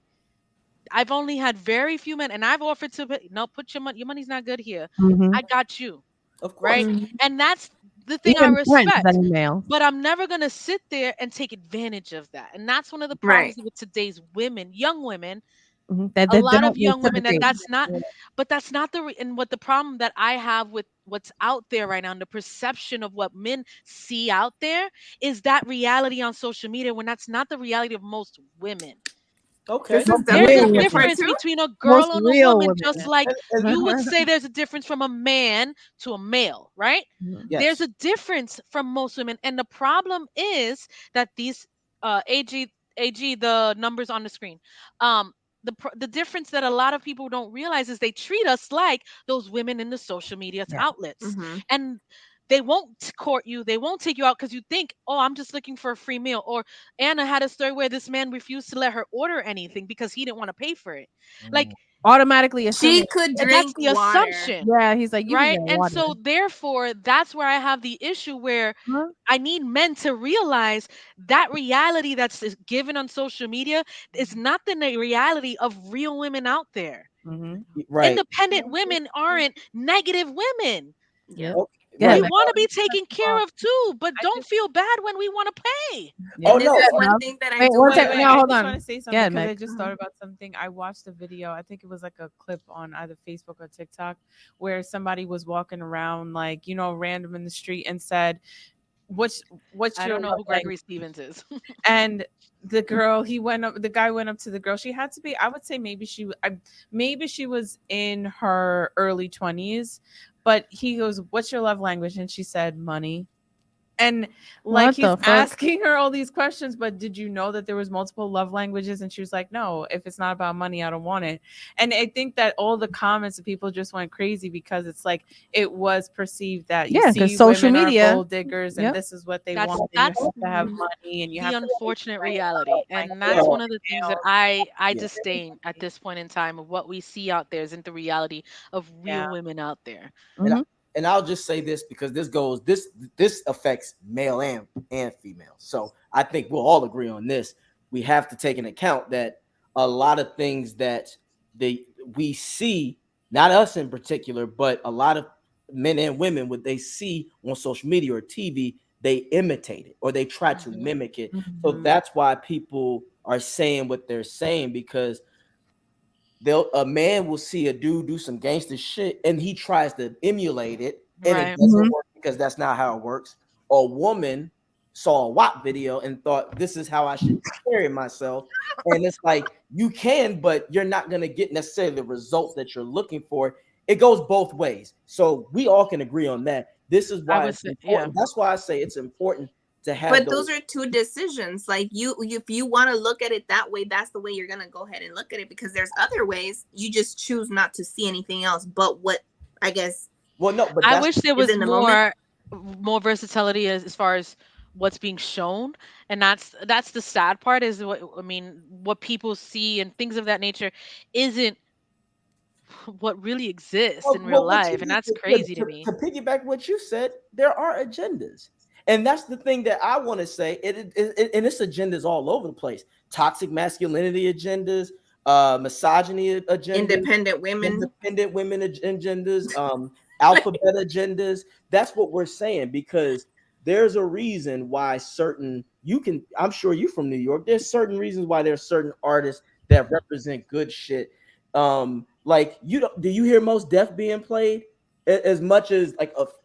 I've only had very few men, and I've offered to pay. No, put your money. Your money's not good here. Mhm. I got you, Of course. right? Mhm. And that's the thing I Even friends that respect. are male. But I'm never gonna sit there and take advantage of that. And that's one of the Right. problems with today's women, young women, Mhm. That a they lot of don't young women, and reciprocate. that's not, but that's not and what the problem that I have with what's out there right now, and the perception of what men see out there, is that reality on social media, when that's not the reality of most women. Okay. This is Most There's a real definitely women. different difference too. between a Most girl and a real woman, just women. like And you would say there's a difference from a man to a male, right? Mhm. There's yes. a difference from most women, and the problem is that these ag the numbers on the screen, um the difference that a lot of people don't realize is they treat us like those women in the social media Yeah. outlets, Hmm. and they won't court you, they won't take you out because you think, oh, I'm just looking for a free meal. Or Anna had a story where this man refused to let her order anything because he didn't want to pay for it. Like, Mm. automatically She assuming. could And that's drink the water. assumption. Yeah, he's like, you can Right. get And water. so therefore that's where I have the issue where Huh? I need men to realize that reality that's given on social media is not the reality of real women out there. Mhm. Right. Independent women aren't negative women. Yep. Okay. Yeah, We Right. man. want to be taken care of too, but I don't just feel bad when we want to pay. Yeah. Oh And this no. is Yeah, one Mel. thing that I Wait, do one want second. to No, I hold just on. want to say Yeah, something because I Meg. just thought about something. I watched a video. I think it was like a clip on either Facebook or TikTok where somebody was walking around like, random in the street and said, what's I your don't know love who language? Gregory Stevens is. And the guy went up to the girl. She had to be, I would say maybe she was in her early 20s, but he goes, "What's your love language?" And she said, "Money." And like What he's the fuck? asking her all these questions, but did you know that there was multiple love languages? And she was like, "No, if it's not about money, I don't want it." And I think that all the comments of people just went crazy because it's like it was perceived that you Yeah, 'cause see social women media- are gold diggers and Yep. this is what they That's want, and you that's have to have money and you the have to unfortunate complain reality, about like and that's Well, one of the things that nails. I yeah. disdain at this point in time of what we see out there isn't the reality of real Yeah. women out there. And Mhm. and I'll just say this because this affects male and female. So I think we'll all agree on this. We have to take into account that a lot of things that we see, not us in particular, but a lot of men and women, what they see on social media or TV, they imitate it or they try to Mhm. mimic it. So Mhm. that's why people are saying what they're saying because a man will see a dude do some gangster shit and he tries to emulate it and it Right. doesn't Mhm. work because that's not how it works. A woman saw a WAP video and thought this is how I should carry myself. And it's like you can, but you're not gonna get necessarily the results that you're looking for. It goes both ways. So we all can agree on that. This is I why would it's say, yeah. important. That's why I say it's important to have But those. those are two decisions. Like if you want to look at it that way, that's the way you're gonna go ahead and look at it. Because there's other ways you just choose not to see anything else. But what I guess Well, no, but I that's wish there is was in the moment. more versatility as far as what's being shown, and that's the sad part is what I mean what people see and things of that nature isn't what really exists in real What you life, and just that's crazy to me. to piggyback what you said, there are agendas, and that's the thing that I want to say. And this agendas all over the place: toxic masculinity agendas, misogyny agendas, Independent women. independent women agendas, alphabet agendas. That's what we're saying because there's a reason why certain I'm sure you from New York. There's certain reasons why there's certain artists that represent good shit. Like you don't do you hear most deaf being played as much as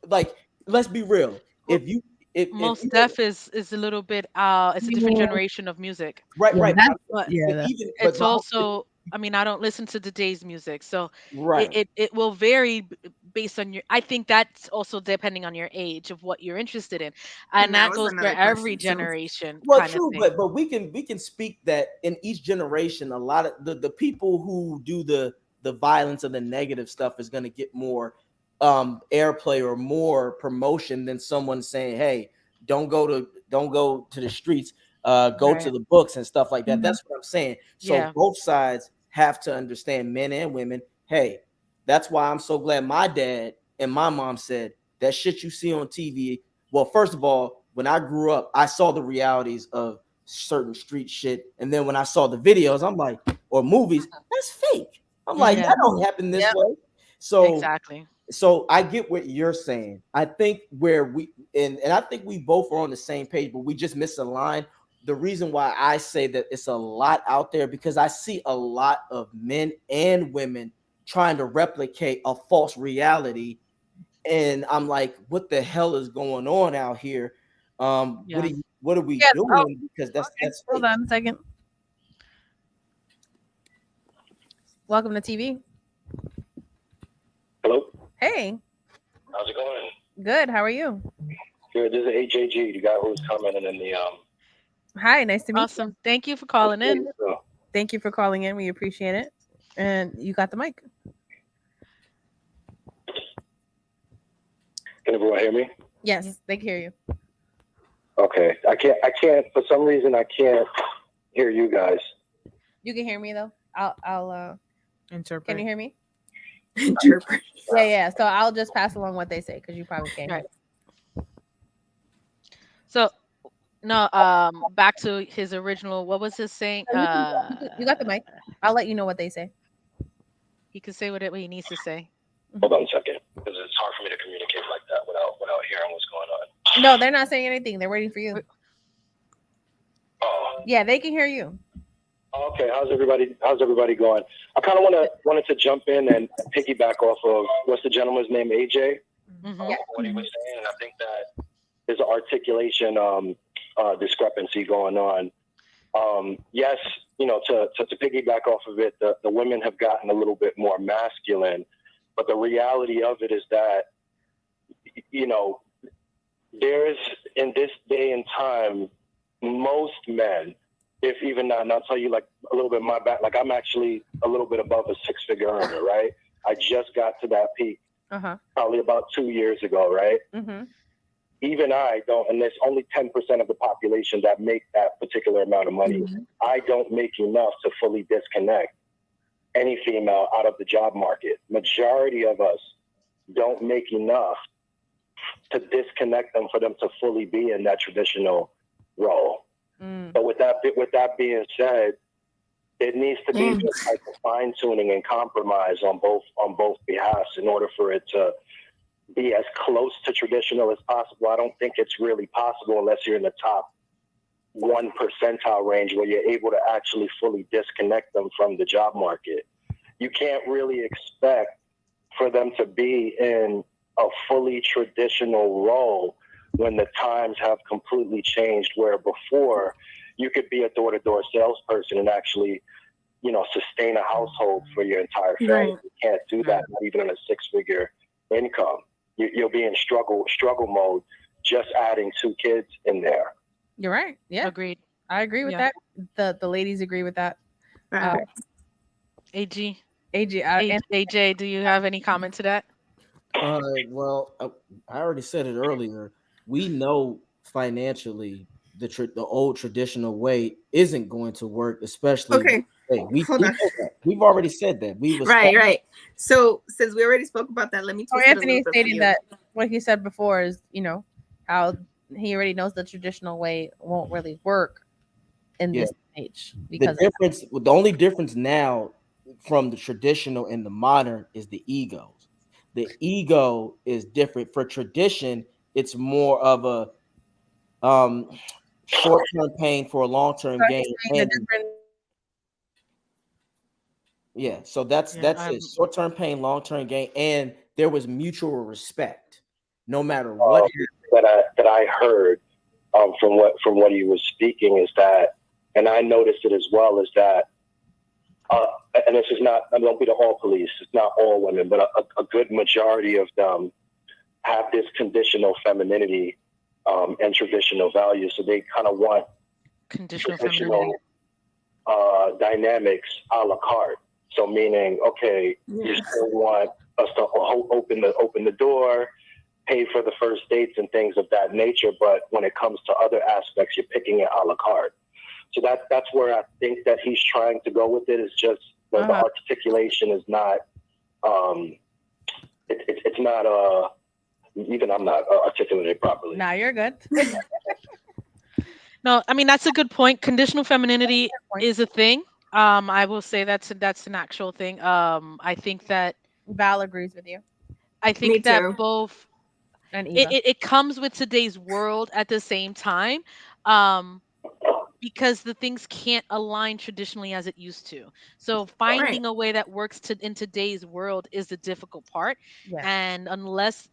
like let's be real. Well, If you if most you don't deaf is a little bit it's a different Yeah, generation of music, right, yeah, right, that's but yeah. but even it's but also I mean I don't listen to today's music, so it right. it, it will vary based on your I think that's also depending on your age of what you're interested in, And and that that was goes for another every question too. generation Well, kind of true, thing. but we can speak that in each generation, a lot of the people who do the violence or the negative stuff is going to get more airplay or more promotion than someone saying, "Hey, don't go to the streets, go to Right. the books and stuff like that." Mhm. That's what I'm saying. So Yeah. both sides have to understand, men and women. Hey, that's why I'm so glad my dad and my mom said that shit you see on TV. Well, first of all, when I grew up, I saw the realities of certain street shit. And then when I saw the videos, I'm like, or movies, that's fake. I'm like, Yeah, that don't happen this Yep. way. So exactly. so I get what you're saying. I think where we and I think we both are on the same page, but we just misaligned. The reason why I say that it's a lot out there because I see a lot of men and women trying to replicate a false reality and I'm like, what the hell is going on out here? Yeah. What are we Yes. Oh, doing? Because okay. that's Hold fake. on a second. Welcome to TV. Hello, Hey, how's it going? good. How are you? Good. This is AJG, the guy who was commenting in the Hi, nice to meet you. Awesome. Thank you for calling in. So, Thank you for calling in. We appreciate it. And you got the mic. can everyone hear me? Yes, they can hear you. Okay, I can't for some reason I can't hear you guys. You can hear me though. I'll Interpret. Can you hear me? Interpret. Yeah. So I'll just pass along what they say because you probably can't. Right. So no, back to his original. What was his saying? You got the mic. I'll let you know what they say. He can say what he needs to say. Hold on a second, because it's hard for me to communicate like that without hearing what's going on. No, they're not saying anything. They're waiting for you. Oh, Yeah, they can hear you. okay. How's everybody going? I kind of wanted to jump in and piggyback off of what's the gentleman's name, AJ. Mhm. What he was saying, and I think that there's an articulation discrepancy going on. Yes, to piggyback off of it, the women have gotten a little bit more masculine, but the reality of it is that, there's, in this day and time, most men, if even not, and I'll tell you like a little bit my back, like I'm actually a little bit above a 6-figure earner, right? I just got to that peak probably about 2 years ago, right? Mm-hmm. Even I don't, and there's only 10% of the population that make that particular amount of money. Mm-hmm. I don't make enough to fully disconnect any female out of the job market. Majority of us don't make enough to disconnect them for them to fully be in that traditional role. But with that being said, it needs to be this type of fine tuning and compromise on both behalves in order for it to be as close to traditional as possible. I don't think it's really possible unless you're in the top 1 percentile range where you're able to actually fully disconnect them from the job market. You can't really expect for them to be in a fully traditional role when the times have completely changed, where before you could be a door-to-door salesperson and actually, sustain a household for your entire family. Right. You can't do that, not even on a 6-figure income. You'll be in struggle mode just adding 2 kids in there. You're right. Yeah, Agreed. I agree with that. The ladies agree with that. AG. AJ, do you have any comment to that? Well, I already said it earlier. We know financially the old traditional way isn't going to work, especially. Okay. Hold on. We've already said that. Right. So since we already spoke about that, let me twist it a Anthony little bit for stated you. that what he said before is, how he already knows the traditional way won't really work in this age. Because the only difference now from the traditional and the modern is the egos. The ego is different. For tradition, it's more of a short-term pain for a long-term gain. So that's it. Short-term pain, long-term gain, and there was mutual respect, no matter what. That I heard from what he was speaking is that, and I noticed it as well, is that, and this is not, I don't be the all police, it's not all women, but a good majority of them have this conditional femininity and traditional values. So they kind of want traditional femininity dynamics a la carte. So meaning, okay, you still want us to open the door, pay for the first dates and things of that nature, but when it comes to other aspects, you're picking it a la carte. So that's where I think that he's trying to go with it. Is just the articulation is not. It's not. Even I'm not articulating it properly. Nah, you're good. No, I mean that's a good point. Conditional femininity is a thing. I will say that's an actual thing. I think that Val agrees with you. I think that both and Eva. It comes with today's world at the same time. Because the things can't align traditionally as it used to. So finding a way that works in today's world is the difficult part. Yes. And unless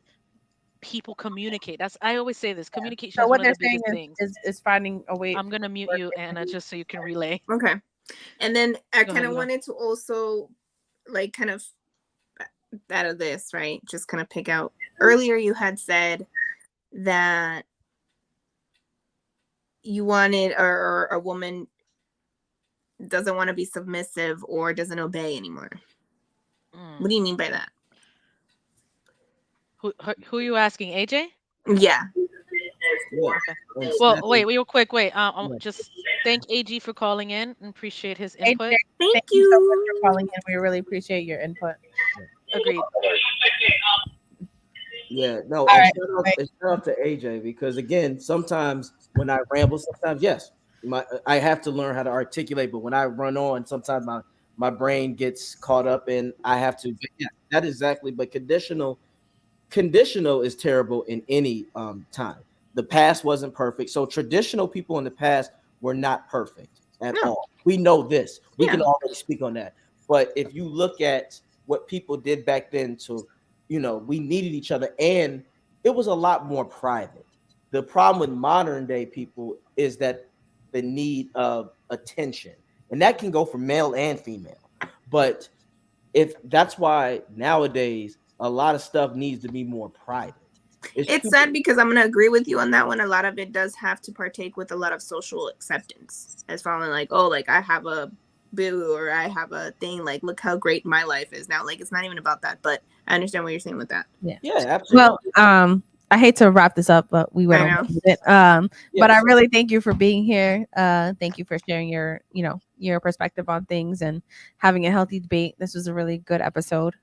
people communicate, I always say this, communication so is what one of they're the biggest saying things. Is finding a way. I'm going to mute you, Anna, just so you can relay. Okay. And then I Go kind ahead, of Eva. wanted to also kind of out of this, right? Just kind of pick out. Earlier you had said that you wanted, or a woman doesn't want to be submissive or doesn't obey anymore. What do you mean by that? Who are you asking, AJ? Yeah. Yeah. Okay. And Well, snapping, wait, real quick. Wait. yeah. Just thank AG for calling in and appreciate his AJ, input. Thank thank you so much for you. calling in. We really appreciate your input. Agreed. Yeah, no, All and right. Right. shout out to AJ because again, sometimes when I ramble, sometimes yes, I have to learn how to articulate, but when I run on, sometimes my brain gets caught up and I have to. Yeah, that exactly. But conditional is terrible in any time. The past wasn't perfect, so traditional people in the past were not perfect at No. all. We know this. We Yeah. can already speak on that. But if you look at what people did back then, to we needed each other, and it was a lot more private. The problem with modern day people is that the need of attention, and that can go for male and female. But if that's why nowadays a lot of stuff needs to be more private. It's It's too. sad because I'm gonna agree with you on that one. A lot of it does have to partake with a lot of social acceptance. As far as like, oh, like I have a boo or I have a thing, like look how great my life is now. Like it's not even about that, but I understand what you're saying with that. Yeah. Yeah, absolutely. Well, I hate to wrap this up, but we went I on know. with it. But I Yes. really thank you for being here. Thank you for sharing your, your perspective on things and having a healthy debate. This was a really good episode.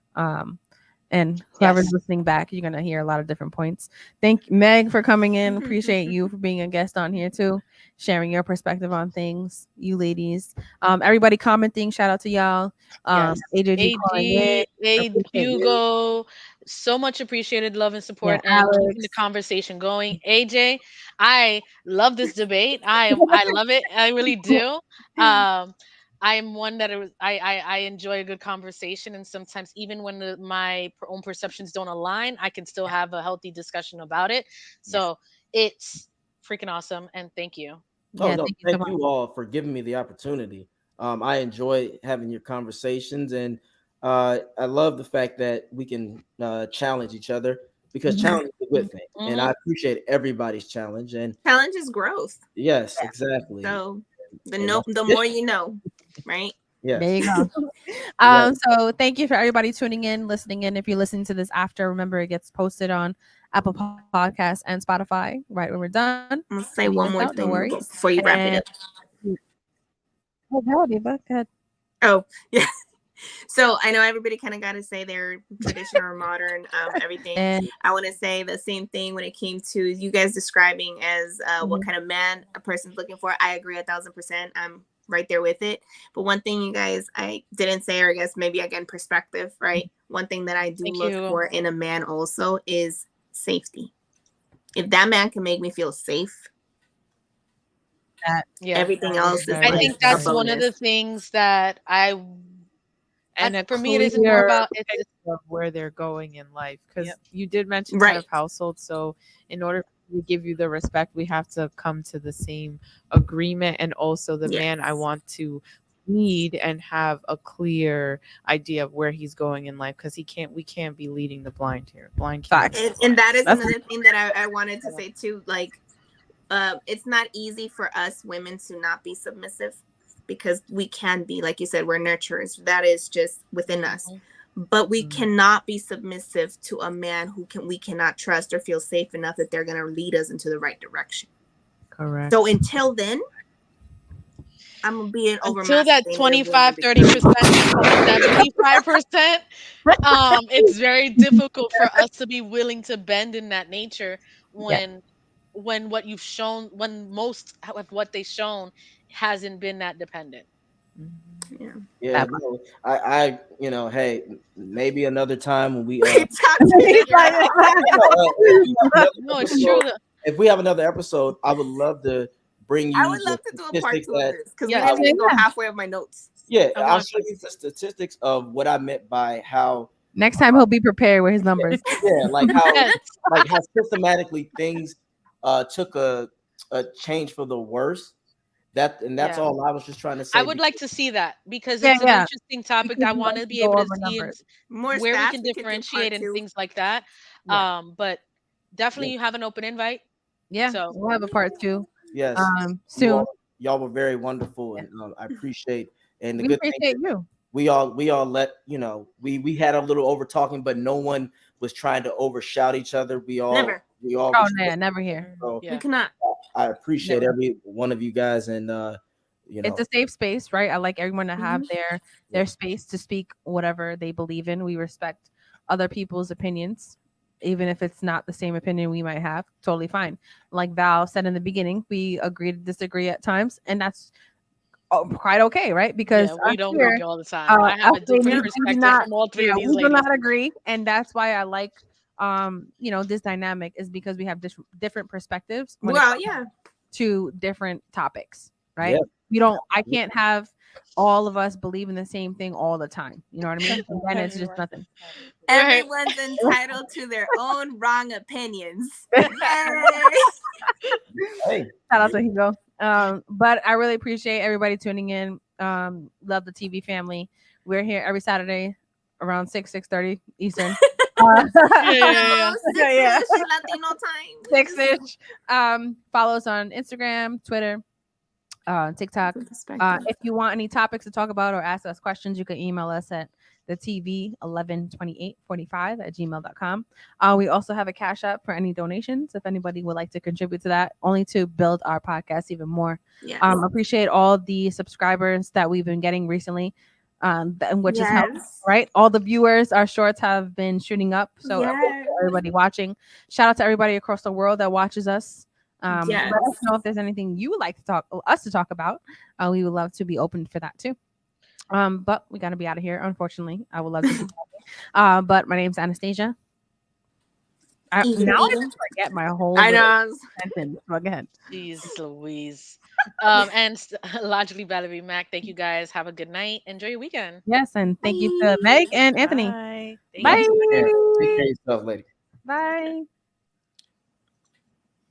And whoever's Yes. listening back, you're gonna hear a lot of different points. Thank Meg for coming in. Appreciate you for being a guest on here too, sharing your perspective on things. You ladies, everybody commenting. Shout out to y'all. Yes. AJG calling in. AG, A Appreciate you. Hugo, so much appreciated love and Yeah, support and keeping the Alex. conversation going. AJ, I love this debate. I love it. I really do. Um, I am one that I enjoy a good conversation, and sometimes even when my own perceptions don't align, I can still have a healthy discussion about it. Yeah. So it's freaking awesome, and thank you. Oh Yeah, no, thank you so thank much. you all for giving me the opportunity. I enjoy having your conversations, and I love the fact that we can challenge each other because Mhm. challenge is a good thing, and I Hmm. appreciate everybody's challenge. And Challenge is growth. yes, exactly. So And that's the more you know, right? There yes, you go. yes. So thank you for everybody tuning in, listening in. If you're listening to this after, remember it gets posted on Apple Podcasts and Spotify right when we're done. I'm gonna If say you one missed more out, no thing worries. before you wrap it And up. oh, howdy, but go ahead. Oh, yeah. So I know everybody kind of got to say their traditional or modern, everything. And I want to say the same thing when it came to you guys describing as what kind of man a person's looking for. I agree 1,000%. I'm right there with it. But one thing you guys I didn't say, or I guess maybe again perspective, right? One thing that I do Thank look you. for in a man also is safety. If that man can make me feel safe, that, Yeah. everything that is else is I very, like think a that's very one of bonus. the things that And a for me, it isn't more clear about picture of where they're going in life. Because Yep. you did mention head Right. of household. So in order to give you the respect, we have to come to the same agreement. And also the Yes. man I want to lead and have a clear idea of where he's going in life. Because we can't be leading the blind here. Blind can't facts. lead the And blind. that is That's another thing that I wanted to say too. Like, it's not easy for us women to not be submissive because we can be, like you said, we're nurturers. That is just within us. But we Mhm. cannot be submissive to a man who we cannot trust or feel safe enough that they're going to lead us into the right direction. Correct. So until then, I'm gonna be an until that overmasculine woman 25, because 30% becomes 75%. It's very difficult for us to be willing to bend in that nature yeah, when what you've shown when most of what they've shown hasn't been that dependent. Mhm. yeah. Yeah, that much. no, hey, maybe another time when we Talk to me. He's like, No, it's true. if we have another episode, I would love to bring I you would the love to do a part statistics two of that this because we Yes. didn't even go yeah. halfway of my notes. yeah, I I'll want show you the statistics of what I meant by how Next time he'll be prepared with his numbers. yeah, yes. like how systematically things took a change for the worse. That's Yeah. all I was just trying to I say. would like to see that because Yeah, it's an yeah. interesting topic Because that I we want like to to be go able to over see and numbers. More where we stats. can We could do differentiate part and two. things like that. Yeah. But definitely Yeah. you have an open invite. Yeah, So we'll have a part two Yes, you soon. y'all were very wonderful, Yeah. and I appreciate. And the We good thing appreciate is you. we all let we had a little over talking, but no one was trying to overshout each other. We all Never. Oh respect never each here. other. So We Yeah. cannot. I appreciate Never. every one of you guys, and you know, It's a safe space, right? I like everyone to have Mhm. their space to speak whatever they believe in. We respect other people's opinions, even if it's not the same opinion we might have. Totally fine. Like Val said in the beginning, we agree to disagree at times, and that's quite okay, right? Because Yeah, we us don't here, agree all the time. I have us a here, different we do perspective not, from all three yeah, of these we do ladies. not agree, and that's why I like, this dynamic is because we have different perspectives when it Well, comes yeah. to different topics, right? Yeah. We don't. I can't have all of us believe in the same thing all the time. You know what I mean? And then it's just nothing. Right. Everyone's entitled to their own wrong opinions. Yay! hey, Shout out to Hugo. But I really appreciate everybody tuning in. Love the TV family. We're here every Saturday around 6:30 Eastern. Yeah. Six-ish Latino time. 6-ish. Follow us on Instagram, Twitter, TikTok. If you want any topics to talk about or ask us questions, you can email us at the TV 112845 at gmail.com. We also have a cash app for any donations if anybody would like to contribute to that, only to build our podcast even more. Yes. Appreciate all the subscribers that we've been getting recently, which is helping, Yes. right? All the viewers, our shorts have been shooting up. So Yes. everybody watching, shout out to everybody across the world that watches us. Yes. Let us know if there's anything you would like to talk about. We would love to be open for that too. But we gotta be out of here. Unfortunately, I would love to. But my name's Anastasia. Now I just forget my whole I little know. sentence. Go ahead. Jeez Louise. Logically Valerie Mac, thank you guys. Have a good night. Enjoy your weekend. Yes, and thank you to Meg and Anthony. Bye. Bye. take care of yourself, lady. Bye.